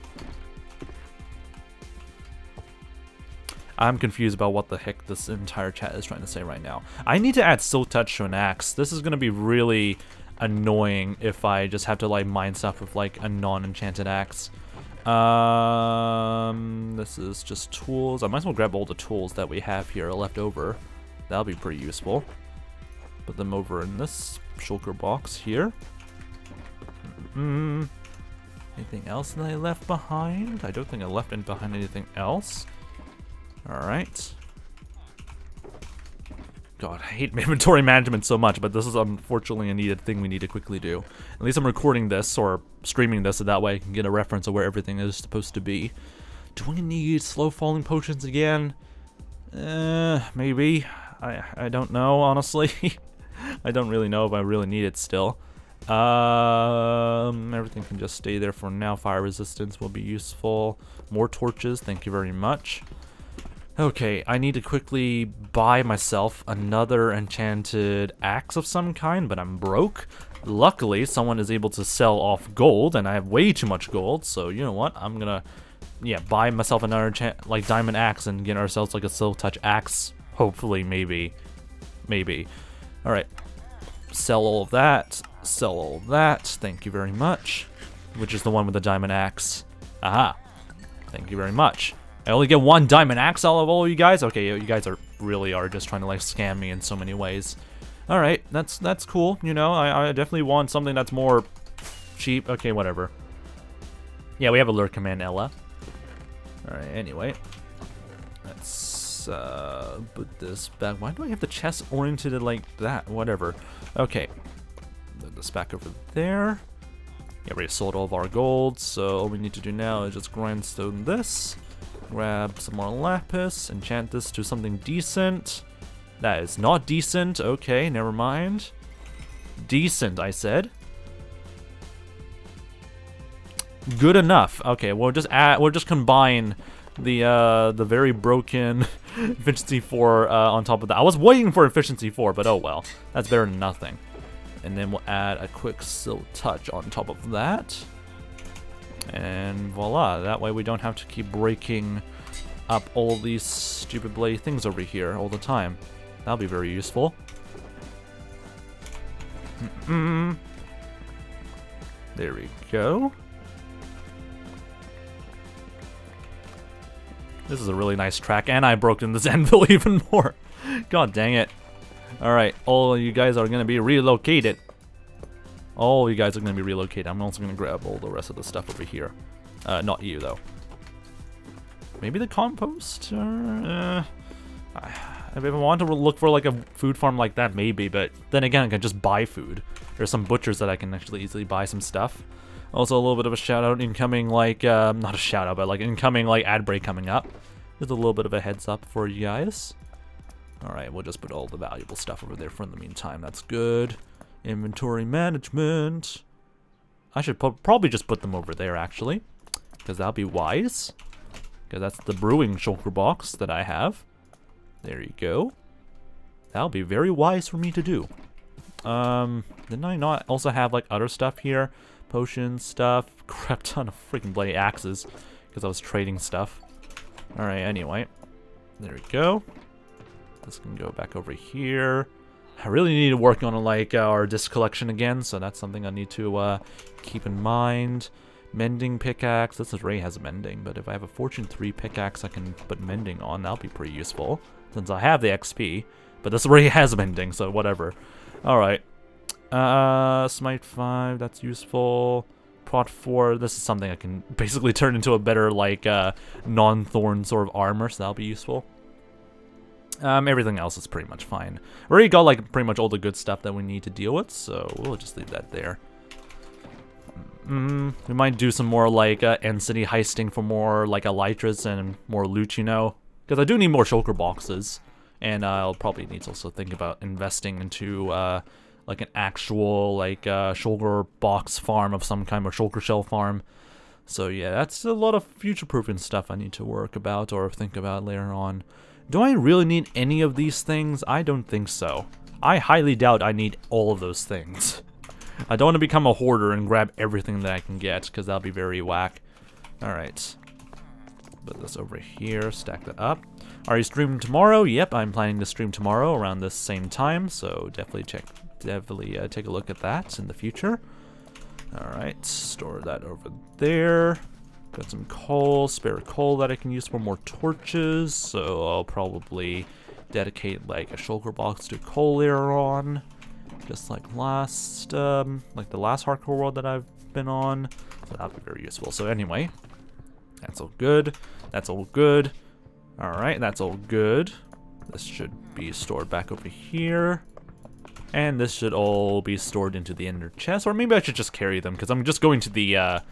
I'm confused about what the heck this entire chat is trying to say right now. I need to add Silk Touch to an axe. This is going to be really annoying if I just have to like mine stuff with like a non-enchanted axe. This is just tools. I might as well grab all the tools that we have here left over. That'll be pretty useful. Put them over in this shulker box here. Anything else that I left behind? I don't think I left behind anything else. Alright. God, I hate inventory management so much, but this is unfortunately a needed thing we need to quickly do. At least I'm recording this or streaming this so that way I can get a reference of where everything is supposed to be. Do we need slow falling potions again? Maybe. I don't know, honestly. I don't really know if I really need it still. Everything can just stay there for now. Fire resistance will be useful. More torches, thank you very much. Okay, I need to quickly buy myself another enchanted axe of some kind, but I'm broke. Luckily, someone is able to sell off gold, and I have way too much gold, so you know what? I'm gonna, yeah, buy myself another like diamond axe and get ourselves like a Silk Touch axe. Hopefully, maybe. Alright. Sell all of that. Sell all of that. Thank you very much. Which is the one with the diamond axe. Aha. Thank you very much. I only get one diamond axe out of all of you guys? Okay, you guys really are just trying to like scam me in so many ways. Alright, that's cool. You know, I definitely want something that's more cheap. Okay, whatever. Yeah, we have a lure command, Ella. Alright, anyway. Let's put this back. Why do I have the chest oriented like that? Whatever. Okay. Put this back over there. Yeah, we sold all of our gold, so all we need to do now is just grindstone this. Grab some more lapis, enchant this to something decent. That is not decent. Okay, never mind. Decent, I said. Good enough. Okay, we'll just combine the very broken efficiency 4 on top of that. I was waiting for efficiency 4, but oh well. That's better than nothing. And then we'll add a quick silk touch on top of that. And voila, that way we don't have to keep breaking up all these stupid bloody things over here all the time. That'll be very useful. There we go. This is a really nice track, and I broke in this anvil even more. God dang it. Alright, all of you guys are going to be relocated. All you guys are going to be relocated. I'm also going to grab all the rest of the stuff over here. Not you, though. Maybe the compost? If I want to look for like a food farm like that, maybe. But then again, I can just buy food. There's some butchers that I can actually easily buy some stuff. Also, a little bit of a shout out incoming, like, not a shout out, but like incoming, like, ad break coming up. Just a little bit of a heads up for you guys. Alright, we'll just put all the valuable stuff over there for the meantime. That's good. Inventory management. I should probably just put them over there, actually. Because that'll be wise. Because that's the brewing shulker box that I have. There you go. That'll be very wise for me to do. Didn't I not also have, like, other stuff here? Potions, stuff. Crap ton of freaking bloody axes. Because I was trading stuff. Alright, anyway. There we go. This can go back over here. I really need to work on like our disc collection again, so that's something I need to keep in mind. Mending pickaxe. This already has mending, but if I have a Fortune 3 pickaxe I can put mending on, that'll be pretty useful. Since I have the XP, but this already has mending, so whatever. Alright. Smite 5, that's useful. Prot 4, this is something I can basically turn into a better like non-thorn sort of armor, so that'll be useful. Everything else is pretty much fine. We already got like pretty much all the good stuff that we need to deal with, so we'll just leave that there. We might do some more like end city heisting for more like elytras and more loot, you know, because I do need more shulker boxes, and I'll probably need to also think about investing into like an actual like shulker box farm of some kind, or shulker shell farm. So yeah, that's a lot of future-proofing stuff I need to work about or think about later on. Do I really need any of these things? I don't think so. I highly doubt I need all of those things. I don't want to become a hoarder and grab everything that I can get, because that'll be very whack. Alright. Put this over here, stack that up. Are you streaming tomorrow? Yep, I'm planning to stream tomorrow around this same time, so definitely take a look at that in the future. Alright, store that over there. Got some coal, spare coal that I can use for more torches, so I'll probably dedicate like a shulker box to coal later on, just like last, like the last hardcore world that I've been on, so that'll be very useful. So anyway, that's all good, that's all good. Alright, that's all good. This should be stored back over here, and this should all be stored into the ender chest, or maybe I should just carry them, because I'm just going to the,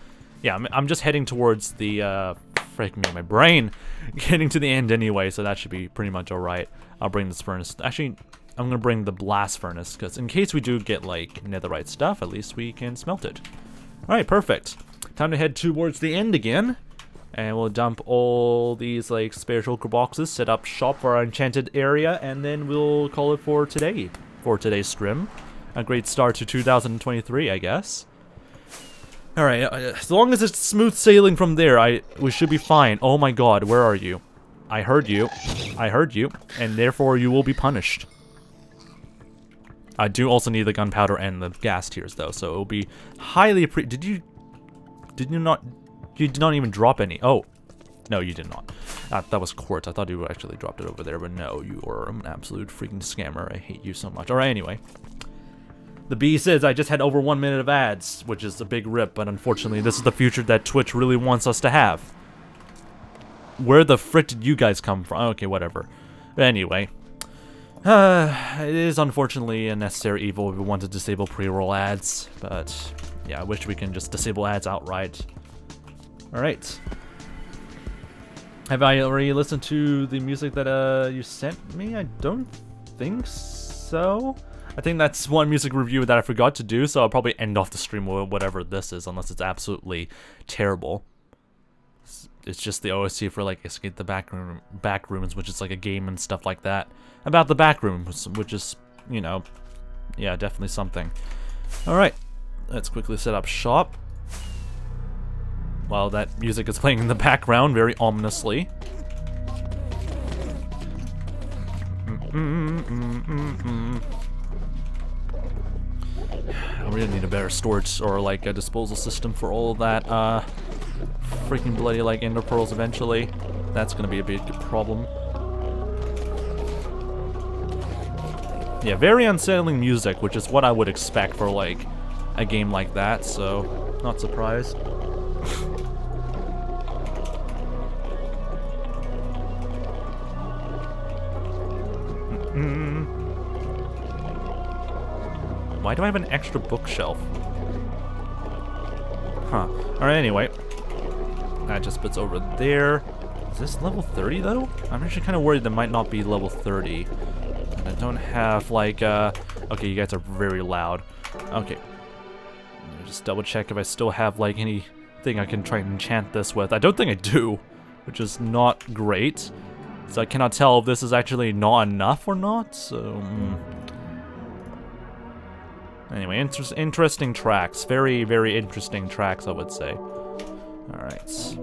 yeah, I'm just heading towards the, frick me, my brain, getting to the end anyway, so that should be pretty much alright. I'll bring this furnace. Actually, I'm gonna bring the blast furnace, because in case we do get, like, netherite stuff, at least we can smelt it. Alright, perfect. Time to head towards the end again, and we'll dump all these, like, spare shulker boxes, set up shop for our enchanted area, and then we'll call it for today, for today's stream. A great start to 2023, I guess. Alright, as long as it's smooth sailing from there, we should be fine. Oh my god, where are you? I heard you. I heard you, and therefore you will be punished. I do also need the gunpowder and the gas tiers though, so it will be highly did you not even drop any? Oh, no, you did not. That was quartz. I thought you actually dropped it over there, but no, you are an absolute freaking scammer. I hate you so much. Alright, anyway. The bee says I just had over 1 minute of ads, which is a big rip, but unfortunately this is the future that Twitch really wants us to have. Where the frick did you guys come from? Okay, whatever. But anyway. It is unfortunately a necessary evil if we want to disable pre-roll ads, but yeah, I wish we can just disable ads outright. Alright. Have I already listened to the music that you sent me? I don't think so. I think that's one music review that I forgot to do, so I'll probably end off the stream with whatever this is, unless it's absolutely terrible. It's just the OST for like Escape the Backrooms, which is like a game and stuff like that about the backrooms, which is, you know, yeah, definitely something. All right, let's quickly set up shop while that music is playing in the background very ominously. I really need a better storage or like a disposal system for all of that freaking bloody like ender pearls eventually. That's gonna be a big problem. Yeah, very unsettling music, which is what I would expect for like a game like that, so not surprised. Why do I have an extra bookshelf? Huh. Alright, anyway. That just puts over there. Is this level 30 though? I'm actually kind of worried that might not be level 30. And I don't have like, okay, you guys are very loud. Okay. Let me just double check if I still have like anything I can try and enchant this with. I don't think I do, which is not great. So I cannot tell if this is actually not enough or not, so... Anyway, interesting tracks. Very, very interesting tracks, I would say. Alright.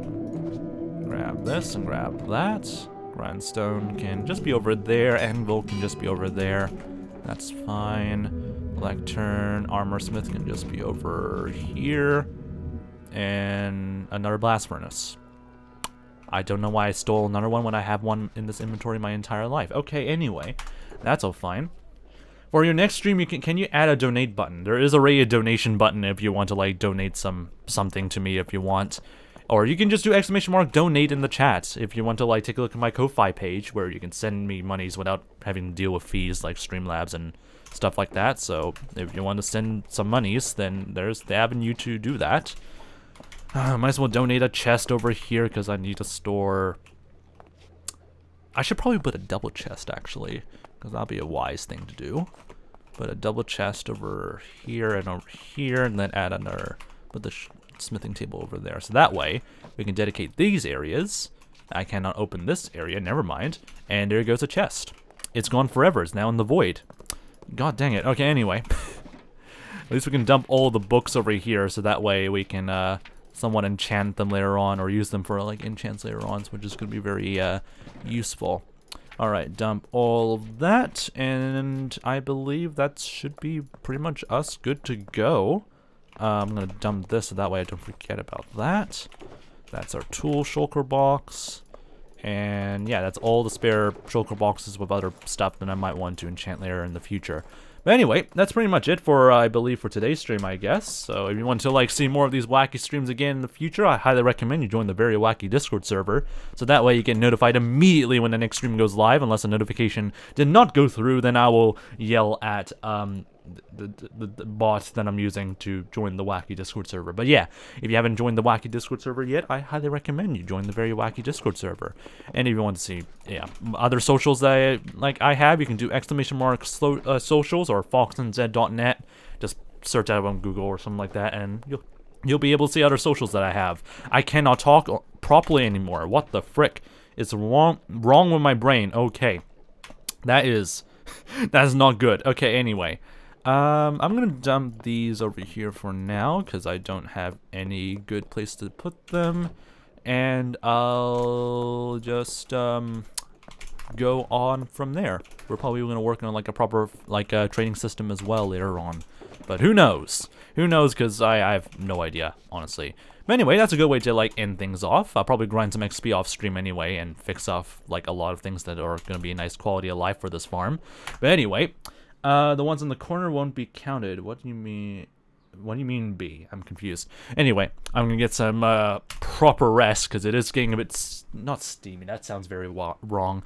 Grab this and grab that. Grindstone can just be over there. Anvil can just be over there. That's fine. Lectern, Armor Smith can just be over here. And another blast furnace. I don't know why I stole another one when I have one in this inventory my entire life. Okay, anyway. That's all fine. For your next stream, can you add a donate button? There is already a donation button if you want to like donate something to me if you want. Or you can just do !donate in the chat if you want to like take a look at my Ko-Fi page where you can send me monies without having to deal with fees like Streamlabs and stuff like that. So if you want to send some monies, then there's the avenue to do that. Might as well donate a chest over here because I need to store... I should probably put a double chest actually, because that'll be a wise thing to do. Put a double chest over here, and then add another, put the smithing table over there. So that way, we can dedicate these areas. I cannot open this area, never mind. And there goes a chest. It's gone forever, it's now in the void. God dang it. Okay, anyway. At least we can dump all the books over here, so that way we can somewhat enchant them later on, or use them for like enchants later on, which is going to be very useful. Alright, dump all of that, and I believe that should be pretty much us good to go. I'm going to dump this so that way I don't forget about that. That's our tool shulker box. And yeah, that's all the spare shulker boxes with other stuff that I might want to enchant later in the future. But anyway, that's pretty much it for, I believe, for today's stream, I guess. So if you want to, like, see more of these wacky streams again in the future, I highly recommend you join the Very Wacky Discord server. So that way you get notified immediately when the next stream goes live. Unless a notification did not go through, then I will yell at, the bot that I'm using to join the Wacky Discord server. But yeah, if you haven't joined the Wacky Discord server yet, I highly recommend you join the Very Wacky Discord server. And if you want to see, yeah, other socials that I have, you can do !socials or FoxNZ.net. Just search out on Google or something like that, and you'll be able to see other socials that I have. I cannot talk properly anymore. What the frick is wrong with my brain? Okay, that is not good. Okay, anyway. I'm gonna dump these over here for now because I don't have any good place to put them, and I'll just go on from there. We're probably gonna work on like a proper trading system as well later on, but who knows? Who knows? Because I have no idea, honestly. But anyway, that's a good way to like end things off. I'll probably grind some XP off stream anyway and fix off like a lot of things that are gonna be a nice quality of life for this farm. But anyway. The ones in the corner won't be counted. What do you mean? What do you mean B? I'm confused. Anyway, I'm gonna get some proper rest because it is getting a bit not steamy. That sounds very wrong.